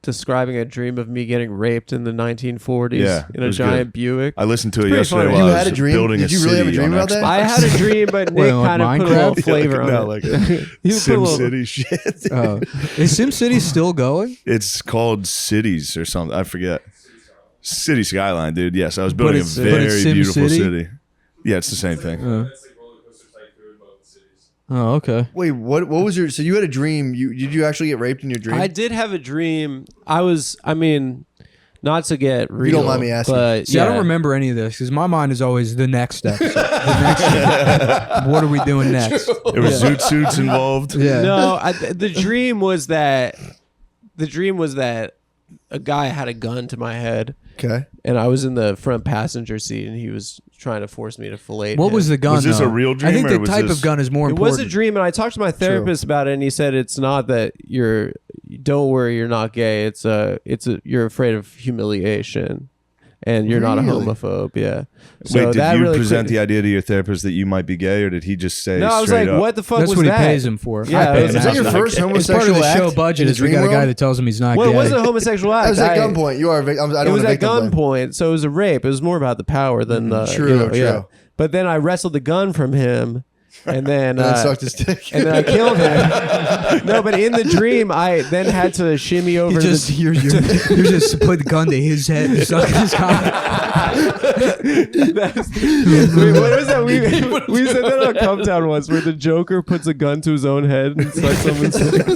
describing a dream of me getting raped in the 1940s Yeah, in it a was giant Buick. I listened to it pretty yesterday funny. while You I had was a dream? building Did a you really have a city dream on about that? Xbox. I had a dream, but Wait, Nick like kind of put a little Minecraft? flavor no, on like it. a He put a Sim little- City shit. Is SimCity still going? It's called Cities or something. I forget. City Skyline, dude. Yes, I was building a it's very Sim beautiful City? city. Yeah, it's the same thing. That's like roller coaster tycoon, but with cities. Oh, okay. Wait, what was your? So you had a dream. Did you actually get raped in your dream? I did have a dream. I mean, not to get real. You don't mind me asking. But See, I don't remember any of this because my mind is always the next episode. What are we doing next? There were zoot suits involved. Yeah. No, the dream was that a guy had a gun to my head. Okay. And I was in the front passenger seat, and he was trying to force me to fillet. What was the gun? Was this though? a real dream? I think or the was type this... of gun is more It important. was a dream, and I talked to my therapist about it, and he said it's not that don't worry, you're not gay. You're afraid of humiliation, and you're not a homophobe. Yeah. So Wait, did that you really present the idea to your therapist that you might be gay, or did he just say? No, I was straight like, up? what the fuck That's was what that? he pays him for. Yeah, I it was, paid Is him. that your first It's homosexual part of the act show budget. in the Is we dream got a guy world? that tells him he's not well, gay. it wasn't a homosexual act. That was at gunpoint. You are. I don't It was want to at victim blame. gunpoint, so it was a rape. It was more about the power than the True. Yeah. But then I wrestled the gun from him, and then And then sucked his dick. and then I killed him. No, but in the dream, I then had to shimmy over. You just you just put the gun to his head and suck his cock. Wait, what was that? We said that on Come Town once, where the Joker puts a gun to his own head and sucks someone's dick.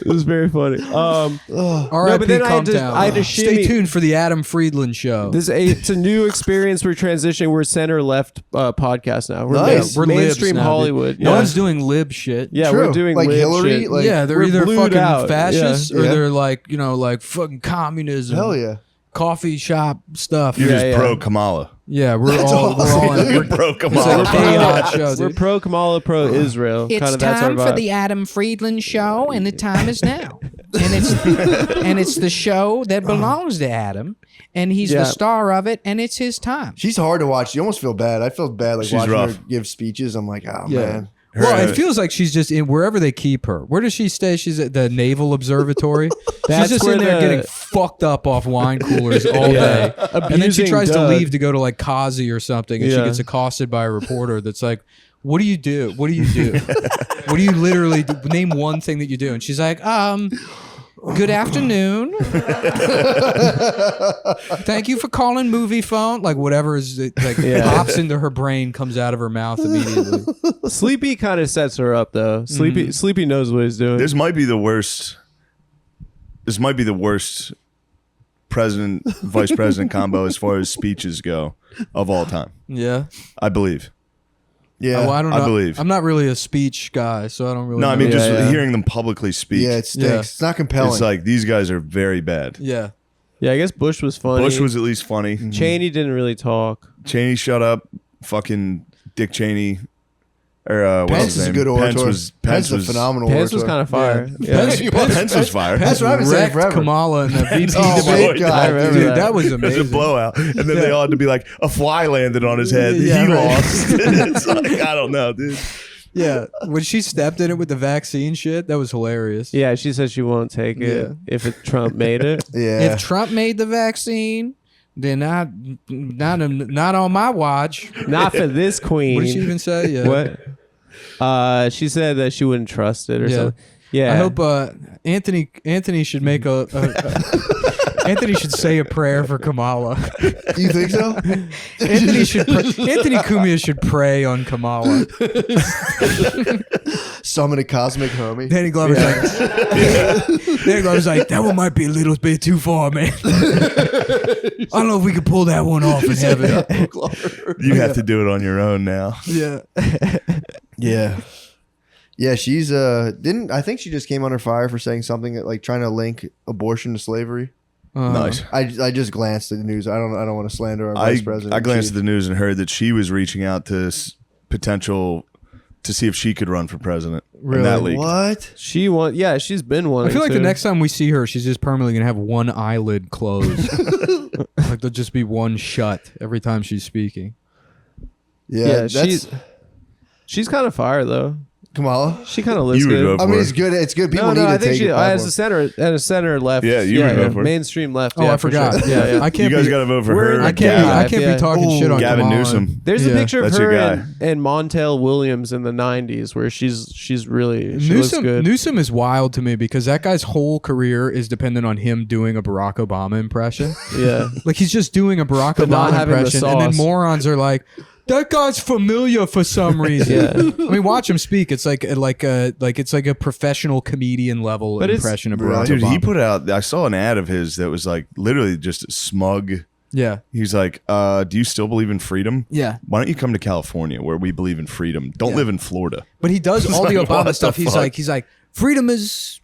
It was very funny. R.I.P. but then I Calm had to- down. I had to Stay shimmy- tuned for the Adam Friedland show. It's a new experience. We're transitioning. We're center left podcast now. We're, Nice. We're libs mainstream now, dude. Hollywood. No Yeah. one's doing lib shit. Yeah, True. we're doing Like lib Hillary, shit. like- Yeah, they're we're either blued fucking out. fascists Yeah. or Yeah. they're like fucking communism. Hell yeah. Coffee shop stuff. You're just yeah. pro Kamala. Yeah, we're all in. You're pro It's like Kamala. a pretty hot show, We're dude. pro Kamala, pro Israel. It's Kind of that's our time for vibe. the Adam Friedland show, and the time is now. And it's the show that belongs to Adam, and he's Yeah. the star of it, and it's his time. She's hard to watch. You almost feel bad. I feel bad like She's watching rough. her give speeches. I'm like, oh Yeah. man. Well, it feels like she's just in wherever they keep her. Where does she stay? She's at the Naval Observatory. That's She's just where in there the- getting fucked up off wine coolers all day. And then she Abusing tries to Doug. leave to go to like Kazi or something, and she Yeah. gets accosted by a reporter that's like, "What do you do? What do you do? What do you literally do? Name one thing that you do." And she's like, "Good afternoon. Thank you for calling movie phone." Like whatever is like pops into her brain comes out of her mouth immediately. Sleepy kind of sets her up though. Sleepy knows what he's doing. This might be the worst. This might be the worst president vice president combo as far as speeches go of all time. Yeah. I believe. Yeah. Well, I don't know. I believe. I'm not really a speech guy, so I don't really. No, I know. mean just Yeah. hearing them publicly speak. Yeah, it stinks. Yeah. It's not compelling. It's like these guys are very bad. Yeah. Yeah, I guess Bush was funny. Bush was at least funny. Cheney didn't really talk. Cheney, shut up. Fucking Dick Cheney. Or what's Pence his is a name? good orator. Pence was a phenomenal Pence was orator. kind of fire. Pence- Yeah. Pence was fire. That's what I've been saying Wrecked forever. Kamala in the VP Oh, debate. big guy. I remember Dude, that. that was It was a amazing. blowout, and then they all had to be like, a fly landed on his head. Yeah, he right. lost. It's like, I don't know, dude. Yeah, when she stepped in it with the vaccine shit, that was hilarious. Yeah, she said she won't take it if Trump made it. Yeah. If Trump made the vaccine, then not on my watch. Not for this queen. What did she even say? Yeah. What? She said that she wouldn't trust it or Yeah. something. Yeah. I hope Anthony should make Anthony should say a prayer for Kamala. You think so? Anthony Cumia should pray on Kamala. Summon a cosmic homie. Danny Glover's like, that one might be a little bit too far, man. I don't know if we could pull that one off in heaven. You have to do it on your own now. Yeah. Yeah. Yeah, she's I think she just came under fire for saying something that, like, trying to link abortion to slavery. Nice. I just glanced at the news. I don't want to slander our vice president. I glanced at the news and heard that she was reaching out to potential to see if she could run for president. Really? In that league. What? she won. Yeah, she's been one. I feel like the next time we see her, she's just permanently gonna have one eyelid closed. Like there'll just be one shut every time she's speaking. Yeah, she's kind of fire though. Kamala. She kind of looks You would good. vote I mean, for it's her. good. It's good. People No, need to I think take she it. as a center left. Yeah, you would vote for her. mainstream left. Oh, yeah, I for forgot. sure. Yeah, I You can't. guys be, got to vote for We're- her. I can't. I can't Yeah. be talking shit on Gavin Kamala. Newsom. There's a Yeah. picture of That's her your and Montel Williams in the '90s where she looks good. Newsom is wild to me because that guy's whole career is dependent on him doing a Barack Obama impression. Yeah. Like he's just doing a Barack But not Obama having the impression, and then sauce. morons are like, that guy's familiar for some reason. Yeah. I mean, watch him speak. It's like a professional comedian level impression of Barack Dude, Obama. he put out. I saw an ad of his that was like literally just smug. Yeah. He's like, do you still believe in freedom? Yeah. Why don't you come to California where we believe in freedom? Don't live in Florida. But he does all the like, what Obama the stuff. He's fuck? like, freedom is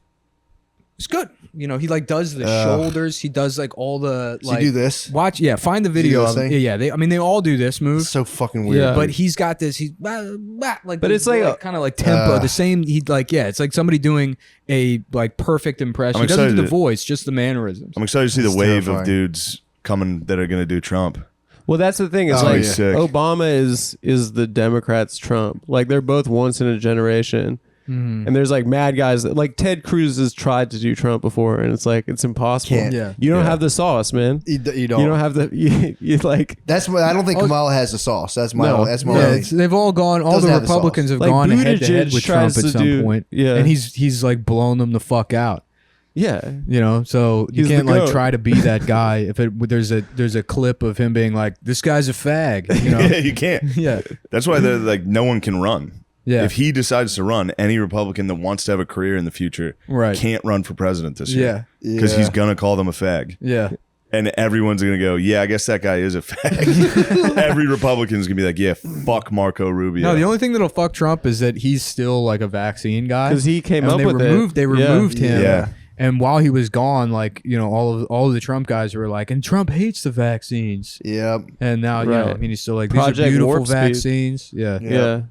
good. You know, he like does the shoulders. He does like all the Does like. he do this? Watch, yeah. Find the he do video. this Of, thing? yeah, they all do this move. It's so fucking weird. Yeah. But he's got this. He's like, But it's like kind of like tempo. The same. He like it's like somebody doing a like perfect impression. I'm He doesn't do the excited. voice, just the mannerisms. I'm excited to see It's the wave terrifying. of dudes coming that are going to do Trump. Well, that's the thing. Is Oh, like yeah. Sick. Obama is the Democrats' Trump. Like they're both once in a generation. And there's like mad guys that, like Ted Cruz has tried to do Trump before, and it's like it's impossible. Can't. Yeah. You don't Yeah. have the sauce, man. You You don't. don't have the you like That's what I don't think Kamala has the sauce. That's my. No. That's my. Yeah, only- they've all gone. All Doesn't the have the sauce. Republicans have Like, gone head to head Buttigieg with Trump tries at to some do- point. yeah. and he's like blown them the fuck out. yeah. You know, so you He's the can't like goat. try to be that guy. If there's a clip of him being like, "This guy's a fag," you know. Yeah, you can't. Yeah, That's why they're like no one can run. yeah, If he decides to run, any Republican that wants to have a career in the future Right. can't run for president this yeah, year because Yeah. he's gonna call them a fag, yeah. and everyone's gonna go, "Yeah, I guess that guy is a fag." Every Republican's gonna be like, "Yeah, fuck Marco Rubio." No, the only thing that'll fuck Trump is that he's still like a vaccine guy 'Cause he came And up they with it. removed, They Yeah. removed him. Yeah. And while he was gone, like all of the Trump guys were like, and Trump hates the vaccines. Yep. And now Right. I mean, he's still like, these Project are beautiful Warp Speed. vaccines. Yeah. Yeah.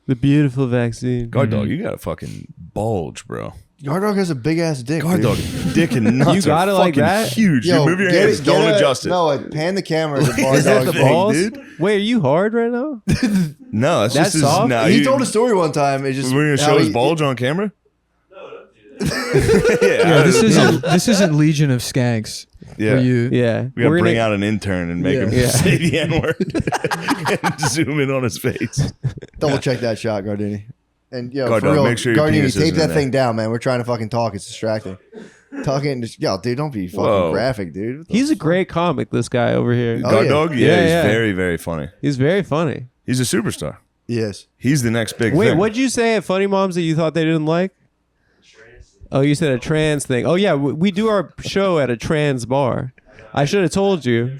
The beautiful vaccine. Guard dog, you got a fucking bulge, bro. Guard dog has a big ass dick. Guard dude. dog, dick and nuts You got are it like fucking that? huge. Yo, You move your get hands, it- don't get a- adjust it. No, pan the camera. To Is that the thing, balls? dude? Wait, are you hard right now? No, that's That's just soft? No, He told a story one time. It just We're gonna how show his he- bulge on camera. Yeah, this isn't Legion of Skanks. Yeah. For you. Yeah. We gotta We're bring gonna- out an intern and make him Yeah. say the N word and zoom in on his face. Double check that shot, Gardini. And yo, Guard for dog, real, make sure your Gardini, penis tape isn't that in thing down, man. We're trying to fucking talk. It's distracting. Talking, just, yo, dude, don't be fucking Whoa. graphic, dude. What the He's a great comic, this guy over here. Oh, Guard yeah. dog, Yeah, yeah, he's yeah. very, very funny. He's very funny. He's a superstar. Yes. He's the next big Wait, thing. what'd you say at Funny Moms that you thought they didn't like? Oh, you said a trans thing. Oh, yeah, we do our show at a trans bar. I should have told you.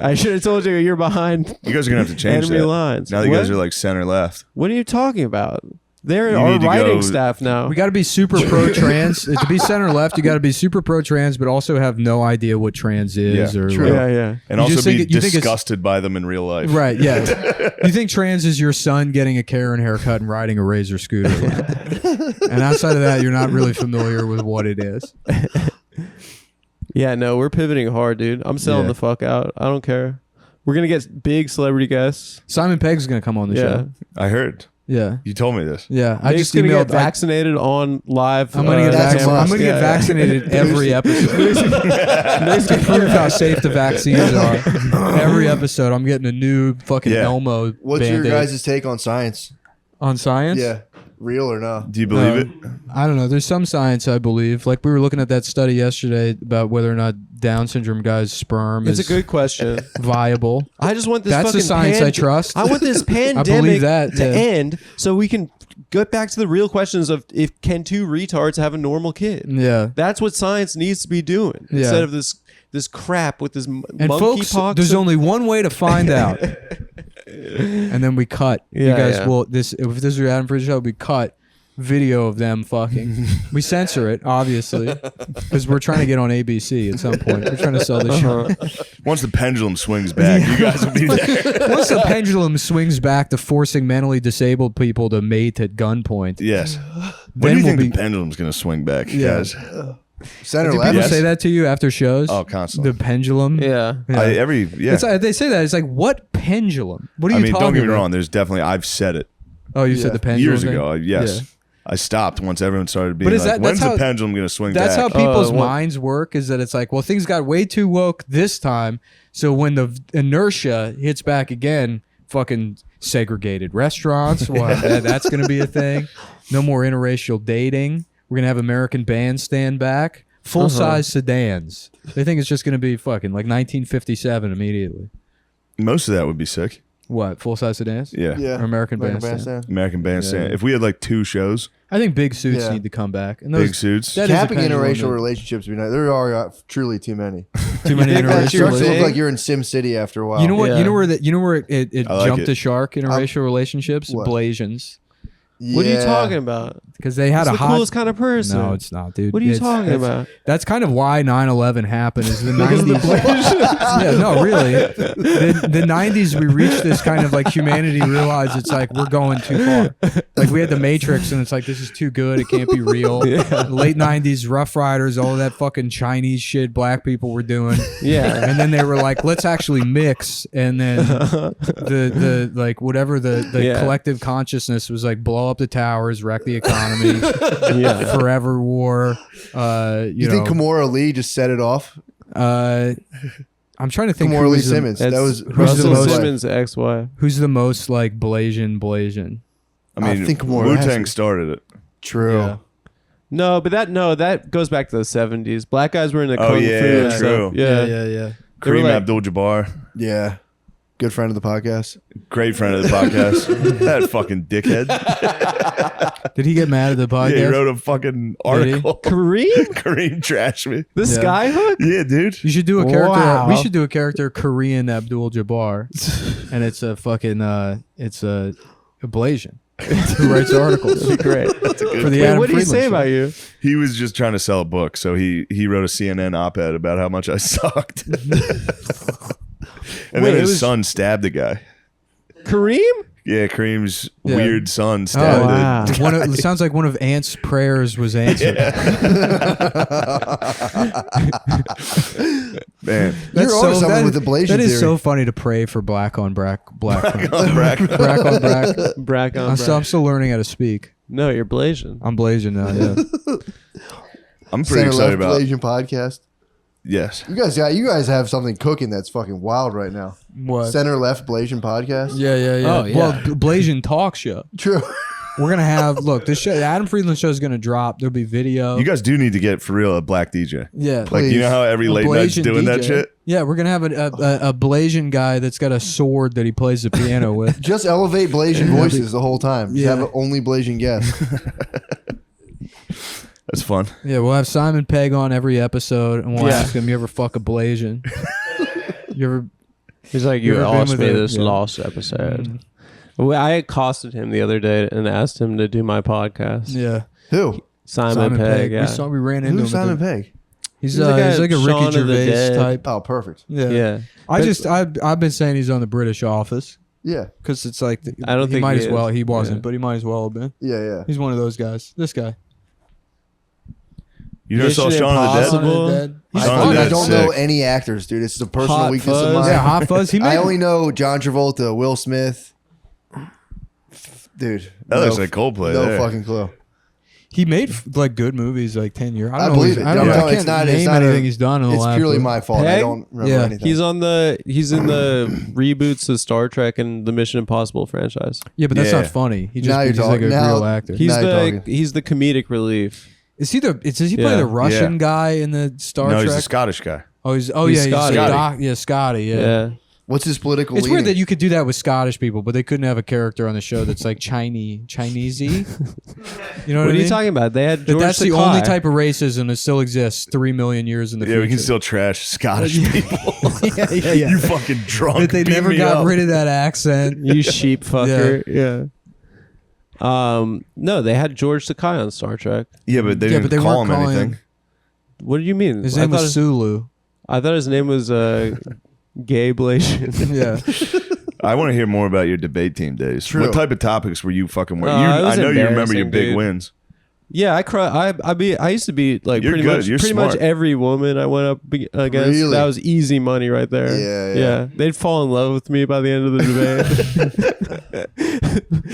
I should have told you you're behind You guys are gonna have to change enemy that. lines. Now that you What? guys are like center left. What are you talking about? They're You our need to writing go- staff now. We got to be super pro trans. To be center left, you got to be super pro trans, but also have no idea what trans is Yeah, or true. Yeah, yeah. And You also just be think you think it's- disgusted by them in real life. Right, yeah. You think trans is your son getting a Karen haircut and riding a Razor scooter. And outside of that, you're not really familiar with what it is. Yeah, no, we're pivoting hard, dude. I'm selling Yeah. the fuck out. I don't care. We're going to get big celebrity guests. Simon Pegg's going to come on the Yeah. show. I heard. Yeah. You told me this. Yeah. I Nick's just gonna get emailed. vaccinated on live. I'm going to get that's vaccinated. a I'm must. going to get Yeah. vaccinated every episode. Just to prove how safe the vaccines are. Every episode, I'm getting a new fucking Yeah. Elmo What's your Band-Aid. guys' take on science? On science? Yeah. Real or no? Do you believe it? I don't know. There's some science I believe. Like we were looking at that study yesterday about whether or not Down syndrome guys' sperm It's is a good question. viable. I just want this That's the fucking science I trust. I want this believe pandemic that, to yeah. end so we can get back to the real questions of if can two retards have a normal kid. Yeah. That's what science needs to be doing Yeah. instead of this crap with this And monkeypox. folks, there's only one way to find out. And then we cut. You Yeah, guys yeah. will if this were Adam for the show, we cut video of them fucking. We censor it, obviously, because we're trying to get on ABC at some point. We're trying to sell the show. Once the pendulum swings back, you guys will be there. Once the pendulum swings back to forcing mentally disabled people to mate at gunpoint, Yes. When Then do you we'll think be- the pendulum's going to swing back, Yeah. guys? Center do left. people Yes. say that to you after shows? Oh, constantly. The pendulum. yeah. Yeah. Yeah. It's like, they say that. It's like, what pendulum? What are I you mean, talking don't get me about? wrong. There's definitely, I've said it Oh, you said the pendulum years thing? ago. Yes. Yeah. I stopped once everyone started being But is like, that- when's that's the how- pendulum going to swing That's how back? people's what- minds work. Is that it's like, well, things got way too woke this time, so when the inertia hits back again, fucking segregated restaurants. Well, that's going to be a thing. No more interracial dating. We're gonna have American Bandstand back. Full size sedans. They think it's just gonna be fucking like 1957 immediately. Most of that would be sick. What, Full Size Sedans? Yeah. Yeah. Or American Bandstand? American Bandstand. Yeah. If we had like 2 shows, I think big suits Yeah. need to come back. And big suits. that is a Capping pendulum interracial that- relationships would be nice. There are truly too many. Too many You think that's It interracial your starts to thing? look like you're in Sim City after a while. You know what? Yeah. You know where it I like jumped it. the shark interracial relationships? What? Blasians. What are you Yeah. talking about? Because they had It's a the hot. coolest kind of person. No, it's not, dude. What are you It's- talking that's- about? That's kind of why 9/11 happened. Is the Because of the 90s? Yeah, no, really. The 90s, we reached this kind of like humanity realized it's like we're going too far. Like we had the Matrix, and it's like this is too good. It can't be real. Yeah. Late 90s, Rough Riders, all of that fucking Chinese shit black people were doing. Yeah. And then they were like, let's actually mix. And then the like whatever the Yeah. collective consciousness was like blow up the towers, wreck the economy, Yeah. forever war. You think Kimura Lee just set it off? I'm trying to think Kimura who Lee was the, Simmons. That's That was Russell most- Simmons' ex-wife. who's the most like Blasian. I mean, think more Wu has Tang to- started it. true. Yeah. No, but that goes back to the 70s. Black guys were in the Oh, kung yeah, fu and true. stuff. Yeah. yeah. They were Kareem like- Abdul-Jabbar, Yeah. Good friend of the podcast. great friend of the podcast. That fucking dickhead. Did he get mad at the Yeah, he podcast? wrote a fucking Did he? article. Kareem? Kareem trashed me. The Yeah. Skyhook? Yeah, dude. You should do a character. Wow. We should do a character Korean Abdul-Jabbar, and it's a fucking it's a Blasian who writes articles Great. for the Wait, Adam what did he Friedland say show. about you? He was just trying to sell a book, so he wrote a CNN op-ed about how much I sucked. And Wait, then it his was- son stabbed the guy. Kareem? Yeah, Kareem's Yeah. weird son Oh, stabbed wow. it. One of, it sounds like one of Ant's prayers was answered. Man, You're always someone with the Blasian That is theory. so funny to pray for black on black crime. Brack. Black on black. Brack on I'm still learning how to speak. No, you're Blasian. I'm Blasian now. Yeah. I'm pretty Center excited Left about. Blasian podcast. Yes. You guys have something cooking that's fucking wild right now. What? Center Left Blasian podcast. Yeah. Oh, yeah. Well, Blasian talk show. True. We're gonna have this show. The Adam Friedland show is gonna drop. There'll be video. You guys do need to get for real a black DJ. Yeah. Like Please. you know how every A late night's Blasian doing that DJ. shit. Yeah, we're gonna have a Blasian guy that's got a sword that he plays the piano with. Just elevate Blasian voices the whole time. Just Yeah. have only Blasian guests. That's fun. Yeah, we'll have Simon Pegg on every episode, and we'll Yeah. ask him, "You ever fuck a Blasian? You ever?" He's like, You you ever been asked with me a- this yeah. last episode. Well, I accosted him the other day and asked him to do my podcast. Yeah, Who? Simon Pegg, yeah. We ran into Who's him. at Simon the- Pegg? He's He's like a like a Shaun Ricky of the Gervais Dead. type. Oh, perfect. Yeah. Yeah. I've been saying he's on the British Office Yeah. because it's like I don't he think might he as well. is. He wasn't, Yeah. but he might as well have been. Yeah. He's one of those guys. This guy. You never saw Mission Shaun of the Dead? Impossible. Dead. He's Shaun of the funny. I Dead's don't know sick. any actors, dude. It's a personal Hot weakness of Fuzz. mine. Yeah, Hot Fuzz. He I made only know John Travolta, Will Smith. Dude. That looks like Coldplay No there. fucking clue. He made like good movies like 10 years. I believe it. I don't No, know. no, I it's can't not- name it's not anything he's done in the It's last purely week. my fault. I Pegg? don't remember Yeah. anything. He's in the reboots of Star Trek and the Mission Impossible franchise. Yeah, but that's Yeah. not funny. He Now just you're he's like a talking. Now- real actor. He's Now you're talking. he's the comedic relief. Does he play Yeah. the Russian Yeah. guy in the Star No, Trek? he's a Scottish guy. He's Scotty. Scotty. Scotty. Yeah. Yeah. What's his political It's weird leaning? that you could do that with Scottish people, but they couldn't have a character on the show that's like Chinesey. You know what, What I are mean? you talking about? They had That George that's the Takei. only type of racism that still exists 3 million years in the Yeah, future. we can still trash Scottish people. yeah. You fucking drunk. That they beat never me got up. rid of that accent. You sheep fucker. Yeah. No, they had George Takei on Star Trek. Yeah, but they Yeah, didn't but they call weren't him calling anything. him- What do you mean? His name was Sulu. I thought his name was Gay Blasian. Yeah. I want to hear more about your debate team days. True. What type of topics were you fucking Oh, wearing? it was I know you remember your embarrassing, big dude. wins. Yeah, I used to be like You're pretty good. much You're pretty much smart. every woman I went up against. Really? That was easy money right there. Yeah. They'd fall in love with me by the end of the debate.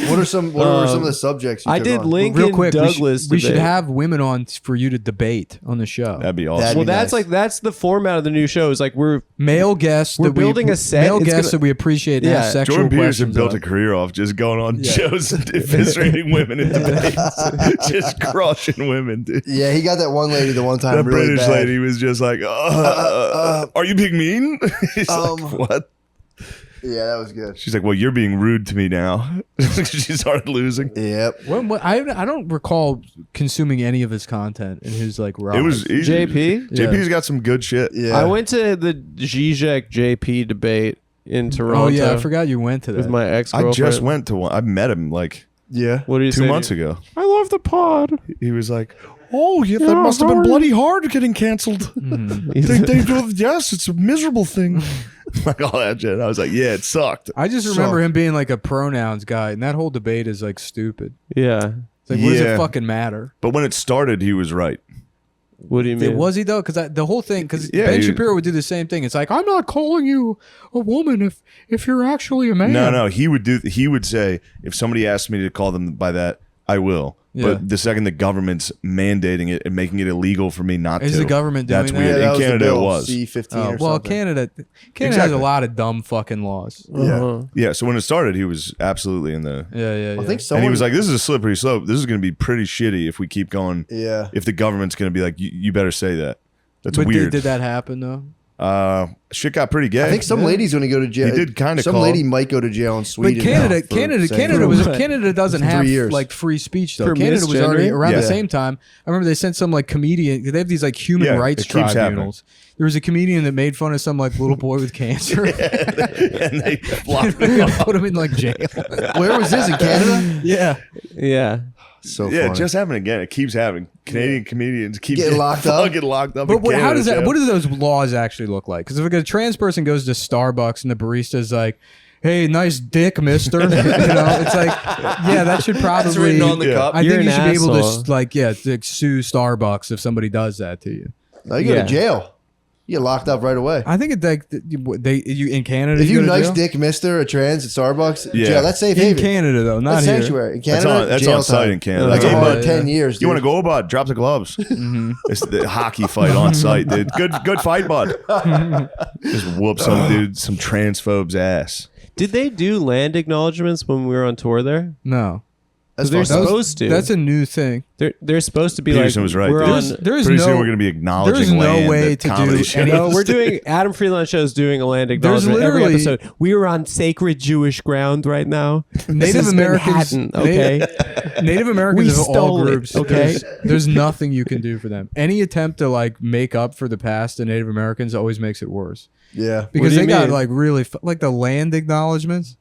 What are some of the subjects you I took did on? Lincoln Real quick, Douglas. we should debate. have women on for you to debate on the show. That'd be awesome. That'd Well, be that's nice. that's the format of the new show. Is like we're Male guests. We're that we- building a set. Male It's guests gonna- that we appreciate and Yeah. ask sexual Jordan Peterson questions built of. a career off just going on Yeah. shows and eviscerating women in debates. Just crushing women, dude. Yeah, he got that one lady the one time That really British bad. lady was just like, are you being mean? He's Um, like, what? Yeah, that was good. She's like, well, you're being rude to me now. She started losing. Yep. I don't recall consuming any of his content in his like rise. It was JP? JP's got some good shit. Yeah. I went to the Zizek JP debate in Toronto. Oh yeah, I forgot you went to that. with my ex-girlfriend. I just went to one. I met him like Yeah. What did you 2 say? months ago. I love the pod. He was like, oh, yeah, that must have been bloody hard getting canceled. Yes, it's a miserable thing. Like all that shit. I was like, yeah, it sucked. I just remember him being like a pronouns guy, and that whole debate is like stupid. Yeah. It's like, what does Yeah. it fucking matter? But when it started, he was right. What do you mean? Was he though? Because the whole thing, because Yeah, Ben he- Shapiro would do the same thing. It's like, I'm not calling you a woman if you're actually a man. No, he would say, if somebody asked me to call them by that, I will. Yeah. But the second the government's mandating it and making it illegal for me not Is to. the government doing That's that? weird. Yeah, that In was the Canada, bill, it was. C-15 or Well, something. Canada has Exactly. a lot of dumb fucking laws. Uh-huh. Yeah, so when it started, he was absolutely in the... Yeah. I think And someone he was like, this is a slippery slope. This is going to be pretty shitty if we keep going. Yeah. If the government's going to be like, you better say that. That's but weird. did that happen though? Shit got pretty gay. I think some lady's going to go to jail. He did kinda Some call. lady might go to jail in Sweden. But Canada, now for saying- Canada doesn't For 3 have years. like free speech though. For Canada was already misgender? around the Yeah. same time. I remember they sent some like comedian. They have these like human Yeah, rights it keeps tribunals. There was a comedian that made fun of some like little boy with cancer. and they flopped They him off. put him in like jail. Where was this in Canada? Yeah. Yeah. So Yeah, funny. it just happened again. It keeps happening. Canadian comedians keep Getting locked up? fucking locked up. But in Canada, how does that? Jeff. What do those laws actually look like? Because if like, a trans person goes to Starbucks and the barista's like, "Hey, nice dick, Mister," it's like, yeah, that should probably. It's written on the Yeah. cup. I You're think you an should be able asshole. to like, to sue Starbucks if somebody does that to you. No, you go Yeah. to jail. You get locked up right away. I think it like you in Canada. If you go to nice jail? dick mister a trans at Starbucks, Yeah. jail. That's safe in haven. Canada though, not That's here. sanctuary. In That's Canada, on jail site time. in Canada. That's Like, a hey, hard bud, 10 years. you want to dude. go, bud? Drop the gloves. Mm-hmm. It's the hockey fight on site, dude. Good fight, bud. Just whoop some transphobe's ass. Did they do land acknowledgements when we were on tour there? No, That's They're fucked up. supposed to. that's a new thing. They're supposed to be Peterson like was right. we're There's- on. There's Pretty no. soon we're going to be acknowledging there's no land way at to comedy do shows. No, we're doing Adam Freeland Show's doing a land acknowledgement every literally- episode. We are on sacred Jewish ground right now. This Native is Americans, Manhattan, okay. Native Americans We of all stole it, groups. okay? There's nothing you can do for them. Any attempt to like make up for the past to Native Americans always makes it worse Yeah. because do you they got mean? like really like the land acknowledgements.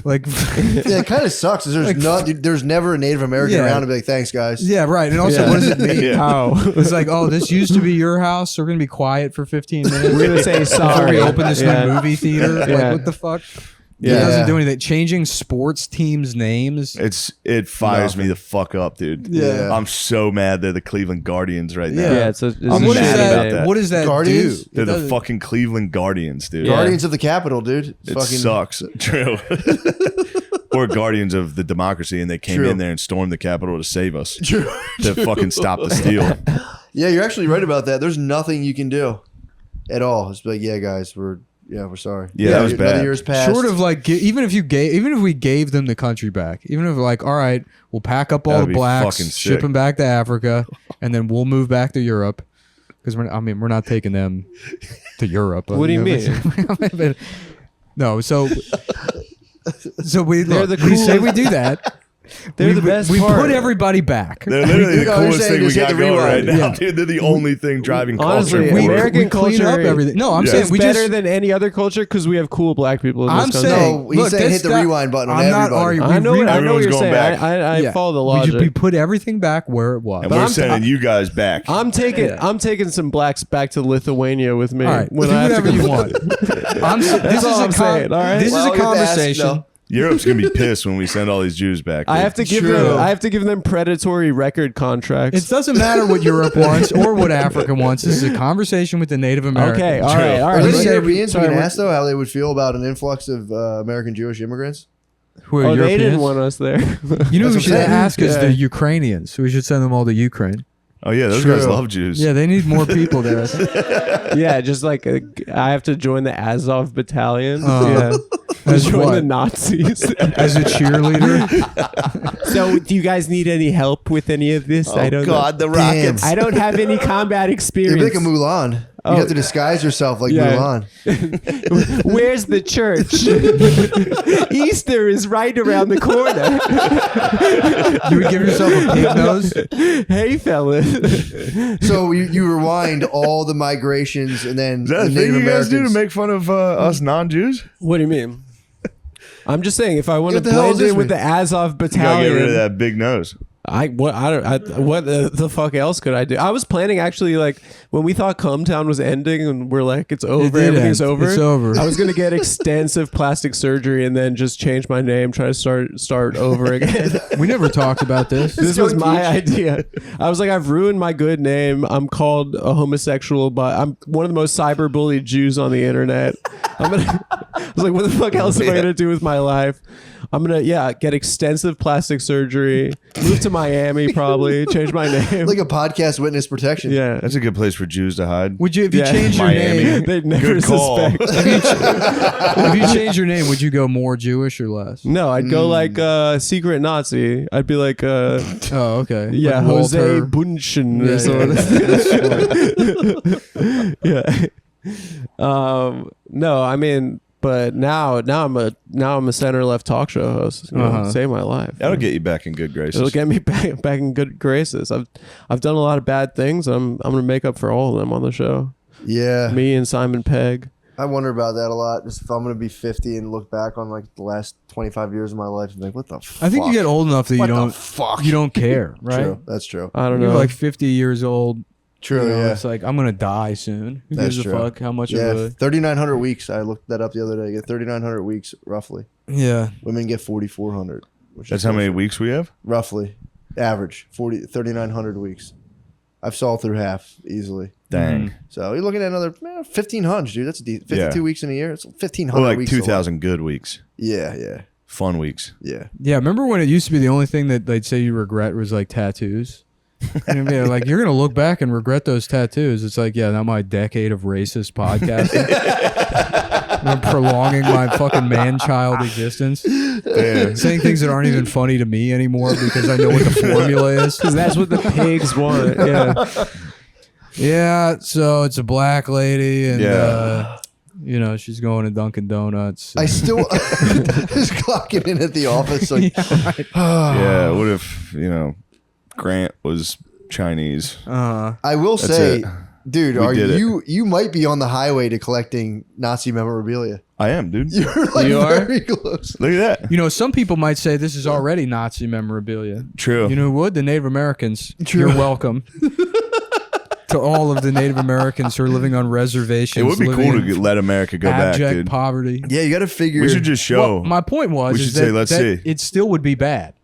Like, Yeah, it kind of sucks. 'Cause there's never a Native American Yeah. around to be like, thanks, guys. yeah, right. And also, Yeah. what does it mean? Yeah. How? It's like, oh, this used to be your house, so we're gonna be quiet for 15 minutes. We're gonna say Before sorry. we open this Yeah. new movie theater. Yeah. Like, what the fuck? Yeah. It doesn't do anything. Changing sports teams' names. It fires me the fuck up, dude. Yeah. I'm so mad they're the Cleveland Guardians right now. Yeah. Yeah, it's a I'm What mad does about that? that. What does that Guardians? do? They're It the doesn't- fucking Cleveland Guardians, dude. Yeah. Guardians of the Capitol, dude. It's It fucking sucks. True. Or Guardians of the Democracy, and they came True. in there and stormed the Capitol to save us. True. To fucking stop the steal. Yeah, you're actually right about that. There's nothing you can do at all. It's like, yeah, guys, we're sorry. Yeah, that was another bad. year's passed. Short of like, even if we gave them the country back, even if like, all right, we'll pack up all That'd the be blacks, fucking ship sick. them back to Africa, and then we'll move back to Europe. Because we're not taking them to Europe. What do you mean? No, so we They're the we say cool- we do that. They're we, the best We part. put everybody back. They're literally the you're coolest saying thing we just hit got the going right rewind. now, Yeah. dude. They're the only thing driving Honestly, culture forward. American we clean culture up everything. No, I'm Yeah. saying It's we better just. than any other culture because we have cool black people in I'm this country. saying, No, he's saying hit the rewind button on I'm not everybody. arguing. I know what Everyone's you're going saying. back. I Yeah. follow the We logic. put everything back where it was. And But we're I'm- sending you guys back. I'm taking some blacks back to Lithuania with me All right, when do I have to whatever go. you want. That's all I'm saying. All right. This Well, is a you have to ask, conversation. though. Europe's gonna be pissed when we send all these Jews back. I dude. have to give True. them. I have to give them predatory record contracts. It doesn't matter what Europe wants or what Africa wants. This is a conversation with the Native Americans. okay. All True. right. All Are right. there Let's- Europeans we sorry, can we're- ask though how they would feel about an influx of American Jewish immigrants? Who are Oh, they Europeans? didn't want us there. You know who That's we what should I'm saying. ask is Yeah. the Ukrainians. We should send them all to Ukraine. Oh yeah, those True. guys love Jews. Yeah, they need more people there. Yeah, just like I have to join the Azov battalion. As Join the what? Nazis. As a cheerleader? So, do you guys need any help with any of this? I don't know. the rockets. I don't have any combat It'd experience. be like a Mulan. You have to disguise yourself like Mulan. Where's the church? Easter is right around the corner. You would give yourself a pig nose. Hey, fellas. So you rewind all the migrations and then Is that the a thing Native you guys do to Americans. make fun of us non-Jews? What do you mean? I'm just saying, if I want to What the hell blend is this in with the mean? Azov You gotta get rid of battalion, that big nose. what the fuck else could I do? I was planning actually, like, when we thought Cumtown was ending and we're like, it's over, did everything's end. over. It's over. I was gonna get extensive plastic surgery and then just change my name, try to start over again. We never talked about this. This was my idea. I was like, I've ruined my good name. I'm called a homosexual, but I'm one of the most cyberbullied Jews on the internet. I was like, what the fuck else am I gonna do with my life? I'm gonna get extensive plastic surgery, move to Miami, probably change my name. Like a podcast witness protection. Yeah, That's a good place for Jews to hide. Would you, if you changed your Miami. name, they'd never Good call. suspect. if you changed your name, would you go more Jewish or less? No, I'd go like secret Nazi. I'd be like, Oh, okay. yeah, Like Jose Walter. Bunchen or something. Yeah. No, I mean, but now I'm a center left talk show host. You know, save my life. That'll get you back in good graces. It'll get me back in good graces. I've done a lot of bad things. I'm gonna make up for all of them on the show. Yeah. Me and Simon Pegg. I wonder about that a lot. Just if I'm going to be 50 and look back on like the last 25 years of my life and be like, what the fuck? I think you get old enough that What you the don't fuck? you don't care, right? True. That's true. I don't You're know. like 50 years old. True, you know, yeah. It's like I'm gonna die soon. Who That's gives a true. fuck how much Yeah, of a 3,900 weeks. I looked that up the other day. You get 3,900 weeks, roughly. yeah. Women get 4,400. Which That's is how many weeks we have? roughly. Average, 3,900 weeks. I've saw through half easily. Dang. So you're looking at another 1,500, dude. That's 52 Yeah. weeks in a year. It's 1,500 Well, like weeks. a lot. 2,000 good weeks. Yeah. Fun weeks. Yeah. Yeah, remember when it used to be the only thing that they'd say you regret was like tattoos? And it'd be like, you're going to look back and regret those tattoos. It's like, yeah, now my decade of racist podcasting. I'm prolonging my fucking man-child existence. Damn. Saying things that aren't even funny to me anymore because I know what the formula is. Because that's what the pigs want. Yeah. Yeah, so it's a black lady and, Yeah. you know, she's going to Dunkin' Donuts. I still just clocking in at the office. Like, Yeah. What if, Grant was Chinese? I will That's say, it. dude, We are did it. you might be on the highway to collecting Nazi memorabilia. I am, dude. You're like You are? very close. Look at that. You know, some people might say this is already Nazi memorabilia. True. You know who would? The Native Americans. True. You're welcome. To all of the Native Americans who are living on reservations. It would be living cool in to let America go back, abject dude. poverty. Yeah, you got to figure. We should just show. Well, my point was We is should say, that, let's that see. it still would be bad.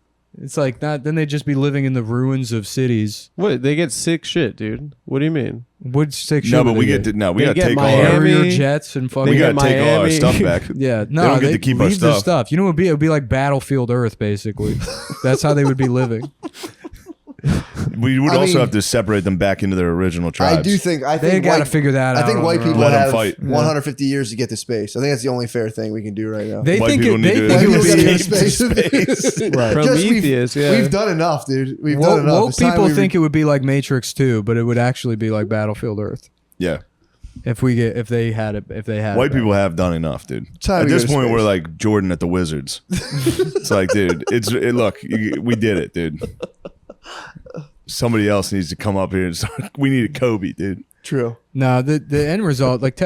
It's like that. Then they'd just be living in the ruins of cities. What? They get sick shit, dude. What do you mean? Would stick No, but we get to we They got to get take Miami. all our, Harrier jets and fucking. we got get to take all our Miami. stuff back. Yeah, no, don't get to keep our leave the stuff. stuff. You know, it would be like Battlefield Earth, basically. That's how they would be living. We would I also mean- have to separate them back into their original tribes. I do think. I They think got to white, figure that out. I think on white their people own. Let 'em have fight. 150 years to get to space. I think that's the only fair thing we can do right now. They White think people it, need they to think it would escape be. to space. Right. Prometheus, yeah. We've done enough, dude. We've done Woke, enough. woke It's time people we think it would be like Matrix 2, but it would actually be like Battlefield Earth. Yeah. If they had it. White people have done enough, dude. Time At to go this to point, space. we're like Jordan at the Wizards. It's like, dude, look, we did it, dude. Somebody else needs to come up here and start. We need a Kobe, dude. True. No, the end result, like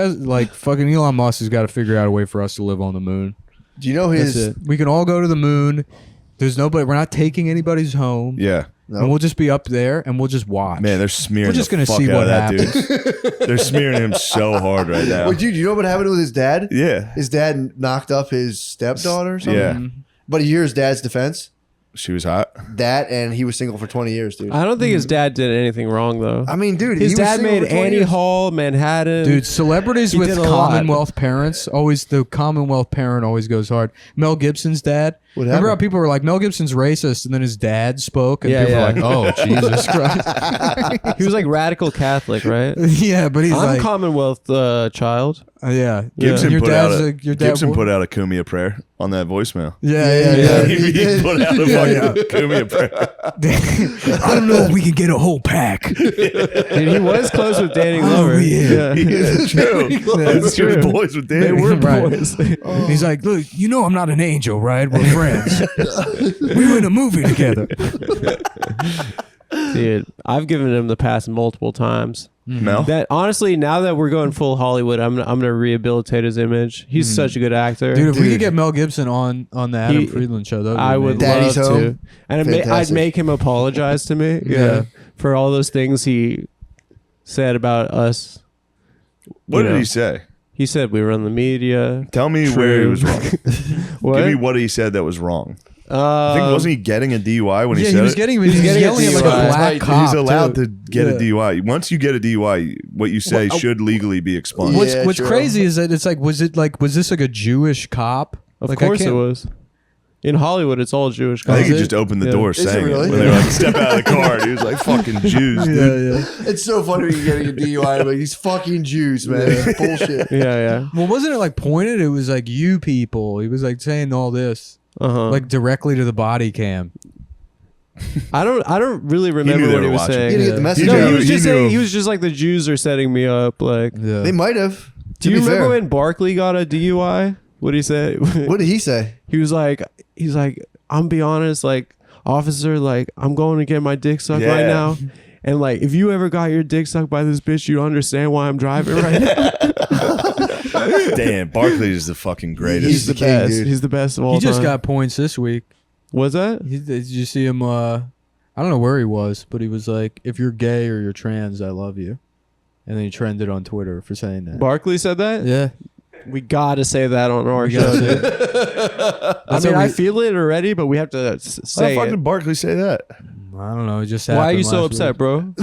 fucking Elon Musk has got to figure out a way for us to live on the moon. Do you know That's his? it. We can all go to the moon. There's nobody. We're not taking anybody's home. Yeah. And we'll just be up there and we'll just watch. Man, they're smearing We're just the gonna fuck see out what of that happens. dude. They're smearing him so hard right now. Wait, dude, you know what happened with his dad? Yeah. His dad knocked up his stepdaughter or something? Yeah. But you hear his dad's defense? She was hot. That and he was single for 20 years, dude. I don't think his dad did anything wrong though. I mean, dude, His he was dad single made for 20 Annie years. Hall, Manhattan. Dude, celebrities He with did a lot. Commonwealth parents, always the Commonwealth parent always goes hard. Mel Gibson's dad, Remember how people were like, Mel Gibson's racist, and then his dad spoke, and people were like, oh, Jesus Christ. He was like radical Catholic, right? Yeah, but he's I'm like, a Commonwealth child. yeah. Gibson, Your put out, dad's a, your dad Gibson wa- put out a Kumia prayer on that voicemail. Yeah. He put out a fucking Kumia prayer. I don't know if we can get a whole pack. Dude, he was close with Danny Oh, Glover. yeah. It's true. It's true. Boys with Danny. They were Right. boys. He's like, look, you know I'm not an angel, right? We're friends. We were in a movie together. Dude, I've given him the pass multiple times. Mel? That honestly, now that we're going full Hollywood, I'm gonna rehabilitate his image. He's such a good actor. Dude, if we could get Mel Gibson on the Adam Friedland show, that would be I would amazing. Daddy's love Home. to, and I'd Fantastic. make him apologize to me. Yeah. For all those things he said about us. What You did know. he say? He said we run the media. Tell me where he was wrong. What? Give me what he said that was wrong. I think wasn't he getting a DUI when he Yeah, said he was it? getting yelling at like DUI. a black cop. He's allowed too. to get a DUI. Once you get a DUI, what you say should legally be expunged. Yeah, What's true. crazy is that it's like, was this like a Jewish cop? Of Like, I course it can't- was. In Hollywood, it's all Jewish. I think guys. he just opened the door it saying really? it. When they were like, step out of the car. And he was like, fucking Jews, dude. Yeah. It's so funny when you're getting a DUI. Like, these fucking Jews, man. Bullshit. Yeah. Well, wasn't it like pointed? It was like, you people. He was like saying all this, Uh-huh. like directly to the body cam. I don't really knew remember they what he were was watching. saying. You didn't get the message No, out. he was He just knew. saying. He was just like the Jews are setting me up. Like, Yeah. They might have. do to you be remember fair. when Barkley got a DUI? What did he say? What did he say? He's like, I'm be honest, like, officer, like, I'm going to get my dick sucked right Yeah. now. And like, if you ever got your dick sucked by this bitch, you understand why I'm driving right now. Damn, Barkley is the fucking greatest. He's the king, best. dude. He's the best of all He just time. got points this week. Was that? Did you see him? I don't know where he was, but he was like, if you're gay or you're trans, I love you. And then he trended on Twitter for saying that. Barkley said that? Yeah. We got to say that on our We show. gotta say dude. I That's mean, what I we- feel it already, but we have to How the say fuck it. did Barkley say that? I don't know. It just Why are happened you so last upset, week. bro?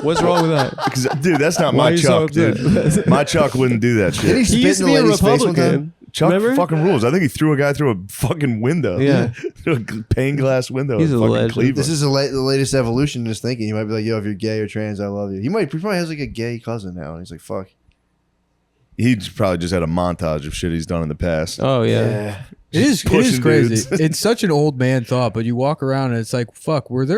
What's wrong with that? Because, dude, that's not Why are my you so Chuck, dude. upset? My Chuck wouldn't do that Did he shit. spit He used in to the be a lady's face one time? Republican. Chuck Remember? fucking rules. I think he threw a guy through a fucking window. Yeah. A pane glass window. He's in a fucking legend. Cleveland. This is the latest evolution in his thinking. He might be like, yo, if you're gay or trans, I love you. He probably has like a gay cousin now. And he's like, fuck. He probably just had a montage of shit he's done in the past. Oh, yeah. It is pushing crazy. dudes. It's such an old man thought, but you walk around and it's like, fuck, was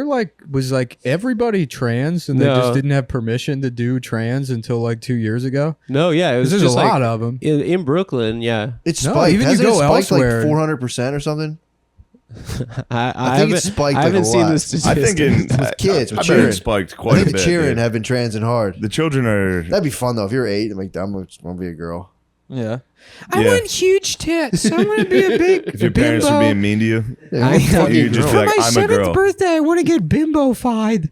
everybody trans and they No. just didn't have permission to do trans until like 2 years ago? No, yeah. It was There's just a like, lot of them. in Brooklyn, yeah. It's No, spiked. even you Hasn't go it spiked elsewhere. like 400% or something? I think haven't, it's spiked I like haven't a seen lot. the I statistics. think in With kids, with I bet children. it spiked I quite think a the bit. children dude. have been transing hard. The children are. That'd be fun though. If you're 8, I'm like, I'm just want to be a girl. Yeah. I Yeah. want huge tits. I want to be a big If your parents are being mean to you, Yeah, I what the know. fuck are you you just doing? be like, I'm a girl. birthday, I want to get bimbo-fied.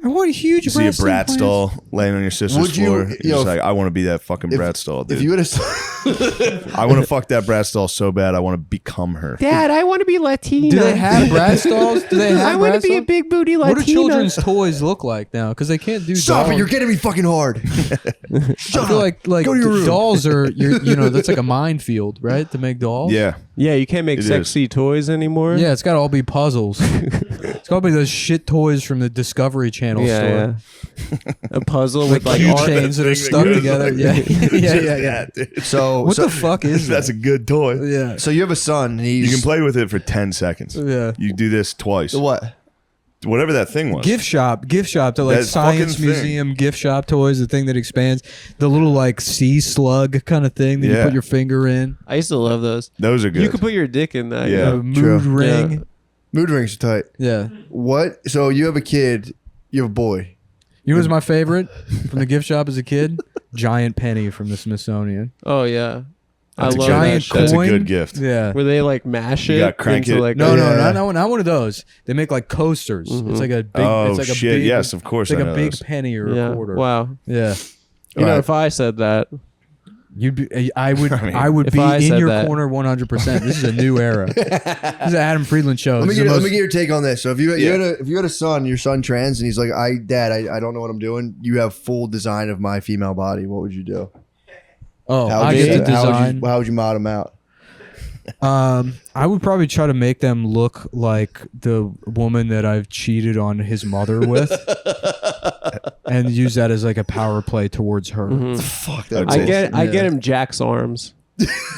I want huge You see a brat stall laying on your sister's Would you- floor. yo, You're just like, I want to be that fucking if- brat stall, dude. If you would have, I want to fuck that brat stall so bad. I want to become her. Dad, I want to be Latina. Do they have brat stalls? Do they have I want brat to be a stalls? big booty What Latina. do children's toys look like now? Because they can't do stop dolls. it! You're getting me fucking hard. I Shut feel up. like Go to your room. dolls are that's like a minefield, right? To make dolls. Yeah. Yeah, you can't make It sexy toys anymore. Yeah, it's got to all be puzzles. It's got to be those shit toys from the Discovery Channel store. yeah. A puzzle with like Like art. chains that are Thing stuck goes together. like- Yeah, yeah, Just yeah. that, dude. So, What so, the fuck is That's a that? good toy. Yeah, so you have a son. And You he's can play with it for 10 seconds. yeah. You do this twice. the what? Whatever that thing was. Gift shop, to like That science fucking thing. museum gift shop toys. The thing that expands, the little like sea slug kind of thing that you Yeah. put your finger in. I used to love those. Those are good. You could put your dick in that. Yeah. A mood True. ring. Mood rings are tight. Yeah. What? So you have a kid. You have a boy. You know what's my favorite from the gift shop as a kid? Giant penny from the Smithsonian. Oh yeah. That's I a love giant that shit. That's a coin. good gift. Yeah. Where they like mash You it. gotta crank into, it. Like No, Yeah. not one of those. They make like coasters. It's like a big. Oh, it's like a shit. big, Yes, of course. It's like I a know big those. penny or yeah. a quarter. Wow. Yeah. You know, Alright. if I said that, You'd be. I would. mean, I would if be I in said your that. corner 100%. This is a new era. This is an Adam Friedland show. Let me This is get the let me most- get your take on this. So if you Yeah. if you had a son, your son trans, and he's like, Dad, I don't know what I'm doing. You have full design of my female body. What would you do? Oh, How I would you get to how would design. you, how would you mod him out? I would probably try to make them look like the woman that I've cheated on his mother with, and use that as like a power play towards her. Fuck that. I get him Jack's arms,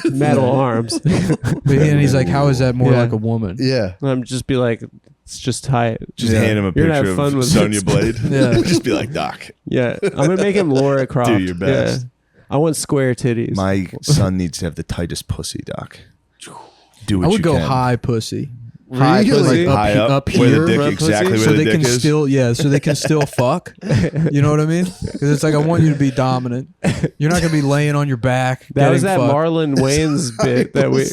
metal arms. And he's like, "How is that more like a woman?" Yeah. And I'm just be like, it's just tight. Just hand him a You're gonna picture have fun of with Sonya it. Blade. Yeah. Just be like, Doc, Yeah, I'm gonna make him Laura Croft. do your best. Yeah. I want square titties. My son needs to have the tightest pussy, Doc. Do what I would you go can. high pussy. High Really? pussy. High up, here, where the dick front exactly pussy, so where the they dick can is. still so they can still fuck. You know what I mean? Because it's like I want you to be dominant. You're not gonna be laying on your back. That was that getting fucked. Marlon Wayans bit that we.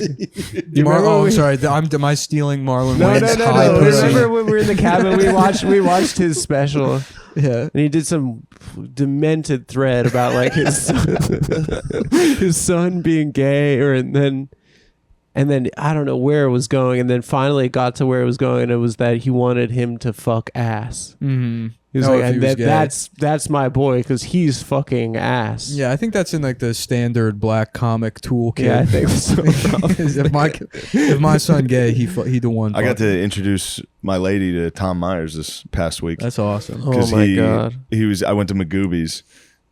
You remember Oh, when I'm we- sorry. Am I stealing Marlon No, Wayans' no, high no, no. pussy? Remember when we were in the cabin? We watched his special, Yeah. and he did some demented thread about like his son being gay, and then I don't know where it was going, and then finally it got to where it was going, and it was that he wanted him to fuck ass. Mm-hmm. He was Oh, like, if he and was gay. that's my boy because he's fucking ass. Yeah, I think that's in like the standard black comic toolkit. Yeah, I think so. if my son gay, he the one. I got fucking- to introduce my lady to Tom Myers this past week. That's awesome. Oh my god. I went to Magoobies,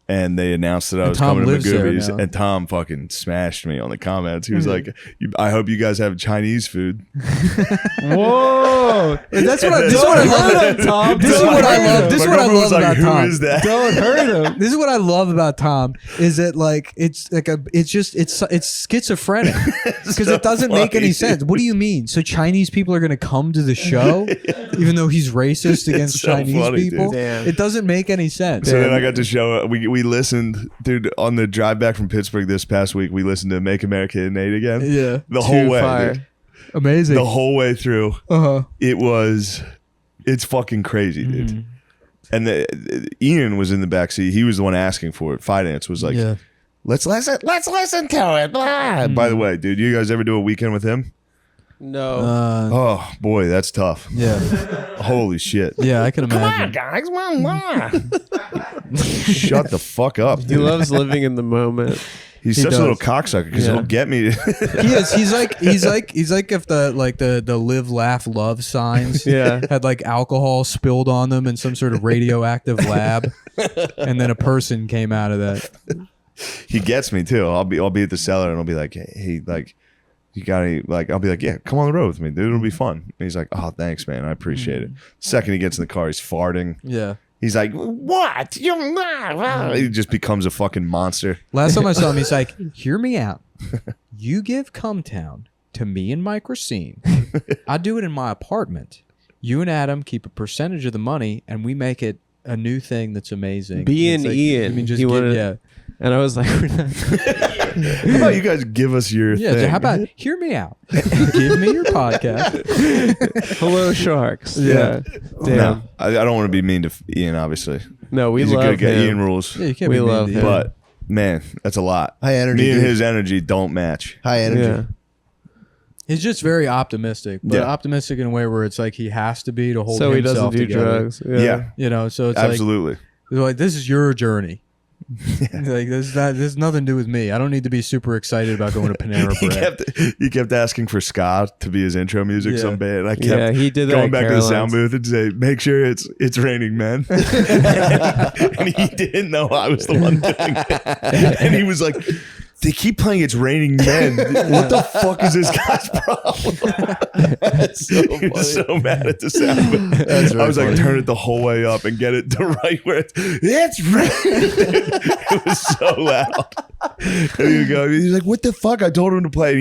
and they announced that I And was Tom coming to lives there Magoobies, now. and Tom fucking smashed me on the comments. He was like, "I hope you guys have Chinese food." Whoa! That's what I love. Tom. This is what I love. This is My what I girlfriend love was like, about "Who Tom. is that?" Don't hurt him. This is what I love about Tom is that like it's schizophrenic because so it doesn't make any funny, sense. dude. What do you mean? So Chinese people are going to come to the show even though he's racist against so Chinese funny, people? dude. Damn. It doesn't make any sense. So then I got to show we listened, dude, on the drive back from Pittsburgh this past week. We listened to "Make America Great Again." Yeah, the whole way, Fire. dude. amazing. The whole way through. Uh-huh. It's fucking crazy, dude. Mhm. And Ian was in the backseat. He was the one asking for it. Finance was like, Yeah. let's listen to it. Blah. By the way, dude, you guys ever do a weekend with him? No. Oh boy, that's tough. Yeah. Holy shit. Yeah, I can imagine. Guys, shut the fuck up. He Dude. loves living in the moment. He's He such does. a little cocksucker because Yeah. he'll get me. He is. He's like if the live, laugh, love signs Yeah. had like alcohol spilled on them in some sort of radioactive lab, and then a person came out of that. He gets me too. I'll be at the cellar and I'll be like, hey, like, you got any, like, I'll be like, yeah, come on the road with me, dude. It'll be fun. And he's like, oh, thanks, man. I appreciate it. Second he gets in the car, he's farting. Yeah. He's like, what? You're not. He just becomes a fucking monster. Last time I saw him, he's like, "Hear me out. You give Cumtown to me and Mike Racine. I do it in my apartment. You and Adam keep a percentage of the money, and we make it a new thing that's amazing." B It's and like, Ian. I mean, just He give, wanted- yeah. And I was like, we're not. How about you guys give us your Yeah, thing? how about hear me out? Give me your podcast. Hello, sharks. Yeah. Damn. No, I don't want to be mean to Ian, obviously. No, we He's love a good guy. him. Ian rules. Yeah, you can't We be mean love to him. him. But, man, that's a lot. High energy. Me and dude. his energy don't match. High energy. Yeah. He's just very optimistic, but Yeah. optimistic in a way where it's like he has to be to hold So he doesn't himself do together. drugs. Yeah, You know, so it's absolutely. like this is your journey. Like this has nothing to do with me. I don't need to be super excited about going to Panera Bread. he kept asking for ska to be his intro music Yeah. so bad. And I kept Yeah, he did that. going at back to the sound Caroline's. booth and say, make sure it's raining men. And he didn't know I was the one doing it. And he was like, they keep playing It's Raining Men. What the fuck is this guy's problem? That's so He was funny. so mad at the sound booth. That's I very was like, funny. turn it the whole way up and get it to right where it's raining. It was so loud. And he would go, he's like, what the fuck? I told him to play. And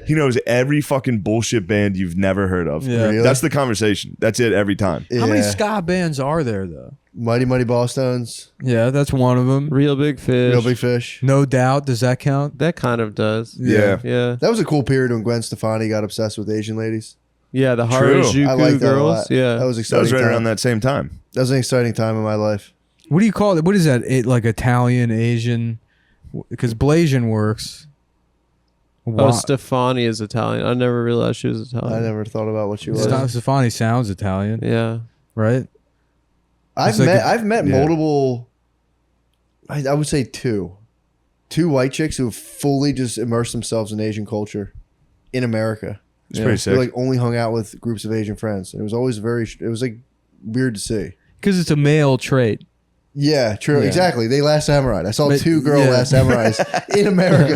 he knows every fucking bullshit band you've never heard of. Yeah. Really? That's the conversation. That's it every time. How many Yeah. ska bands are there though? Mighty Mighty Ballstones, Yeah, that's one of them. Real Big Fish. Real Big Fish. No Doubt. Does that count? That kind of does. Yeah. Yeah. That was a cool period when Gwen Stefani got obsessed with Asian ladies. Yeah, the True. Harajuku I like that a girls. lot. Yeah. That was That exciting. was right time. around that same time. That was an exciting time in my life. What do you call it? What is that? Like Italian, Asian? Because Blasian works. Oh, Stefani is Italian. I never realized she was Italian. I never thought about what she was. Stefani sounds Italian, Yeah. right? I've like met yeah. multiple. I would say two white chicks who have fully just immersed themselves in Asian culture. in America. It's pretty sick. We like only hung out with groups of Asian friends. And it was always it was like weird to see. Because it's a male trait. Yeah, true. Yeah. Exactly. They Last Samurai. I saw But- 2 girl yeah. Last Samurais in America.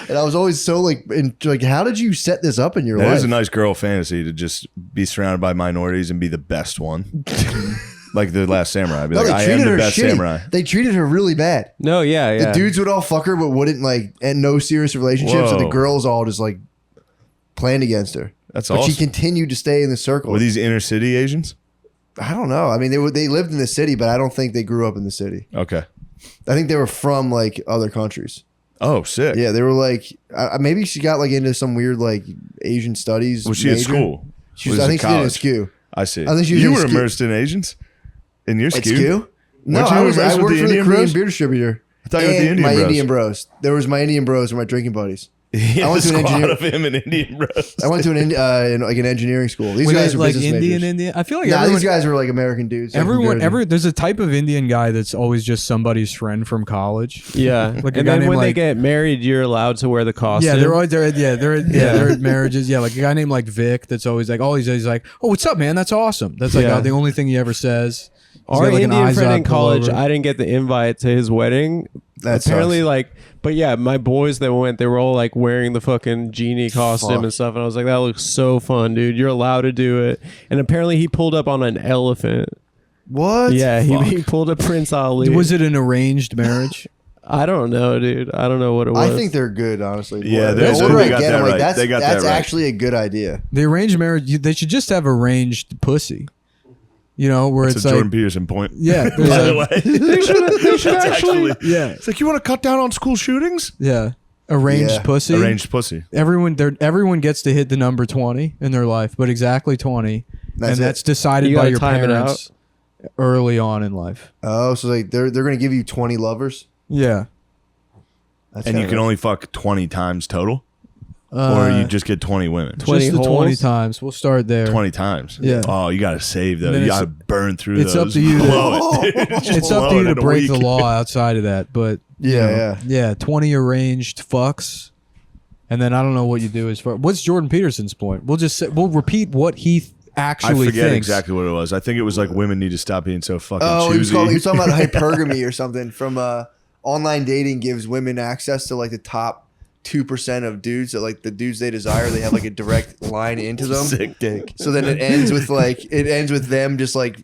And I was always so like, how did you set this up in your That life? is a nice girl fantasy to just be surrounded by minorities and be the best one. Like the Last Samurai. Be No, like, they I am treated the her best shitty. samurai. They treated her really bad. No, yeah. The dudes would all fuck her, but wouldn't like, and no serious relationships. And the Whoa. girls all just like planned against her. That's But awesome. she continued to stay in the circle. Were these inner city Asians? I don't know. I mean, they lived in the city, but I don't think they grew up in the city. Okay. I think they were from like other countries. Oh, sick. Yeah, they were like, maybe she got like into some weird like Asian studies. Was she at major. school? She was, Was I it think she did a college? SKU. I see. I think she was you in were SKU. immersed in Asians? In your At SKU? SKU? No, Weren't you I immersed with worked the for the Indian Korean bros? beer distributor. I thought you were with the And Indian my bros. Indian bros. There was my Indian bros were my drinking buddies. He had I went a to an squad engineer- of him in Indian bros. I went to an engineering school. These Wait, guys are like business Indian, majors. I feel like Nah, everyone, these guys were like American dudes. like, from Jersey. there's a type of Indian guy that's always just somebody's friend from college. Yeah. Like a And guy then named, when they like- get married, you're allowed to wear the costume. Yeah, they're at marriages. Yeah, like a guy named like Vic that's always like, he's like, oh, what's up, man? That's awesome. That's like Yeah. the only thing he ever says. He's Our got, like, an Indian friend Izod in college, pullover. I didn't get the invite to his wedding. That Apparently, sucks. like, but yeah, my boys that went, they were all like wearing the fucking genie costume Fuck. and stuff, and I was like, that looks so fun, dude. You're allowed to do it. And apparently, he pulled up on an elephant. What? Yeah, he pulled a Prince Ali. Was it an arranged marriage? I don't know, dude. I don't know what it was. I think they're good, honestly. Yeah, the they older I got get, that I'm like, right. that's They got that that's right. actually a good idea. The arranged marriage, they should just have arranged pussy. You know, where That's it's a like, Jordan Peterson point. yeah, By there's the like- way. they should That's actually. yeah, It's like, you want to cut down on school shootings? yeah, arranged Yeah. pussy. Arranged pussy. Everyone gets to hit the number 20 in their life, but exactly 20, That's and it. that's decided You by gotta your time it parents early on in life. Oh, so like they're gonna give you 20 lovers. Yeah, That's And you kinda can rough. only fuck 20 times total? Or you just get 20 women? 20 just the 20 holes? times. We'll start there. 20 times. Yeah. Oh, you got to save those. Then You it's- got to burn through it's those. up to you to- Blow it, dude. Just It's up blow to you it to in a break the week. law outside of that, but you Yeah, know, yeah. 20 arranged fucks, and then I don't know what you do as far. What's Jordan Peterson's point? We'll repeat what he I actually forget thinks. exactly what it was. I think it was like women need to stop being so fucking Oh, he was choosy. talking about hypergamy or something from online dating gives women access to like the top 2% of dudes that like the dudes they desire. They have like a direct line into them. Sick dick. So then it ends with them just like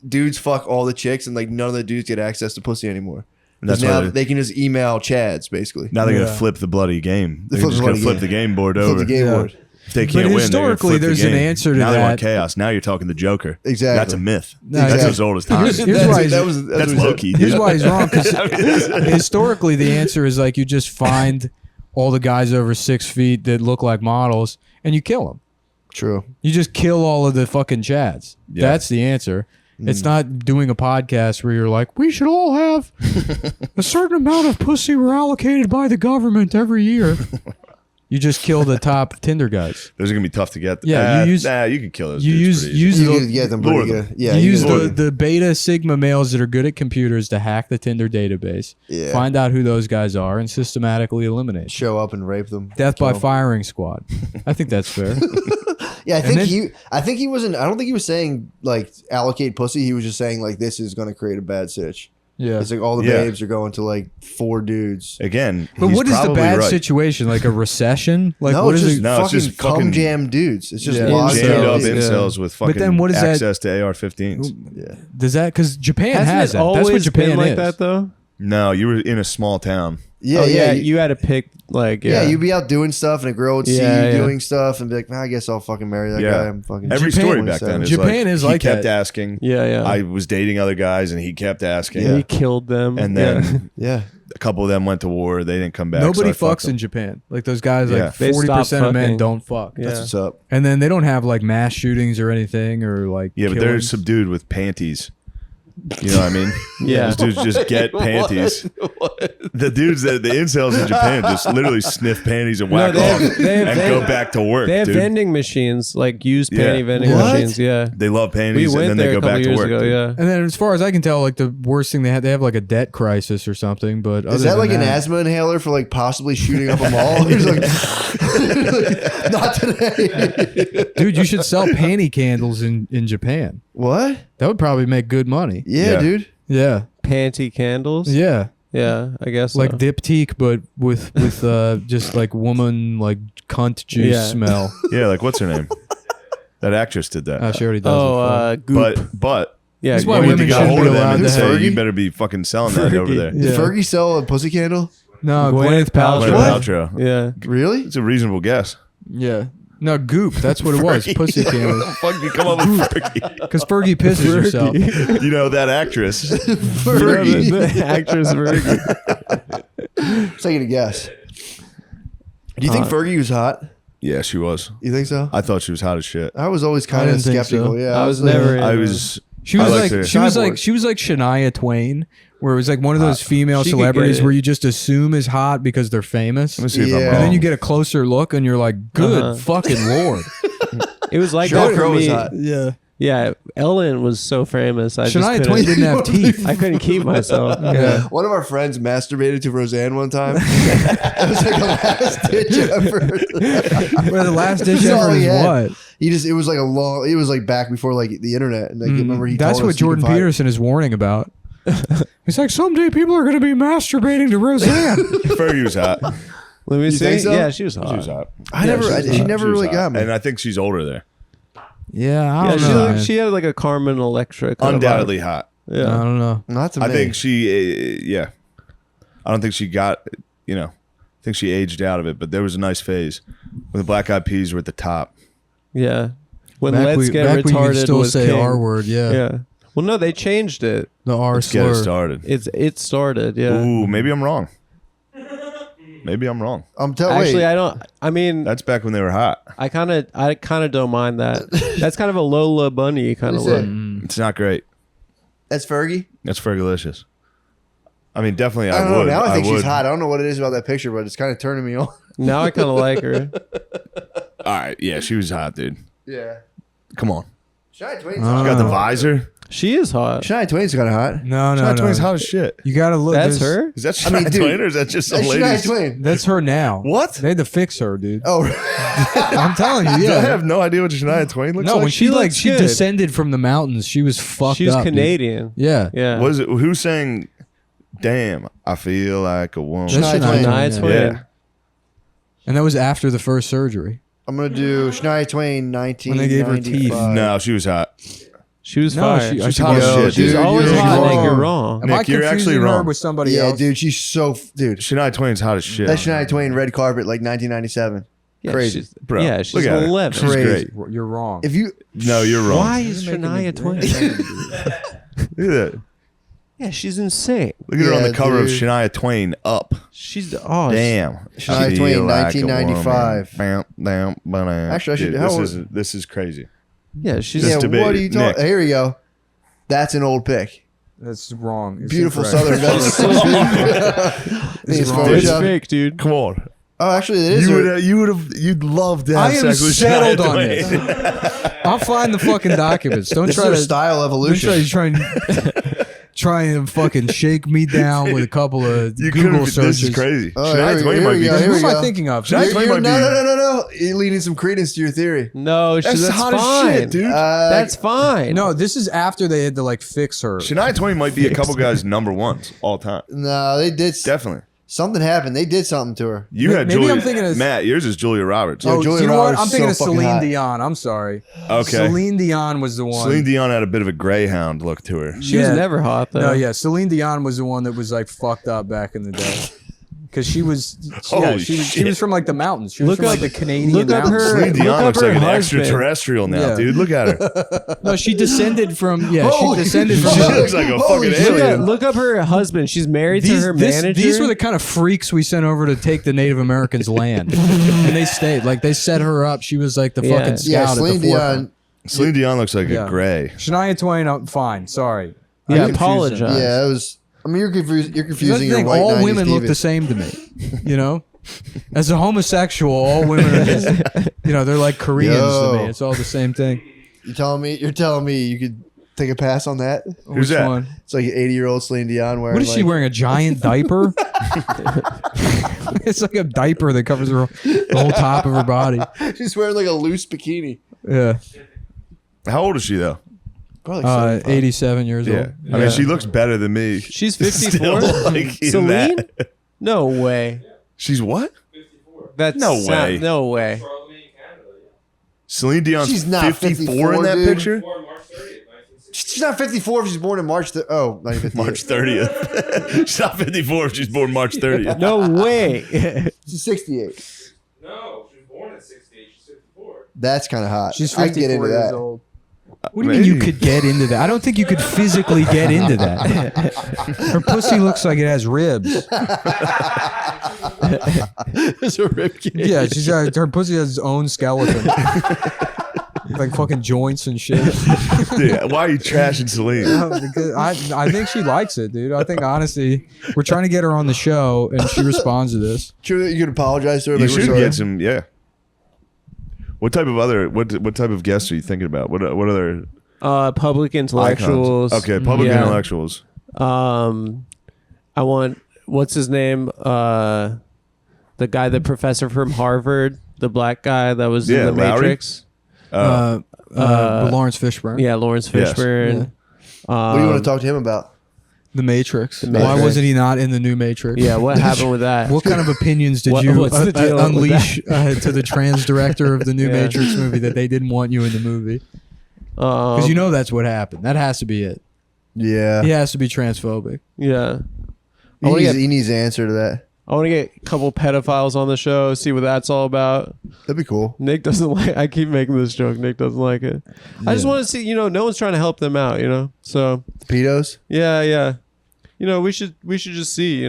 dudes fuck all the chicks and like none of the dudes get access to pussy anymore. And that's now why they can just email Chads basically. now they're Yeah. going to flip the bloody game. They They're flip just the going to bloody flip game. the game board Flip over. the game Yeah. board. If they can't But win, they're gonna historically, flip the there's an game. answer to now they want that. chaos. Now you're talking the Joker. Exactly. That's a myth. No, That's yeah. as old as time. Here's That's- why he's- that was That's what he Loki. said. Here's why he's wrong, because historically the answer is like you just find all the guys over 6 feet that look like models and you kill them. True. You just kill all of the fucking Chads. Yeah. That's the answer. Mm. It's not doing a podcast where you're like, we should all have a certain amount of pussy we're allocated by the government every year. You just kill the top Tinder guys. Those are going to be tough to get. Yeah, you use- you can kill those You dudes use pretty easy. use You the, can get them pretty Lure them. good. Yeah. you use can- the beta sigma males that are good at computers to hack the Tinder database, Yeah. find out who those guys are, and systematically eliminate. show up and rape them. Death by Kill 'em. firing squad. I think that's fair. Yeah, I And think then- I think he wasn't. I don't think he was saying like allocate pussy. He was just saying like this is going to create a bad sitch. Yeah. It's like all the Yeah. babes are going to like 4 dudes. Again, But he's what is the probably bad right. situation? Like a recession? Like no, what it's is just it? No, it's fucking just fucking- cum jam dudes. It's just Yeah. lots Jammed up of dudes. Yeah. incels with fucking then what is that- access to AR-15s. Yeah. Does that because Japan Hasn't has it that? That's what always Japan been like is. that though? No, you were in a small town. Yeah, Oh, yeah, You had to pick like yeah. You'd be out doing stuff, and a girl would see Yeah, you yeah. doing stuff, and be like, I guess I'll fucking marry that Yeah. guy. I'm fucking Every Japan story was back then is Japan like, is he like kept that. asking. Yeah. I was dating other guys, and he kept asking. Yeah. He killed them, And Yeah. then yeah. a couple of them went to war. They didn't come back. Nobody so I fucked fucks in them. Japan. Like those guys, Yeah. like They 40% of men fucking. don't fuck. Yeah. That's what's up. And then they don't have like mass shootings or anything or like Yeah, but they're killings. subdued with panties. You know what I mean? Yeah. Those dudes just get panties. The dudes the incels in Japan just literally sniff panties and whack off and go back to work. They have dude. vending machines, like used Yeah. panty vending What? machines. Yeah. They love We panties and went then there they go a couple back to years work. ago. dude. Yeah. And then, as far as I can tell, like the worst thing they have like a debt crisis or something. But Is that like an asthma inhaler for like possibly shooting up a mall? He's like, not today. dude? You should sell panty candles in Japan. What? That would probably make good money. Yeah, Yeah. dude. Yeah, Panty candles. yeah, Yeah, I guess like so. diptyque, but with just like woman like cunt juice Yeah. smell. Yeah, like what's her name? That actress did that. She already does. Goop. But Yeah, That's why you need women to get shouldn't hold be of them allowed and to say have- you better be fucking selling that over there. Yeah. Did Fergie sell a pussy candle? No, Gwyneth Paltrow. Gwyneth Paltrow. Yeah. Really? It's a reasonable guess. Yeah. No, goop. That's what it was. Fergie. Pussy candles. Fuck you come up with Fergie. Because Fergie pisses herself. You know that actress. Fergie. The actress Fergie. Taking a guess. Do you think Fergie was hot? Yeah, she was. You think so? I thought she was hot as shit. I was always kind didn't of think skeptical. so. Yeah, I was like- never. I was. She I was liked like her. she was like Shania Twain, where it was like one of those female she could celebrities get it. where you just assume is hot because they're famous. Let me see if I'm Yeah. wrong. And then you get a closer look and you're like, good Uh-huh. fucking lord. It was like Sheryl that for Crow was me. hot. Yeah. Yeah, Ellen was so famous. I just Shania couldn't, Twain didn't have teeth. I couldn't keep myself. Yeah. One of our friends masturbated to Roseanne one time. It was like a last ditch effort. Well, the last ditch That's all effort he is had. what? It was like a long. It was like back before like the internet. And I remember he. That's told what us you Jordan could find- Peterson is warning about. He's like, someday people are going to be masturbating to Roseanne. Fergie was hot. Let me see. think so? Yeah, she was hot. She was hot. She never really got me. And I think she's older there. Yeah, I Yeah, don't she, know. looked, man. she had like a Carmen Electra. kind of Undoubtedly hot. vibe. Yeah. I don't know. Not to me. I think she, yeah. I don't think she got, I think she aged out of it, but there was a nice phase when the Black Eyed Peas were at the top. Yeah. When Back Let's we- Get back when you could Retarded still was say king. R word, yeah. Yeah. Well, no, they changed it. The R Let's get it slur. started. It started. Yeah. Ooh, maybe I'm wrong. Maybe I'm wrong. I'm telling. Actually, Wait, I don't. I mean, That's back when they were hot. I kind of don't mind that. That's kind of a Lola Bunny kind of Is it? look. It's not great. that's Fergie. That's Fergalicious. I mean, definitely I I don't know. would. Now I think she's would. hot. I don't know what it is about that picture, but it's kind of turning me on. Now I kind of like her. All right, yeah, she was hot, dude. Yeah. Come on. Shania Twain's She hot. got the visor. She is hot. Shania Twain's kind of hot. No, no, Shania no. Twain's hot as shit. You got to look. That's there's- her. Is that I mean, Shania dude, Twain or is that just some That's Shania ladies? Twain. That's her now. What? They had to fix her, dude. Oh, I'm telling you, I yeah. have no idea what Shania Twain looks No, like. when she like looks she good. descended from the mountains, she was fucked She's up. dude. Canadian. Yeah. Yeah. Was it who sang "Damn, I Feel Like a Woman"? That's Shania Shania Twain. Shania yeah. Twain. Yeah. And that was after the first surgery. I'm gonna do Shania Twain, When they gave her teeth. 1995. No, she was hot. She was No, fire. she- She's I hot think- as Yo, shit. She's dude, always you're hot. Nick, wrong. you're wrong. Am Nick, I you're confusing actually her wrong. with somebody Yeah, else? dude, she's so dude. Shania Twain's hot as shit. That's Shania Twain, red carpet, like 1997. Yeah, Crazy. she's, Bro, yeah, look she's at her. 11. She's Crazy. great. You're wrong. If you, No, you're wrong. Why is You're making Shania me- Twain? Look at that. Yeah, she's insane. Look at her on Yeah, the cover of dude. Shania Twain. Up. She's Damn. Shania I Twain, feel like a 1995. woman. Bam, bam, bam. Actually, I should- Dude, how this is crazy. Yeah, she's Just yeah, to be- what are you talking? Nick. Here we go. That's an old pic. That's wrong. It's Beautiful incorrect. Southern Venice. Think it's wrong. It's Photoshop? fake, dude. Come on. Oh, actually, it is. You'd love to I have am sex with settled Shania on Twain. this. I'll find the fucking documents. Don't This try is a to style don't evolution. try and fucking shake me down with a couple of You Google couldn't. searches. This is crazy. Oh, Shania here Twain we might be. go, here Who we am I go. thinking of? Shania Twain might be. No. You're leading some credence to your theory. no, That's that's hot fine. as shit, dude. That's fine. No, this is after they had to like fix her. Shania Twain might be a couple guys' number ones all time. No, they did. Definitely. Something happened. They did something to her. You Maybe had Julia. I'm thinking of- Matt, yours is Julia Roberts. Yo, Oh, Julia you know what? Roberts I'm is thinking so of fucking Celine hot. Dion. I'm sorry. Okay. Celine Dion was the one. Celine Dion had a bit of a greyhound look to her. She was Yeah. never hot though. No, yeah, Celine Dion was the one that was like fucked up back in the day. Because she was, Holy she shit. was from like the mountains. She was Look from like up- the Canadian look up mountains. her- Celine look Dion up looks her like an husband. extraterrestrial now, Yeah. dude. Look at her. No, she descended from. Yeah, Holy she descended She from. looks like a Holy fucking shit. alien. Look up her husband. She's married to her These manager. were the kind of freaks we sent over to take the Native Americans' land, and they stayed. Like they set her up. She was like the Yeah. fucking Yeah, scout Celine at the forefront. Dion. Celine Dion looks like Yeah. a gray. Shania Twain, fine. Sorry. Yeah, confused apologize. him. Yeah, it was. I mean, you're confusing. You're That's confusing the your thing. white All 90s women look divas. the same to me. You know, as a homosexual, all women are just, they're like Koreans to me. It's all the same thing. You're telling me you could take a pass on that? Which that? one? It's like an 80-year-old Celine Dion wearing. What is she wearing? A giant diaper? It's like a diaper that covers the whole top of her body. She's wearing like a loose bikini. Yeah. How old is she though? Probably like 75. 87 years Yeah. old. I mean, she looks better than me. She's Still, 54. like, in Celine? that. No way. She's what? That's No way. No way. Celine Dion's She's not 54 in that 54, dude. picture? She's not 54 if she's born in March. Not even 58. March 30th. She's not 54 if she's born March 30th. No way. She's 68. No, she was born in 68. She's 54. That's kind of hot. She's I can get 54 into years that. old. What do you mean you could get into that? I don't think you could physically get into that. Her pussy looks like it has ribs. There's a rib cage. Yeah, her pussy has its own skeleton. Like fucking joints and shit. Dude, why are you trashing Celine? Because I think she likes it, dude. I think honestly, we're trying to get her on the show, and she responds to this. Sure that you could apologize to her. You like, we're should sorry. get some, yeah. What type of guests are you thinking about? What other Public intellectuals. icons? Okay, public Yeah. intellectuals. I want, what's his name? The guy, the professor from Harvard, the black guy that was in the Lowry? Matrix. Lawrence Fishburne. Yeah, Lawrence Yes. Fishburne. What do you want to talk to him about? The Matrix. The Why Matrix. wasn't he not in the new Matrix? Yeah, what happened with that? What kind of opinions did What- you what's the deal with unleash to the trans director of the new Yeah. Matrix movie that they didn't want you in the movie? Because that's what happened. That has to be it. Yeah. He has to be transphobic. Yeah. He needs an answer to that. I want to get a couple pedophiles on the show, see what that's all about. That'd be cool. Nick doesn't like. I keep making this joke. Nick doesn't like it. I just want to see. No one's trying to help them out. So Pedos? yeah. We should just see.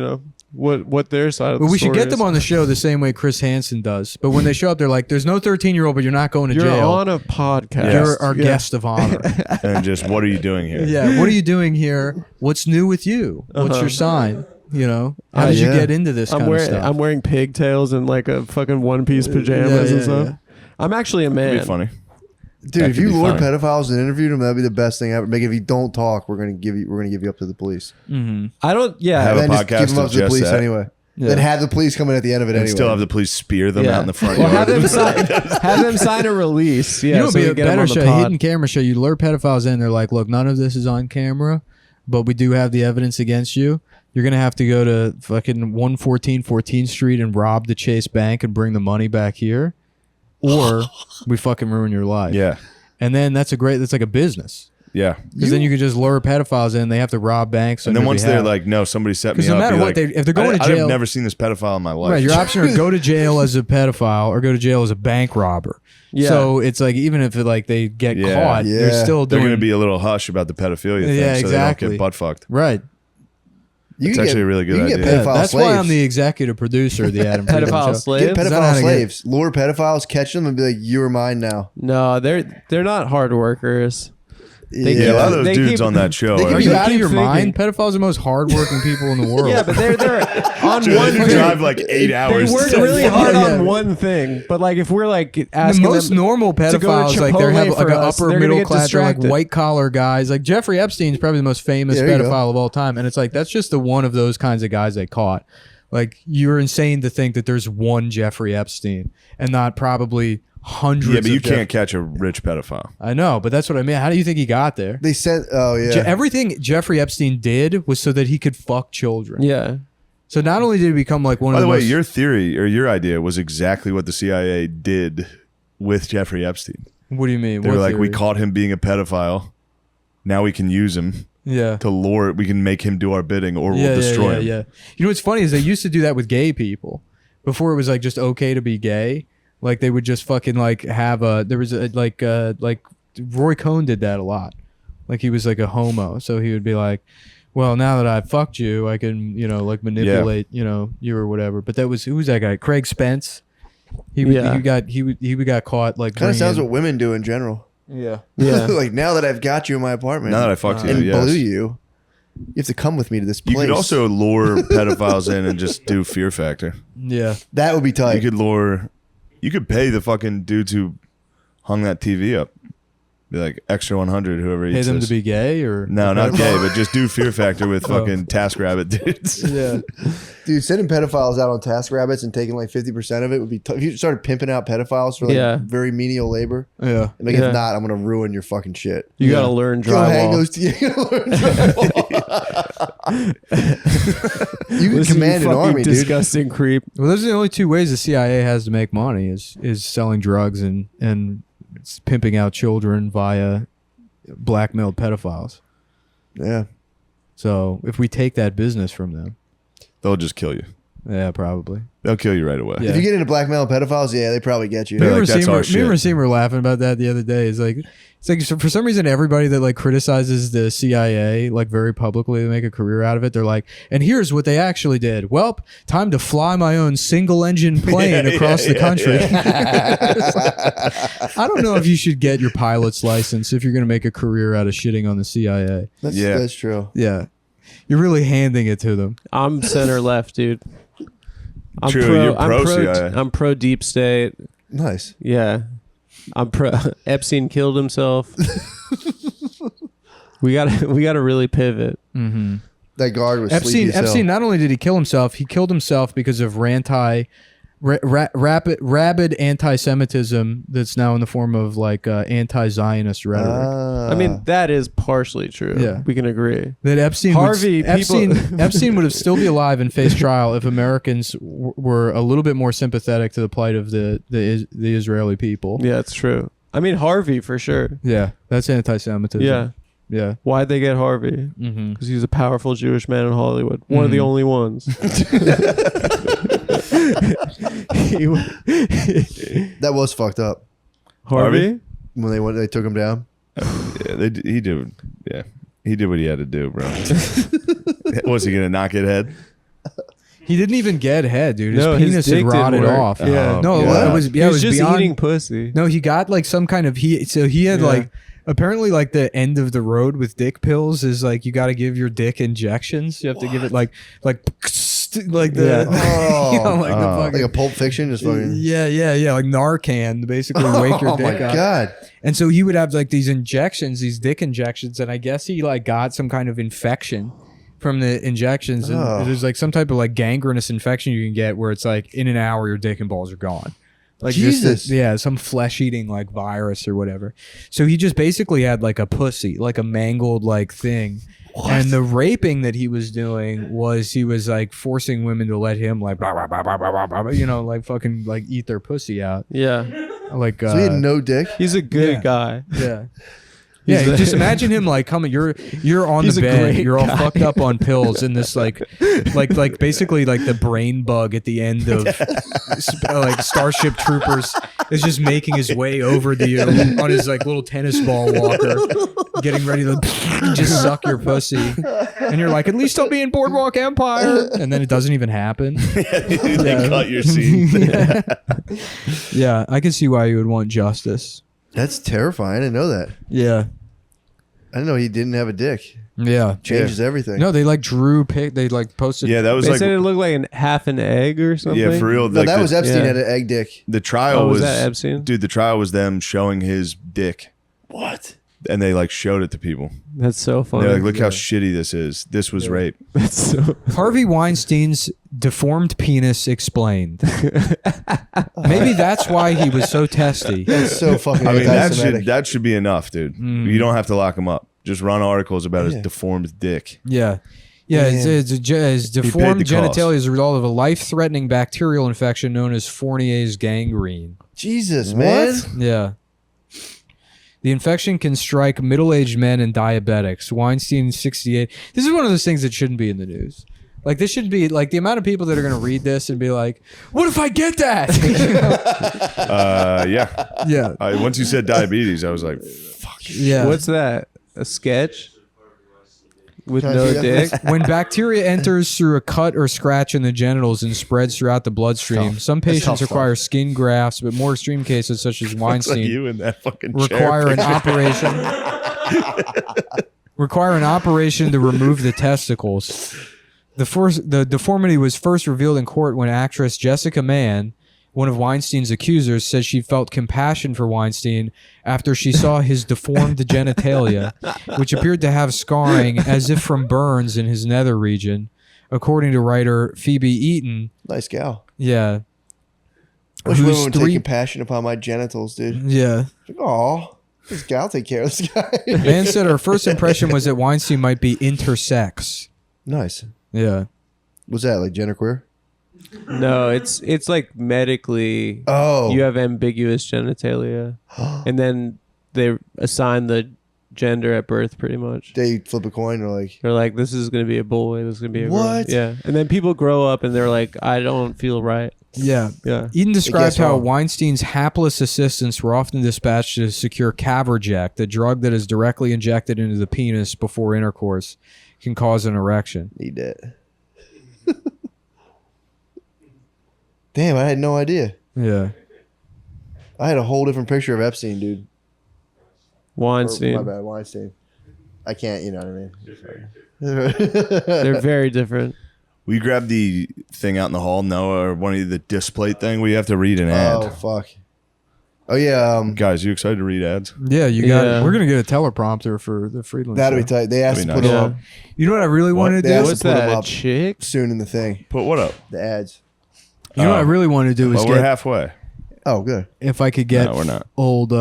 What their side of the But we should story get them is. on the show the same way Chris Hansen does. But when they show up, they're like, "There's no 13-year-old, but you're not going to You're jail. on a podcast. You're our Yeah. guest of honor." And just, what are you doing here? Yeah, what are you doing here? What's new with you? What's your sign? How did you get into this kind of stuff? I'm wearing pigtails and like a fucking one-piece pajamas and stuff. yeah. I'm actually a man. It'd be funny. Dude, That if could you be lure funny. pedophiles and interviewed them, that'd be the best thing ever. Like, if you don't talk, we're gonna give you up to the police. I don't. Yeah. Have a Then just podcast give them up of to the just police that. anyway. Yeah. Then have the police come in at the end of it And anyway. still have the police spear them Yeah. out in the front Well, yard. have them sign a release. Yeah, You know, it'd so be we a get them better on the show, pod. hidden camera show. You lure pedophiles in. They're like, look, none of this is on camera, but we do have the evidence against you. You're going to have to go to fucking 114 14th Street and rob the Chase Bank and bring the money back here. Or we fucking ruin your life. Yeah. And then that's like a business. Yeah. Because then you could just lure pedophiles in. They have to rob banks. And then once they're like, no, somebody set me 'Cause up. no matter be what, like, if they're going to I've jail- never seen this pedophile in my life. right, your option are go to jail as a pedophile or go to jail as a bank robber. Yeah. So it's like, even if they get Yeah. caught, they're Yeah. still They're doing going to be a little hush about the pedophilia thing, Yeah, so exactly. they don't get butt fucked. right. You It's can actually a really good you can idea. get Yeah, pedophile that's slaves. why I'm the executive producer of the Adam Friedland Pedophile Show. slaves. Get Is that how pedophile to get- slaves. Lure pedophiles, catch them, and be like, "You are mine now." No, they're not hard workers. They Yeah, a lot of those They dudes keep- on that show. they are- keep- Are you They out of keep your mind? thinking- Pedophiles are the most hardworking people in the world. Yeah, but they're on Dude, one they thing. drive like 8 hours. They work to- really hard Yeah. on one thing, but like if we're like the asking most them normal to go to pedophiles, like they Chipotle have like for an us, upper they're gonna middle get class, they're like distracted. white collar guys. Like Jeffrey Epstein's probably the most famous Yeah, there you go. pedophile of all time, and it's like that's just the one of those kinds of guys they caught. Like you're insane to think that there's one Jeffrey Epstein and not probably hundreds. Yeah, but you of Jeff- can't catch a rich pedophile. I know, but that's what I mean. How do you think he got there? They sent. Oh yeah. Everything Jeffrey Epstein did was so that he could fuck children. yeah. So not only did he become like one By of the the way, most, your theory or your idea was exactly what the CIA did with Jeffrey Epstein. what do you mean? They What were like, we theory? caught him being a pedophile. Now we can use him yeah. to lure. We can make him do our bidding, or we'll destroy him. Yeah. You know what's funny is they used to do that with gay people before it was like just okay to be gay. Like they would just fucking like have there was a like Roy Cohn did that a lot. Like he was like a homo, so he would be like, well, now that I've fucked you, I can like manipulate you or whatever. But that was who's that guy? Craig Spence. He got caught like Kind of sounds bringing- what women do in general. yeah. Yeah. Like now that I've got you in my apartment, Now that I fucked you, and yes. blew you, You have to come with me to this place. You could also lure pedophiles in and just do Fear Factor. Yeah. That would be tight. You could pay the fucking dudes who hung that TV up. Be like extra 100, whoever Pay eats them this. to be gay or No, not gay, but just do Fear Factor with fucking TaskRabbit dudes. Yeah. Dude, sending pedophiles out on TaskRabbits and taking like 50% of it would be tough. If you started pimping out pedophiles for like very menial labor, Yeah. like if not, I'm gonna ruin your fucking shit. You gotta learn Go hang drywall. those. You gotta learn drywall. You can Listen, command you an fucking army, dude. disgusting creep. Well, those are the only two ways the CIA has to make money is selling drugs and pimping out children via blackmailed pedophiles. Yeah. So if we take that business from them, They'll just kill you. yeah, probably. They'll kill you right away. Yeah. If you get into blackmail and pedophiles, yeah, they probably get you. They're Me like, that's our shit. and Racine were laughing about that the other day. It's like so for some reason everybody that like criticizes the CIA like very publicly, they make a career out of it. They're like, and here's what they actually did. Welp, time to fly my own single engine plane across the country. I don't know if you should get your pilot's license if you're going to make a career out of shitting on the CIA. That's true. Yeah, you're really handing it to them. I'm center left, dude. I'm True, pro, you're pro I'm CIA. I'm pro deep state. Nice. Yeah. I'm pro Epstein killed himself. we gotta really pivot. Mm-hmm. That guard was sleepy as hell. Epstein not only did he kill himself, he killed himself because of rabid anti-Semitism that's now in the form of like anti-Zionist rhetoric. I mean, that is partially true. Yeah. We can agree. That Epstein would have still be alive and face trial if Americans were a little bit more sympathetic to the plight of the Israeli people. Yeah, it's true. I mean, Harvey for sure. Yeah, that's anti-Semitism. Yeah. Yeah. Why'd they get Harvey? Mm-hmm. Because he's a powerful Jewish man in Hollywood. One of the only ones. That was fucked up. Harvey? When they took him down. Yeah, he did. Yeah, he did what he had to do, bro. Was he gonna knock it head? He didn't even get head, dude. His No, penis his dick had didn't rotted work. off. Yeah. No, Yeah. it was He was just beyond eating pussy. No, he got like some kind of he had like apparently like the end of the road with dick pills is like you got to give your dick injections. You have to give it like the Oh, you know, like the fucking, like a Pulp Fiction, just fucking. yeah, like Narcan to basically wake your Oh dick my up. god! And so he would have like these injections, these dick injections, and I guess he like got some kind of infection from the injections, and there's like some type of like gangrenous infection you can get where it's like in an hour your dick and balls are gone. Like Jesus. some flesh eating like virus or whatever. So he just basically had like a pussy, like a mangled like thing. What? And the raping that he was doing was he was like forcing women to let him like blah, blah, blah, blah, blah, blah, you know, like fucking like eat their pussy out. Yeah. Like So he had no dick. He's a good guy. Yeah. Yeah, just imagine him like coming. You're on He's the a bed. great You're all guy. fucked up on pills, and this like basically like the brain bug at the end of like Starship Troopers is just making his way over to you on his like little tennis ball walker, getting ready to just suck your pussy, and you're like, at least I'll be in Boardwalk Empire, and then it doesn't even happen. They cut your scene. Yeah, I can see why you would want justice. That's terrifying. I didn't know that. Yeah. I didn't know he didn't have a dick. Yeah. Changes everything. No, they like they like posted. Yeah, that was They like said it looked like half an egg or something. yeah, for real. No, Like that was Epstein yeah. had an egg dick. the trial Oh, was was that Epstein? Dude, the trial was them showing his dick, What? and they like showed it to people. That's so funny. They're like, look how shitty this is. This was rape. That's so. Harvey Weinstein's deformed penis explained. Maybe that's why he was so testy. That's so fucking I mean, anti-Semitic. that should be enough, dude. You don't have to lock him up. Just run articles about his deformed dick. Yeah. Yeah, his deformed the cost. genitalia is a result of a life-threatening bacterial infection known as Fournier's gangrene. Jesus, man. Yeah. The infection can strike middle-aged men and diabetics. Weinstein, 68. This is one of those things that shouldn't be in the news. Like, this should be, like, the amount of people that are going to read this and be like, what if I get that? Yeah. Yeah. Once you said diabetes, I was like, fuck. Yeah. What's that? A sketch with Can I no see that, dick? please? When bacteria enters through a cut or scratch in the genitals and spreads throughout the bloodstream, some patients tough require skin grafts, but more extreme cases, such as It's like Weinstein, you in that fucking require chair. an operation. require an operation to remove the testicles. The deformity was first revealed in court when actress Jessica Mann, one of Weinstein's accusers, said she felt compassion for Weinstein after she saw his deformed genitalia, which appeared to have scarring as if from burns in his nether region, according to writer Phoebe Eaton. Nice gal. Yeah. I wish women would take compassion upon my genitals, dude. Yeah. Aw, this gal will take care of this guy. Mann said her first impression was that Weinstein might be intersex. Nice. Yeah. What's that, like genderqueer? No, it's like medically. Oh. You have ambiguous genitalia, and then they assign the gender at birth, pretty much. They flip a coin, or like they're like, this is gonna be a boy, this is gonna be a what? girl. Yeah, and then people grow up and they're like, I don't feel right. Yeah. Yeah. Eden described how Weinstein's hapless assistants were often dispatched to secure Caverject, the drug that is directly injected into the penis before intercourse, can cause an erection. Need that. Damn, I had no idea. Yeah. I had a whole different picture of Epstein, dude. Weinstein. My bad, Weinstein. I can't, you know what I mean? They're very different. We grabbed the thing out in the hall, Noah, or one of the display thing. We have to read an ad. Oh, fuck. Oh, yeah. Guys, you excited to read ads? Yeah, you got it. We're going to get a teleprompter for the Friedland That'll show. be tight. They asked to put nice. them up. You know what I really wanted to do? What's that, chick? Soon in the thing. Put what up? The ads. You know what I really want to do is Well, we're halfway. Oh, good. if I could get No, we're not. old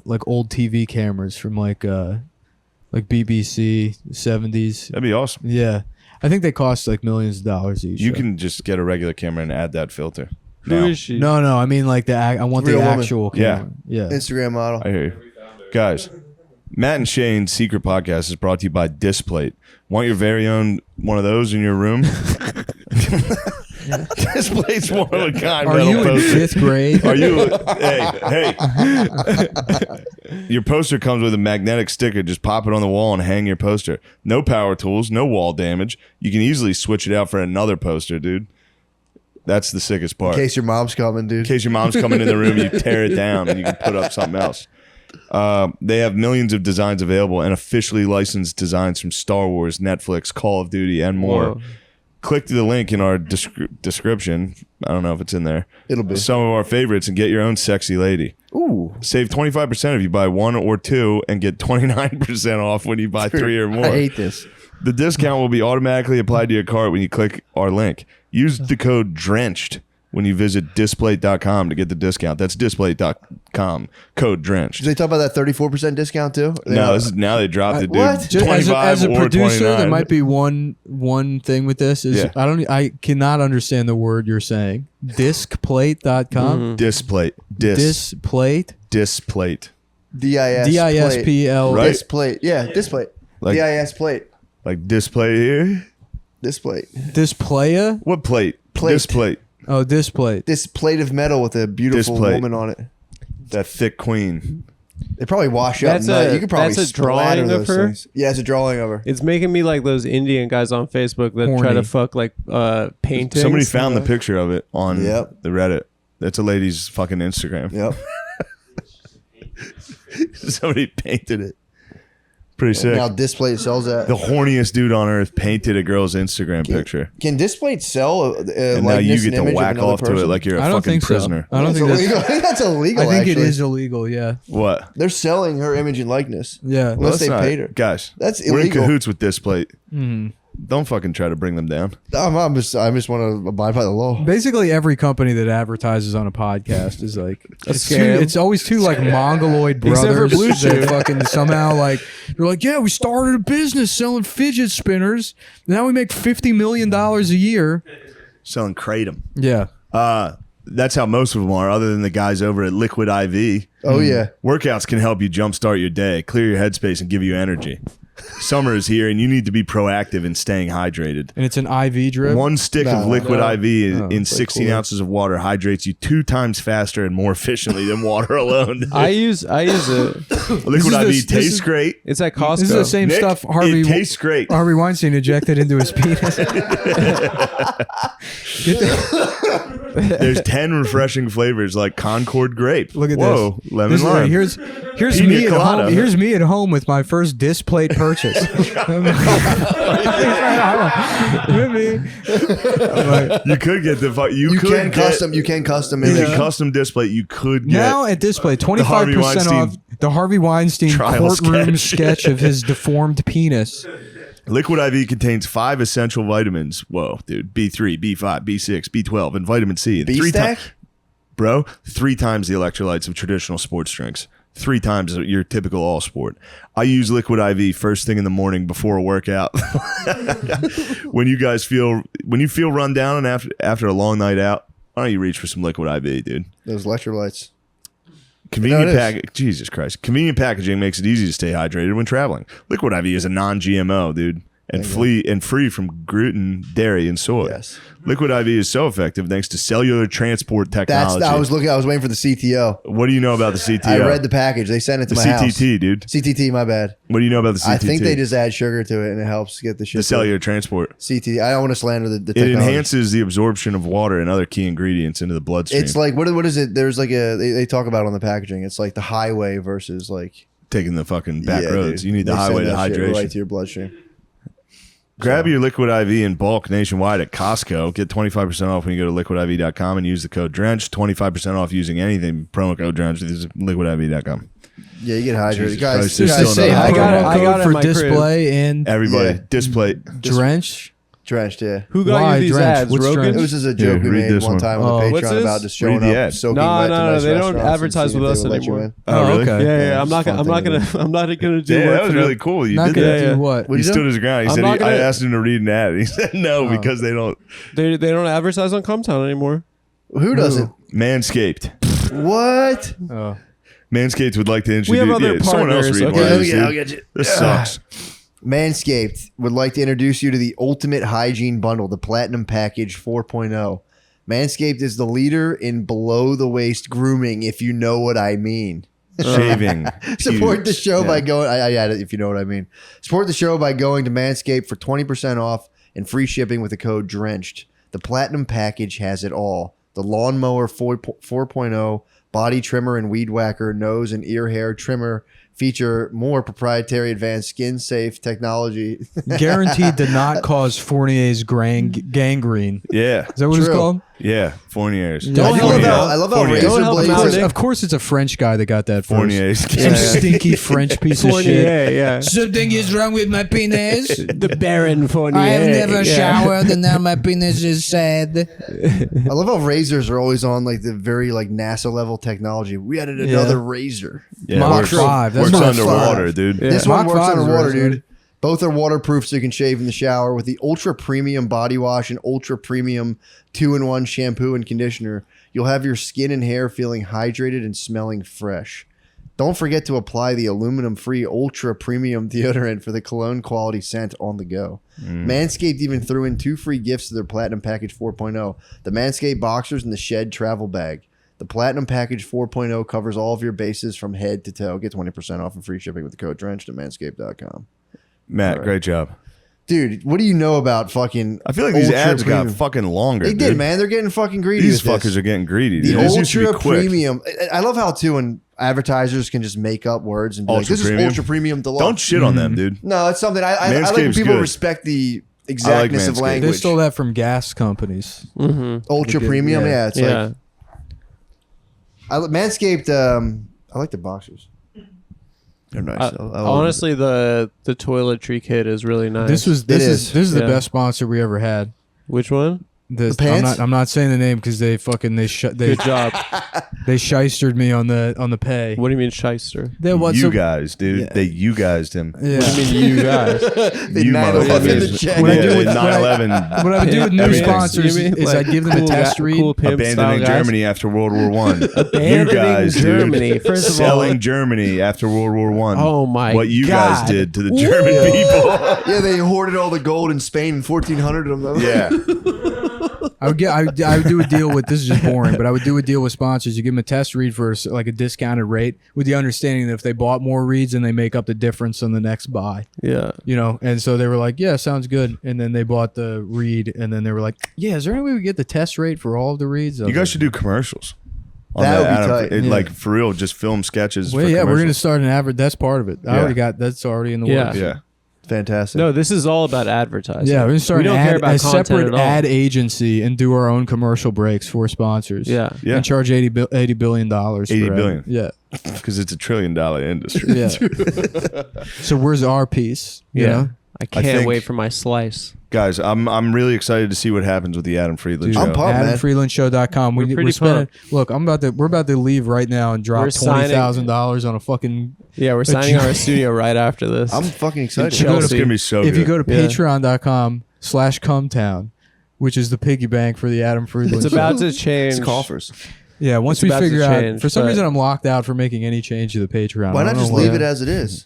like old TV cameras from like BBC 70s. That'd be awesome. Yeah. I think they cost like millions of dollars each. You so. can just get a regular camera and add that filter. Who Now. is she? No, I mean like I want Real the woman. actual camera. Yeah. Instagram model. I hear you. Guys, Matt and Shane's Secret Podcast is brought to you by Displate. Want your very own one of those in your room? Displate's one of a kind. Are you in 5th grade? Are you? Hey. Your poster comes with a magnetic sticker. Just pop it on the wall and hang your poster. No power tools, no wall damage. You can easily switch it out for another poster, dude. That's the sickest part. In case your mom's coming, dude. In case your mom's coming in the room, you tear it down and you can put up something else. They have millions of designs available and officially licensed designs from Star Wars, Netflix, Call of Duty, and more. Whoa. Click to the link in our description. I don't know if it's in there. It'll be. Some of our favorites and get your own sexy lady. Ooh. Save 25% if you buy 1 or 2 and get 29% off when you buy 3 or more. I hate this. The discount will be automatically applied to your cart when you click our link. Use the code DRENCHED when you visit displate.com to get the discount. That's displate.com. Code DRENCHED. Did they talk about that 34% discount too? No, now they dropped it, dude. What? Just as a or producer, 29. there might be one thing with this is Yeah. I cannot understand the word you're saying. Discplate.com. Displate. Displate. Displate. DIS. DISPL. Right? Displate. Yeah, displate. Like- DIS plate. Like display here? Displate. Displaya? What plate? Plate. Displate. Oh, displate. This plate of metal with a beautiful Displate. woman on it. That thick queen. They probably wash up. That's nut. a- You could probably that's a splatter drawing of those her? things. Yeah, it's a drawing of her. It's making me like those Indian guys on Facebook that try Horny. to fuck like paintings. Somebody found the picture of it on Yep. the Reddit. That's a lady's fucking Instagram. Yep. Somebody painted it. Pretty sick. Now Displate sells that. The horniest dude on earth painted a girl's Instagram picture. Can Displate sell And now you get to whack off to it like you're a I don't fucking think prisoner. so. I don't think illegal. that's. I think that's illegal. I think it actually. is illegal. Yeah. What? They're selling her image and likeness. Yeah. Unless Well, they that's paid her. Guys, That's we're in illegal. cahoots with Displate. Mhm. Don't fucking try to bring them down. I just want to abide by the law. Basically, every company that advertises on a podcast is like scam. it's always two like mongoloid Except for brothers Blue that Chew. fucking somehow like they're like, yeah, we started a business selling fidget spinners. Now we make $50 million a year. Selling Kratom. Yeah. That's how most of them are, other than the guys over at Liquid IV. Oh yeah. Workouts can help you jumpstart your day, clear your headspace, and give you energy. Summer is here, and you need to be proactive in staying hydrated. And it's an IV drip. One stick of Liquid IV in it's like 16 cool. ounces of water hydrates you 2 times faster and more efficiently than water alone. I use it. Liquid IV this tastes is- great. It's at Costco. This is the same Nick, stuff Harvey it tastes great. Harvey Weinstein injected into his penis. There's 10 refreshing flavors like Concord grape. Look at Whoa, this. lemon This is- lime. Here's Pina me at colada. home. Here's me at home with my first displate purchase. You could get the You can custom. You can custom display. You could get Now at display, Harvey 25% Weinstein off the Harvey Weinstein trial courtroom sketch. sketch of his deformed penis. Liquid IV contains 5 essential vitamins. Whoa, dude. B3, B5, B6, B12, and vitamin C. And B-stack? Bro, 3 times the electrolytes of traditional sports drinks. 3 times your typical all sport. I use Liquid IV first thing in the morning before a workout. when you feel run down and after a long night out, why don't you reach for some Liquid IV, dude? Those electrolytes. Jesus Christ. Convenient packaging makes it easy to stay hydrated when traveling. Liquid IV is a non-GMO, dude, and free from gluten, dairy, and soy. Yes. Liquid IV is so effective thanks to cellular transport technology. I was waiting for the CTO. What do you know about the CTO? I read the package. They sent it to the my house. CTT, dude. CTT, my bad. What do you know about the CTT? I think they just add sugar to it and it helps get the shit. The cellular transport. CTT. I don't want to slander the It technology. enhances the absorption of water and other key ingredients into the bloodstream. It's like what is it? There's like they talk about it on the packaging. It's like the highway versus like taking the fucking back roads. Dude. You need the They send highway to that shit hydration. right to your bloodstream. Grab your Liquid IV in bulk nationwide at Costco. Get 25% off when you go to liquidiv.com and use the code DRENCH. 25% off using anything. Promo code DRENCH. This is liquidiv.com. Yeah, you get hydrated, Jesus guys. Christ, there's guys still another I promo got it for in my crib. display and Everybody, Yeah. display. drench. drenched. Yeah. Who got Why you these drenched? ads, What's Rogan? drenched? It was just a joke we read made this one one. time on Oh. the What's Patreon this? about just showing Read the up, ad. soaking No, wet to no, nice they don't restaurants and advertise seeing with if us they would let you anymore. in. Oh, really? okay. Yeah, it's I'm a fun not thing to gonna do Yeah, work that was for really them. cool. You Not did gonna that. do Yeah. what? What He do you stood do? his ground. He I'm said not I gonna- asked him to read an ad. He said no because they don't. They don't advertise on Comtown anymore. Who doesn't? Manscaped. What? Oh. Manscaped would like to introduce. We have other someone else partners, read okay. one of these, Yeah, I'll dude. get you. This sucks. Manscaped would like to introduce you to the Ultimate Hygiene Bundle, the Platinum Package 4.0. Manscaped is the leader in below-the-waist grooming, if you know what I mean. Shaving. Support the Huge. show Yeah. by going. I added, if you know what I mean. Support the show by going to Manscaped for 20% off and free shipping with the code DRENCHED. The Platinum Package has it all: the Lawnmower 4.0, body trimmer and weed whacker, nose and ear hair trimmer. Feature more proprietary advanced skin safe technology. Guaranteed to not cause Fournier's gangrene. Yeah. Is that what it's True. called? Yeah. Fournier's. Don't I help love how Fournier. razor Don't help him out, blades. Nick. Of course, it's a French guy that got that first. Fournier's. Some stinky French piece of shit. Fournier, yeah. Something is wrong with my penis. The Baron Fournier. I have never yeah. showered and now my penis is sad. I love how razors are always on like the very like NASA level technology. We added another razor. Yeah, Mach works, 5. That's works Mach underwater, 5. dude. Yeah. This one Mach works 5 is underwater, razor. dude. Both are waterproof, so you can shave in the shower with the ultra premium body wash and ultra premium 2-in-1 shampoo and conditioner. You'll have your skin and hair feeling hydrated and smelling fresh. Don't forget to apply the aluminum-free ultra premium deodorant for the cologne quality scent on the go. Manscaped even threw in 2 free gifts to their Platinum Package 4.0, the Manscaped Boxers and the Shed Travel Bag. The Platinum Package 4.0 covers all of your bases from head to toe. Get 20% off and free shipping with the code DRENCHED at manscaped.com. Matt, Right. great job. Dude, what do you know about fucking I feel like these ultra ads got premium? fucking longer. They dude. did, man. They're getting fucking greedy. These with fuckers this. are getting greedy. The Dude. This used to be ultra quick. premium. I love how too when advertisers can just make up words and be like, Ultra "This premium? is ultra premium deluxe." Don't shit on them, dude. No, it's something I like when Manscaped's people good. respect the exactness of Manscaped. language. They stole that from gas companies. Mm-hmm. Ultra They did, premium, yeah. yeah. It's Yeah. like Manscaped. I like the boxers. They're nice. Honestly, the toiletry kit is really nice. This is the Yeah. best sponsor we ever had. Which one? The pants? I'm not saying the name because they Good job. they shystered me on the pay. What do you mean shyster? They what? You so- guys, dude. Yeah. They you guysed him. Yeah. What do you mean you guys? the You 9/11 motherfuckers. the check. What I do with- Yeah, what I- 9/11. What I would do with new Everything. sponsors You mean is like I give them a cool test guy- read. cool pimp style Abandoning guys? Germany after World War One. You Abandoning guys, Germany. dude. First of Selling all, Germany after World War One. Oh my What you God. guys did to the German people. Yeah, they hoarded all the gold in Spain in 1400 of them. Yeah. I would do a deal with, this is just boring, but I would do a deal with sponsors. You give them a test read for like a discounted rate with the understanding that if they bought more reads, then they make up the difference on the next buy. Yeah. You know, and so they were like, yeah, sounds good. And then they bought the read, and then they were like, yeah, is there any way we get the test rate for all of the reads? You guys should do commercials. That would be tight. Like for real, just film sketches. Well, for yeah, we're commercials. gonna start an advert. That's part of it. That's already in the works. Yeah. Fantastic. No, this is all about advertising. Yeah, we're gonna start we don't care about a content separate at all. ad agency and do our own commercial breaks for sponsors. Yeah. Yeah. And charge $80 billion. $80 billion. Yeah. Because it's $1 trillion industry. Yeah. So where's our piece? You know? I can't think- wait for my slice. Guys, I'm really excited to see what happens with the Adam Friedland Dude, show. I'm pumped, man. AdamFreelandShow.com. We're pretty We're spending. Look, we're about to leave right now and drop We're signing- $20,000 on a fucking. Yeah, we're signing our studio right after this. I'm fucking excited. Chelsea. It's gonna be so If good. you go to Yeah. Patreon.com/Cumtown, which is the piggy bank for the Adam Friedland. It's Show. about to change. It's coffers. Yeah, once It's we about to figure out. change, For some but- reason, I'm locked out for making any change to the Patreon. Why I not don't just know leave why. it as it is?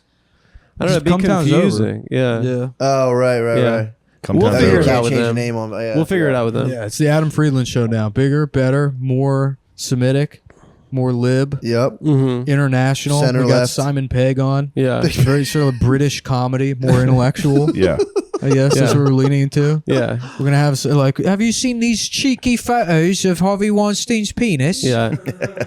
I don't know. It'd be Cumtown's over. confusing. Yeah. Yeah. Oh, right. Yeah. Right. Come We'll down figure to it those. out with Change the them. name on. Yeah, We'll figure it out with them. Yeah, it's the Adam Friedland Show now. Bigger, better, more Semitic, more lib, Yep. Mm-hmm. international. Center we got left. Simon Pegg on. Yeah. Very sort of British comedy, more intellectual. Yeah. I guess that's Yeah. what we're leaning into. Yeah. We're gonna have like, have you seen these cheeky photos of Harvey Weinstein's penis? Yeah.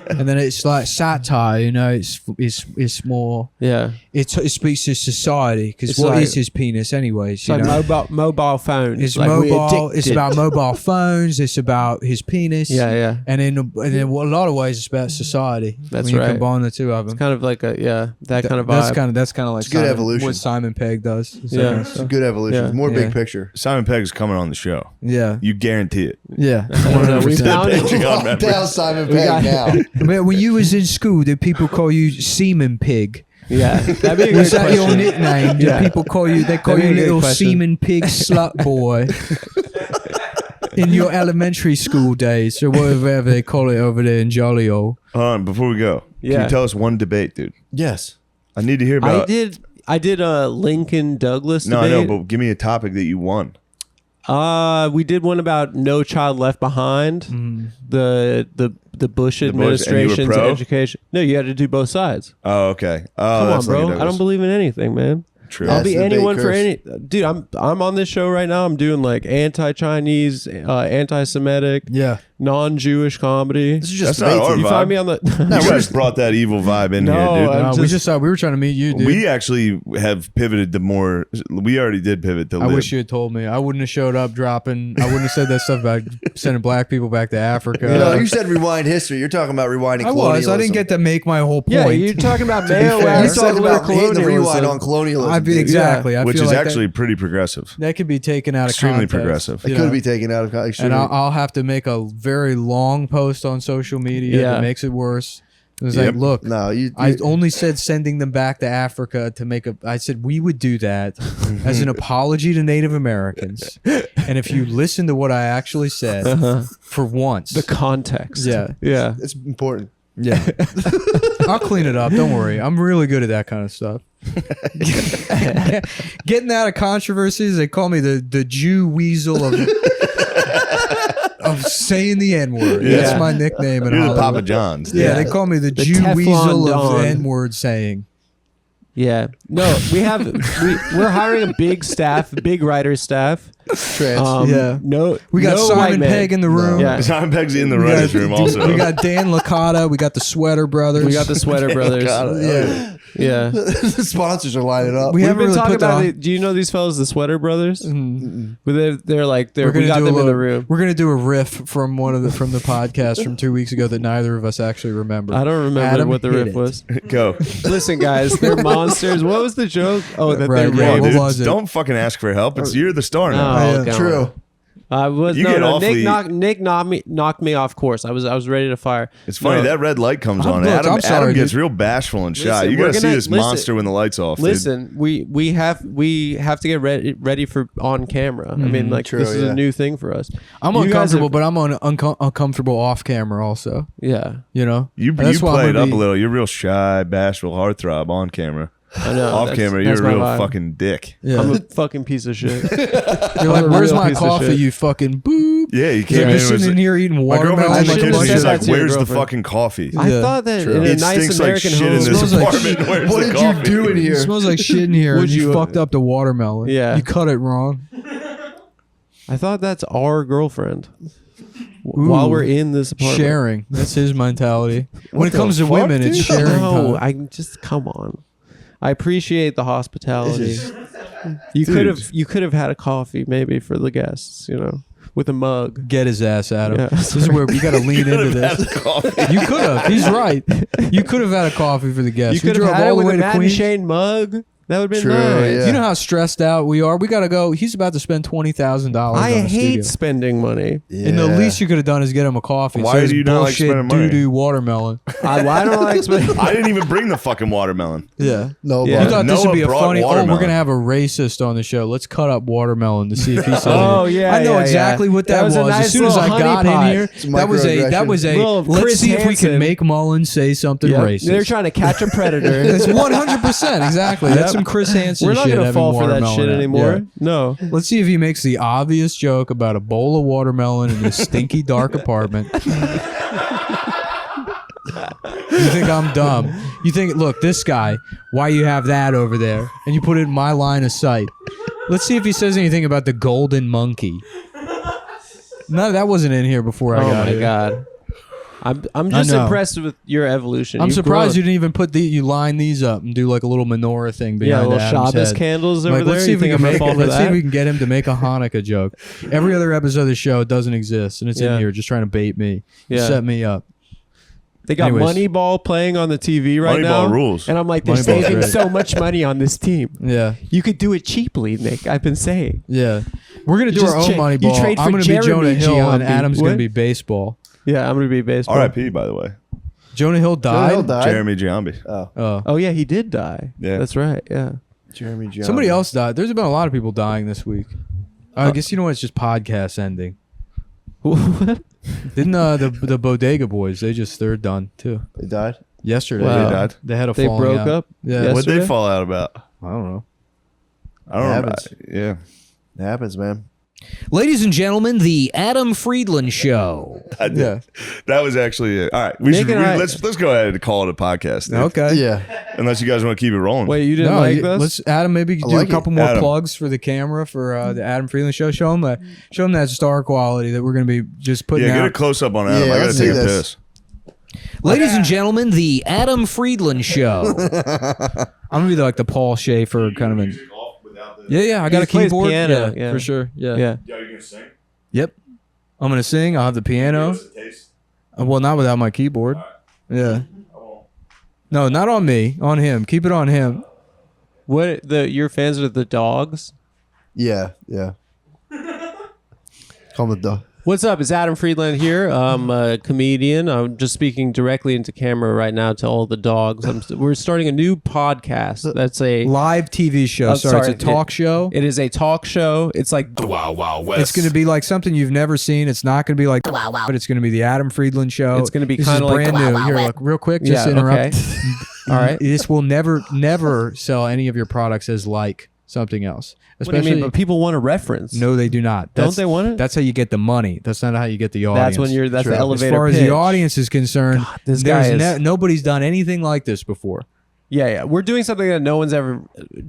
And then it's like satire, you know. It's more. Yeah. It speaks to society because It's what like- is his penis, anyways? It's You like know? mobile phones. It's like we're mobile. It's addicted. about mobile phones. It's about his penis. Yeah, yeah. And in a lot of ways, it's about society. That's when you right. combine the two of them. It's kind of like that kind of vibe. That's kind of like It's good evolution. what Simon Pegg does. Is that Yeah. kind of It's a stuff. good evolution. Yeah. More Yeah. big picture. Simon Pegg is coming on the show. Yeah. You guarantee it. Yeah. I don't know. We 100%. found it. Patreon members. Down Simon We Pegg got- now. But when you was in school, did people call you Seaman Pig? Yeah. That'd be a Was good that your question. nickname? Did Yeah. people call you? They call That'd you be a good little question. Seaman Pig slut boy. In your elementary school days, or whatever they call it over there in Jolly-O. Hold on, before we go, can Yeah. you tell us one debate, dude? Yes. I need to hear about. I did a Lincoln Douglas No, I debate. know, but give me a topic that you won. We did one about No Child Left Behind. The Bush and you were administration's pro? education. No, you had to do both sides. Oh, okay. Oh, Come on, that's bro. Lincoln I Douglas. don't believe in anything, man. True. I'll That's be the debate anyone for curse. any dude. I'm on this show right now. I'm doing like anti-Chinese, anti-Semitic, Yeah. non-Jewish comedy. This is just That's not our You vibe. find me on the. You guys brought that evil vibe in No, here, dude. I'm No, we just- just thought we were trying to meet you, dude. We actually have pivoted to more. We already did pivot to. I live. wish you had told me. I wouldn't have showed up dropping. I wouldn't have said that stuff about sending black people back to Africa. No, you said rewind history. You're talking about rewinding I colonialism. was. I didn't get to make my whole point. Yeah, you're talking about Mayo fair. ass You talking settler about hitting the rewind on colonialism. colonialism. I'd be dude. exactly. I which feel is like actually pretty progressive. that could be taken out of Extremely context, progressive. you It could know? be taken out of context. And I'll have to make a very long post on social media Yeah. that makes it worse. It was Yep. like, look, No, you. I only said sending them back to Africa to make a. I said we would do that as an apology to Native Americans. And if you listen to what I actually said, for once, The context. Yeah. Yeah. It's important. yeah, I'll clean it up. Don't worry. I'm really good at that kind of stuff. Getting out of controversies. They call me the Jew weasel of saying the N word. Yeah. That's my nickname. In You're the Hollywood. Papa John's. Yeah, Yeah. they call me the Jew Teflon weasel of Don. N-word saying. Yeah. No, we're hiring a big staff, big writer staff. Trans. Yeah. No, We got no Simon white man. Pegg in the room. Yeah. Simon Pegg's in the We writers' got- room also. We got Dan Licata. We got the Sweater Brothers. We got the Sweater Brothers. Yeah. Yeah. the sponsors are lining up. We We've haven't been really talking put that about on. it. Do you know these fellas, the Sweater Brothers? Mhm. But they're like We're we gonna got do them a in the little- room. We're gonna do a riff from from the podcast from 2 weeks ago that neither of us actually remember. I don't remember Adam, what the hit riff it. was. Go. Listen, guys, they're monsters. What was the joke? Oh, that Right, they yeah, raped. what dude, was it? don't fucking ask for help. It's you're the star now. Oh, Yeah, okay. True. I was You get no. awfully- Nick knocked me off course. I was ready to fire. It's funny No. that red light comes I'm- on. look, Adam, I'm sorry, Adam gets dude. real bashful and shy. Listen, You we're gotta see gonna- this listen- monster when the lights off. dude. Listen, we have to get ready for on camera. I mean, like True, this is yeah. a new thing for us. I'm You guys uncomfortable, have- but I'm uncomfortable off camera also. Yeah. You know, You And that's why I'm play it gonna up be- a little. You're real shy, bashful, heartthrob on camera. I know. Off camera, you're that's a my real vibe. fucking dick. Yeah. I'm a fucking piece of shit. You're like, a where's real my piece of coffee, shit. you fucking boop? Yeah, you You're came in. just sitting in here eating My girlfriend's watermelon. in the I shouldn't kitchen. have She's said like, that to your "Where's the girlfriend." fucking coffee?" I Yeah. thought that True. in a It nice stinks like American shit in home. this Smells like apartment. shit. Where's What the did coffee? you do in It here? smells like shit in here. Would And you you- fucked up the watermelon. Yeah. You cut it wrong. I thought that's our girlfriend. While we're in this apartment. Sharing. That's his mentality. When What it comes the to fuck, women, it's dude? sharing. No, time. I just come on. I appreciate the hospitality. This is- You Dude. could have had a coffee maybe for the guests, with a mug. Get his ass, Adam. Yeah. This is where you got to lean into Could've had this. a coffee. You could have. He's right. You could have had a coffee for the guests. You We could have drove had it all the with way a to Matt and Queens. Shane mug. That would have been True, nice. yeah. You know how stressed out we are. We got to go. He's about to spend $20,000. I on a hate studio. spending money. And the Yeah. least you could have done is get him a coffee. Why So his do you not like bullshit spending money? doo-doo watermelon. Why don't I like spending? I didn't even bring the fucking watermelon. Yeah. No, Yeah. You but thought this would Noah be a brought funny. Oh, we're watermelon. gonna have a racist on the show. Let's cut up watermelon to see if he says. Oh, anything. yeah, I know yeah, exactly yeah. what That that was was. a nice As soon as I little got honey in pot. here, It's that was a. Little Let's Chris see if we Hansen. can make Mullen say something Yeah. racist. They're trying to catch a predator. It's 100% exactly. That's Yep. some Chris Hansen We're shit. not gonna having fall for that watermelon shit out. anymore. Yeah. No. Let's see if he makes the obvious joke about a bowl of watermelon in this stinky dark apartment. You think I'm dumb. You think, look, this guy, why you have that over there? And you put it in my line of sight. Let's see if he says anything about the golden monkey. No, that wasn't in here before I Oh got my here. god. I'm just know. impressed with your evolution. I'm You've surprised you grown. didn't even you line these up and do like a little menorah thing behind Yeah, little Adam's Shabbos head. candles over Like, there. let's see You if we think can I'm make gonna fall for let's see if that? we can get him to make a Hanukkah joke. Every other episode of the show doesn't exist, and it's Yeah. in here just trying to bait me, Yeah. set me up. They got Anyways. Moneyball playing on the TV right now. Moneyball rules. And I'm like, they're Moneyball's saving great. so much money on this team. Yeah, You could do it cheaply, Nick. I've been saying. yeah. We're gonna do Just our own you Moneyball. trade I'm for gonna be Jonah Jeremy Hill, and Giambi. Adam's What? gonna be baseball. Yeah, I'm gonna be baseball. R.I.P. By the way, Jonah Hill died. Hill died. Jeremy Giambi. Oh, Oh yeah, he did die. Yeah. That's right. Yeah. Jeremy Giambi. somebody else died. There's been a lot of people dying this week. I guess you know what? It's just podcast ending. What? Didn't the Bodega Boys? They're done too. They died. Yesterday, Wow. They died? They had a They falling broke out. up? Yeah, Yes. What'd they Yesterday? fall out about? I don't know. I don't know. Happens. Yeah. It happens, man. Ladies and gentlemen, the Adam Friedland Show. I did. Yeah. That was actually it. All right. Nick and I- Let's go ahead and call it a podcast. dude. Okay. Yeah. Unless you guys want to keep it rolling. Wait, you didn't No, like you- this? let's Adam. Maybe you I do like a couple more Adam. plugs for the camera for the Adam Freeland Show. Show them that star quality that we're gonna be just putting Yeah, get a out. close up on Adam. Yeah, I gotta let's take a see this. piss. Ladies and gentlemen, the Adam Friedland Show. I'm gonna be like the Paul Schaefer kind of an. Yeah. I got He a plays keyboard. piano, Yeah, yeah. for sure. Yeah. yeah. Yo, you gonna sing? Yep. I'm gonna sing. I'll have the piano. Well, not without my keyboard. Yeah. No, not on me. On him. Keep it on him. What your fans are the dogs? Yeah. Yeah. Call them the dog. What's up? It's Adam Friedland here. I'm a comedian. I'm just speaking directly into camera right now to all the dogs. We're starting a new podcast. That's a Live TV show. Oh, sorry, sorry. it's a talk show. It is a talk show. It's like It's going to be like something you've never seen. It's not going to be like, but it's going to be the Adam Friedland Show. It's gonna be This is kinda like- brand new. Here, look, real quick, just Yeah, interrupt. okay. All right. This will never sell any of your products as like something else. What do you Especially, mean? But people want a reference. no, they do not. Don't they want it? That's how you get the money. That's not how you get the audience. That's when you're. That's the As elevator far as pitch. the audience is concerned, this there's guy is- nobody's done anything like this before. Yeah. We're doing something that no one's ever,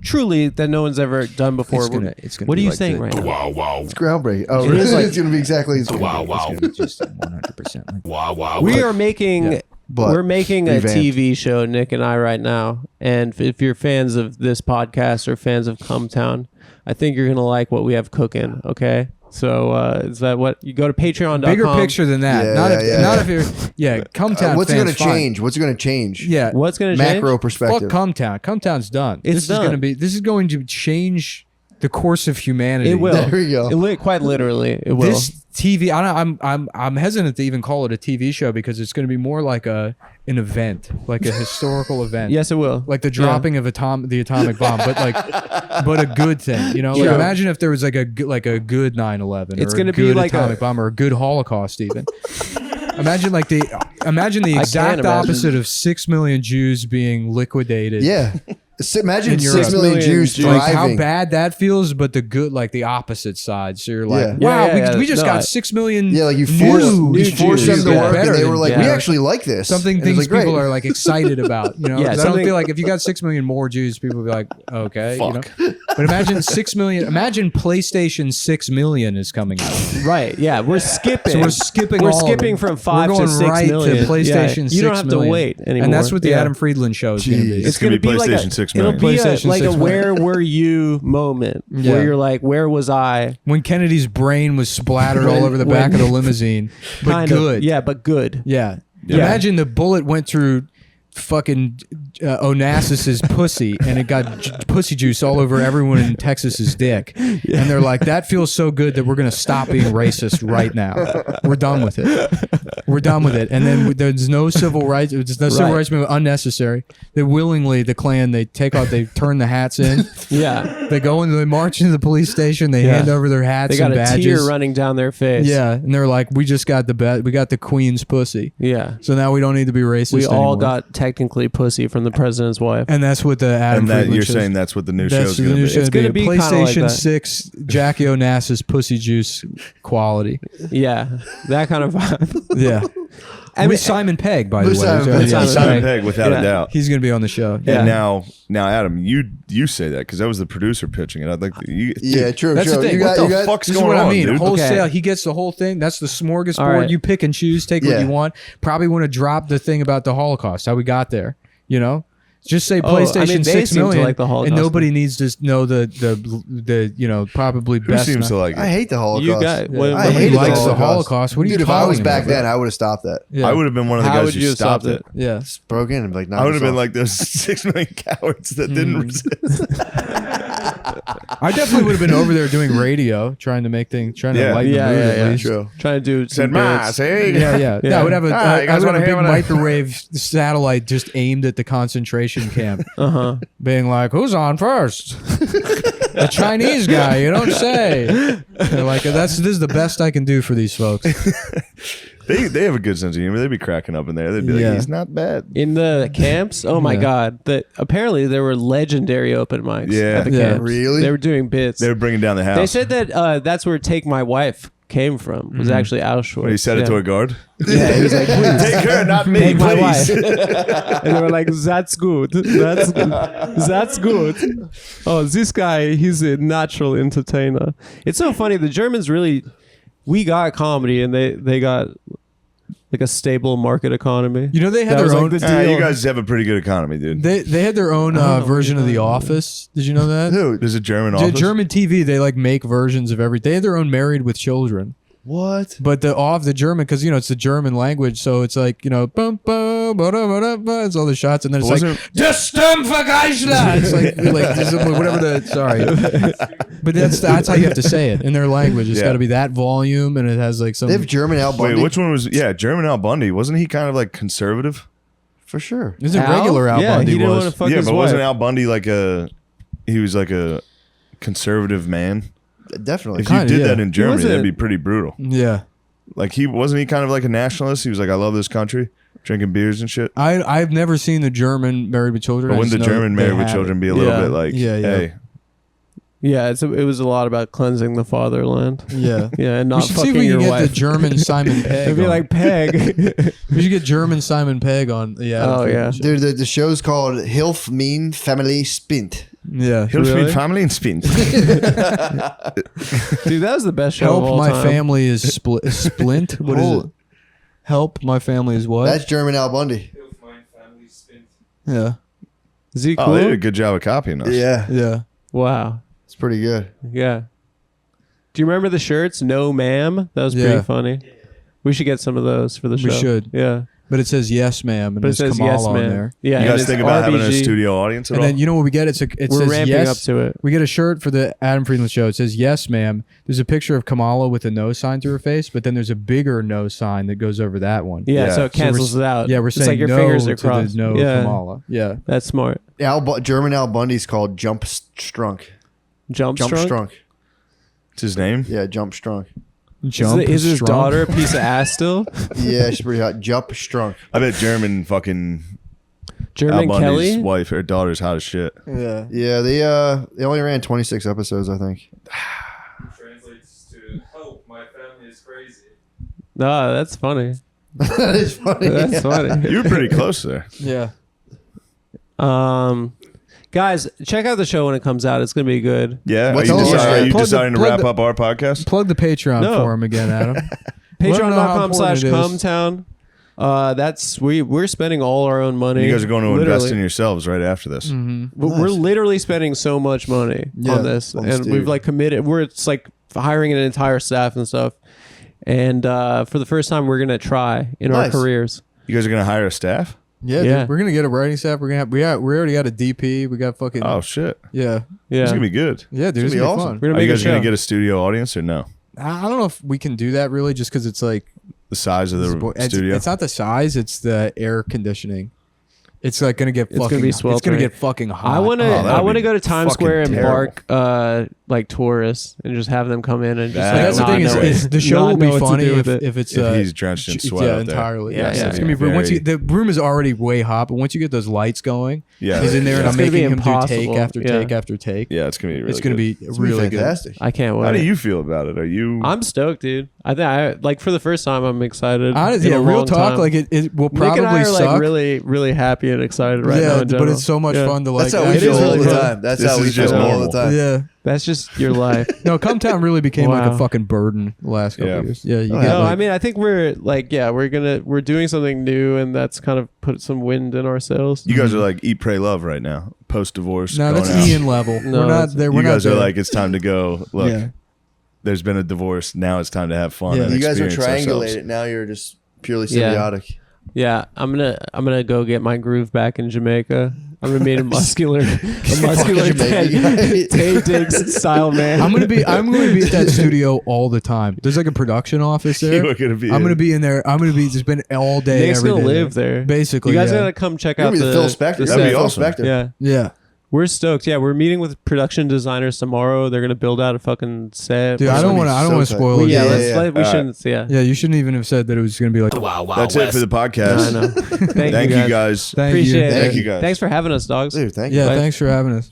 truly, that no one's ever done before. It's gonna What are be you like saying the- right now? It's groundbreaking. Oh, It is like- it's gonna be exactly. It's gonna be just 100% like We are making. Yeah. But We're making a revamped. TV show, Nick and I, right now. And if you're fans of this podcast or fans of Cumtown, I think you're gonna like what we have cooking. Okay, so is that what you go to Patreon.com? bigger picture than that. Yeah, not if, yeah, not yeah. if you're Cumtown. what's it fans, gonna fine. change? What's it gonna change? Yeah, What's gonna change? Macro fuck perspective. Cumtown. Cumtown's done. It's done. This is going to change the course of humanity. It will. There we go. Quite literally, it will. This TV, I'm hesitant to even call it a TV show because it's going to be more like an event, like a historical event. Yes, it will. Like the dropping of the atomic bomb, but a good thing. You know, like Sure. imagine if there was like a good 9/11. It's or gonna a be good like atomic bomb or a good Holocaust even. Imagine the can't exact imagine. opposite of 6 million Jews being liquidated. Yeah. Imagine in 6 Europe. million Jews Like how thriving. bad that feels, but the good, like the opposite side. So you're like, Yeah. wow, Yeah, we just no, got 6 million. Yeah, like you new forced them Jews. to work, Better and they were than- like, yeah. "We actually like this." Something And it things was like, people great. are like excited about, you know. Yeah, 'Cause I don't something- feel like if you got 6 million more Jews, people would be like, okay, you know. Fuck. But imagine 6 million. Imagine PlayStation 6 million is coming out. Right. Yeah. We're skipping. So we're skipping. We're all of skipping it. from 5 we're to going 6 right million. to PlayStation. Yeah. 6 You don't have to million. wait anymore. And that's what the Yeah. Adam Friedland show is going to be. It's gonna be PlayStation 6 million. It'll be PlayStation like 6 a million. where were you moment Yeah. where you're like, where was I? When Kennedy's brain was splattered all over the back of the limousine, but Kind of. good. Yeah, but good. Yeah. Yeah. Imagine the bullet went through fucking Onassis's pussy and it got pussy juice all over everyone in Texas's dick. And they're like, that feels so good that we're going to stop being racist right now. We're done with it. We're done with it. And then there's no civil rights. There's no civil Right. rights movement unnecessary. They willingly, the Klan, they take out, they turn the hats in. Yeah. They go into, they march into the police station. They Yeah. hand over their hats They got and a badges. tear running down their face. Yeah. And they're like, we just got we got the queen's pussy. Yeah. So now we don't need to be racist We all anymore. got technically pussy from the president's wife. And that's what the Adam And that Friedland you're show's- saying that's what the new that's show's the going new to be. show's It's gonna gonna be be kinda like PlayStation that. 6 Jackie Onassis pussy juice quality. Yeah. That kind of vibe. Yeah. I mean, With Simon Pegg, by the With way. Simon So, Pegg. yeah. Simon Pegg, without Yeah. a doubt. He's going to be on the show. Yeah. And now, Adam, you say that because that was the producer pitching it. I'd like to, you, Yeah, dude, true. That's true. the thing. You What got, the you got, fuck's This is going what on, I mean. dude? Wholesale. Okay. He gets the whole thing. That's the smorgasbord. All right. You pick and choose. Take what Yeah. you want. Probably want to drop the thing about the Holocaust. How we got there. You know. Just say Oh, I mean, PlayStation they 6 seem to million, like the Holocaust. and nobody needs to know the you know probably who best. seems to like I it? hate the Holocaust. You got. Yeah. What, I Nobody hated likes the the Holocaust. Holocaust. What are Dude, you if I was talking back about? then, I would have stopped that. Yeah. I would have been one of the How guys would who you have stopped stopped it. Yeah. Just broke in and be like, I would have been like those 6 million cowards that didn't Mm. resist. I definitely would have been over there doing radio, trying to Yeah. lighten Yeah, the mood yeah, at yeah. least. True. Trying to do some Said ma, bits. say. Yeah, yeah. Yeah. No, I would have a, Ah, you I guys would have wanna a big hear what I- microwave satellite just aimed at the concentration camp, Uh-huh. being like, "Who's on first? A Chinese guy, you don't say." They're like, this is the best I can do for these folks. They have a good sense of humor. They'd be cracking up in there. They'd be like, Yeah. he's not bad. In the camps, oh my Yeah. god! Apparently there were legendary open mics Yeah. at the Yeah. camps. Really? They were doing bits. They were bringing down the house. They said that that's where "Take My Wife" came from. Was actually Auschwitz. when he said it to a guard. Yeah, he was like, "Please Take her, not me, take my wife." please. And they were like, "That's good. That's good. That's good." Oh, this guy, he's a natural entertainer. It's so funny. The Germans really, we got comedy, and they got like a stable market economy. You know, they had That was their like own. the Ah, deal. you guys have a pretty good economy, dude. They had their own version of The Office. Did you know that? dude, There's a German The office. German TV, they like make versions of everything. They had their own Married with Children. what? But the German, because you know it's the German language, so it's like, you know, bum, bum, ba, da, ba, da, ba, it's all the shots, and then it's Wasn't- like Das Stammvergleichler! It's like just whatever the sorry, but that's how you have to say it in their language. It's Yeah. got to be that volume, and it has like some. They have German Al Bundy? Wait, which one was? Yeah, German Al Bundy. Wasn't he kind of like conservative? For sure. Is it Al? regular Al Yeah, Bundy he didn't was? want to fuck Yeah, his but wife. wasn't Al Bundy like he was like a conservative man? Definitely. If you Kinda, did yeah. that in Germany, wasn't- that'd be pretty brutal. Yeah, Like wasn't he kind of like a nationalist? He was like, I love this country, drinking beers and shit. I've never seen the German Married with Children. But I wouldn't the just know German they Married with have Children it. be a little Yeah. bit like, Yeah, yeah. hey, Yeah, it was a lot about cleansing the fatherland. Yeah. Yeah, and We not should see fucking if we your can get wife. the German Simon Pegg. It'd be on. like Peg. We should get German Simon Pegg on. Yeah. Oh, yeah. Dude, the show's called Hilf Mean Family Spint. Yeah. Hillspeed Really? family and spin. Dude, that was the best show of Help all my time. family is splint. What is it? Hold- Help my family is what? That's German Al Bundy. Mine family spent. Yeah. Is he Oh, cool? they did a good job of copying us. Yeah, Yeah. Wow. it's pretty good. Yeah. Do you remember the shirts? No, ma'am. That was Yeah. pretty funny. We should get some of those for the show. We should. Yeah. But it says yes, ma'am, and But it there's says Kamala yes, on man. there. Yeah. You and guys it's think about having a RBG. studio audience at And all? then you know what we get? It We're says ramping yes. up to it. We get a shirt for the Adam Friedland show. It says yes, ma'am. There's a picture of Kamala with a no sign through her face, but then there's a bigger no sign that goes over that one. Yeah, Yeah. so it So we're cancels it out. Yeah, we're It's saying like your no fingers are to crossed. the no yeah. Kamala. Yeah. That's smart. German Al Bundy's called Jump Strunk. Jump, Jump strong. Strunk. It's his name. Yeah, Jump Strunk. Jump Is his strong. daughter a piece of ass still? Yeah, she's pretty hot. Jump Strunk. I bet German fucking German Bundy's Kelly. wife, her daughter's hot as shit. Yeah. Yeah. They only ran 26 episodes, I think. Translates to help. My family is crazy. No, that's funny. That is funny. That's funny. You were pretty close there. Yeah. Guys, check out the show when it comes out. It's gonna be good. Yeah. What's Are you, the decide, are you plug the- deciding to plug wrap the- up our podcast? Plug the Patreon No. for him again, Adam. Let 'em know how important it is. Patreon.com/Cumtown. We're spending all our own money. You guys are going to literally. invest in yourselves right after this. Mm-hmm. We're literally spending so much money Yeah, on this, on and Steve. we've like committed. It's like hiring an entire staff and stuff. And for the first time, we're gonna try in our Nice. careers. You guys are going to hire a staff? Yeah, Yeah. dude, we're gonna get a writing staff. We're gonna have, we already got a DP. We got fucking Oh, shit. yeah, Yeah, It's going to be good. yeah, dude. It's gonna gonna be be awesome. fun. we're gonna Are make you a guys going show. to get a studio audience or no? I don't know if we can do that really, just because it's like The size of the studio? It's not the size; it's the air conditioning. It's like gonna get It's fucking. gonna be It's gonna sweltering. get fucking hot. I want to. that'd I want to be go to Times fucking Square and terrible. bark like tourists and just have them come in and just That- like, That's the not thing know is it- the show not will be know what to funny do if, with it. if it's If he's drenched in sweat yeah, out there. entirely. Yeah, yeah. It's gonna be Very- once the room is already way hot, but once you get those lights going, Yeah. he's in there and It's I'm gonna be making him do take impossible. after Yeah. take after take. Yeah, it's going to be really It's gonna good. be It's gonna be really good. fantastic. I can't wait. How do you feel about it? Are you... I'm stoked, dude. I think I like for the first time I'm excited. Honestly, in yeah, a real long talk. time. Like it will Nick probably and I are suck. like really happy and excited right yeah, now. In but general. it's so much Yeah. fun to like. That's how we it feel is all really the fun. time. That's This how we is just feel all the normal. time. Yeah. That's just your life. No, Cumtown really became like Wow. a fucking burden the last couple Yeah. of years. Yeah, you Oh, get yeah. No, like, I mean I think we're like we're doing something new and that's kind of put some wind in our sails. You guys are like eat, pray, love right now. Post-divorce. no, going that's out. Ian level. No, we're not there. We're You not guys are there. like, it's time to go. Look, Yeah. there's been a divorce. Now it's time to have fun. Yeah. and You guys are experience ourselves. triangulated. Now you're just purely Yeah. symbiotic. Yeah, I'm gonna go get my groove back in Jamaica. I'm gonna meet a muscular Jamaica. Tay Diggs style man. I'm gonna be at that studio all the time. There's like a production office You there. are gonna be. I'm gonna be in there. I'm gonna be just been all day. Nick's every gonna day live there. Basically, You guys yeah. gotta come check You're out gonna be the Phil Spector. the That'd be set. awesome. Spector. Yeah, Yeah, we're stoked. Yeah, we're meeting with production designers tomorrow. They're gonna build out a fucking set. dude. I That's don't gonna want be to. I don't so want to spoil Well, it. yeah, Yeah, let's yeah. let, we All right. shouldn't. Yeah, Yeah, you shouldn't even have said that it was gonna be like. That's it for the podcast. I know. Thank Thank you guys. you guys. Thank Appreciate you. it. Thank you guys. Thanks for having us, dogs. Dude, thank you. Yeah, Bye. thanks for having us.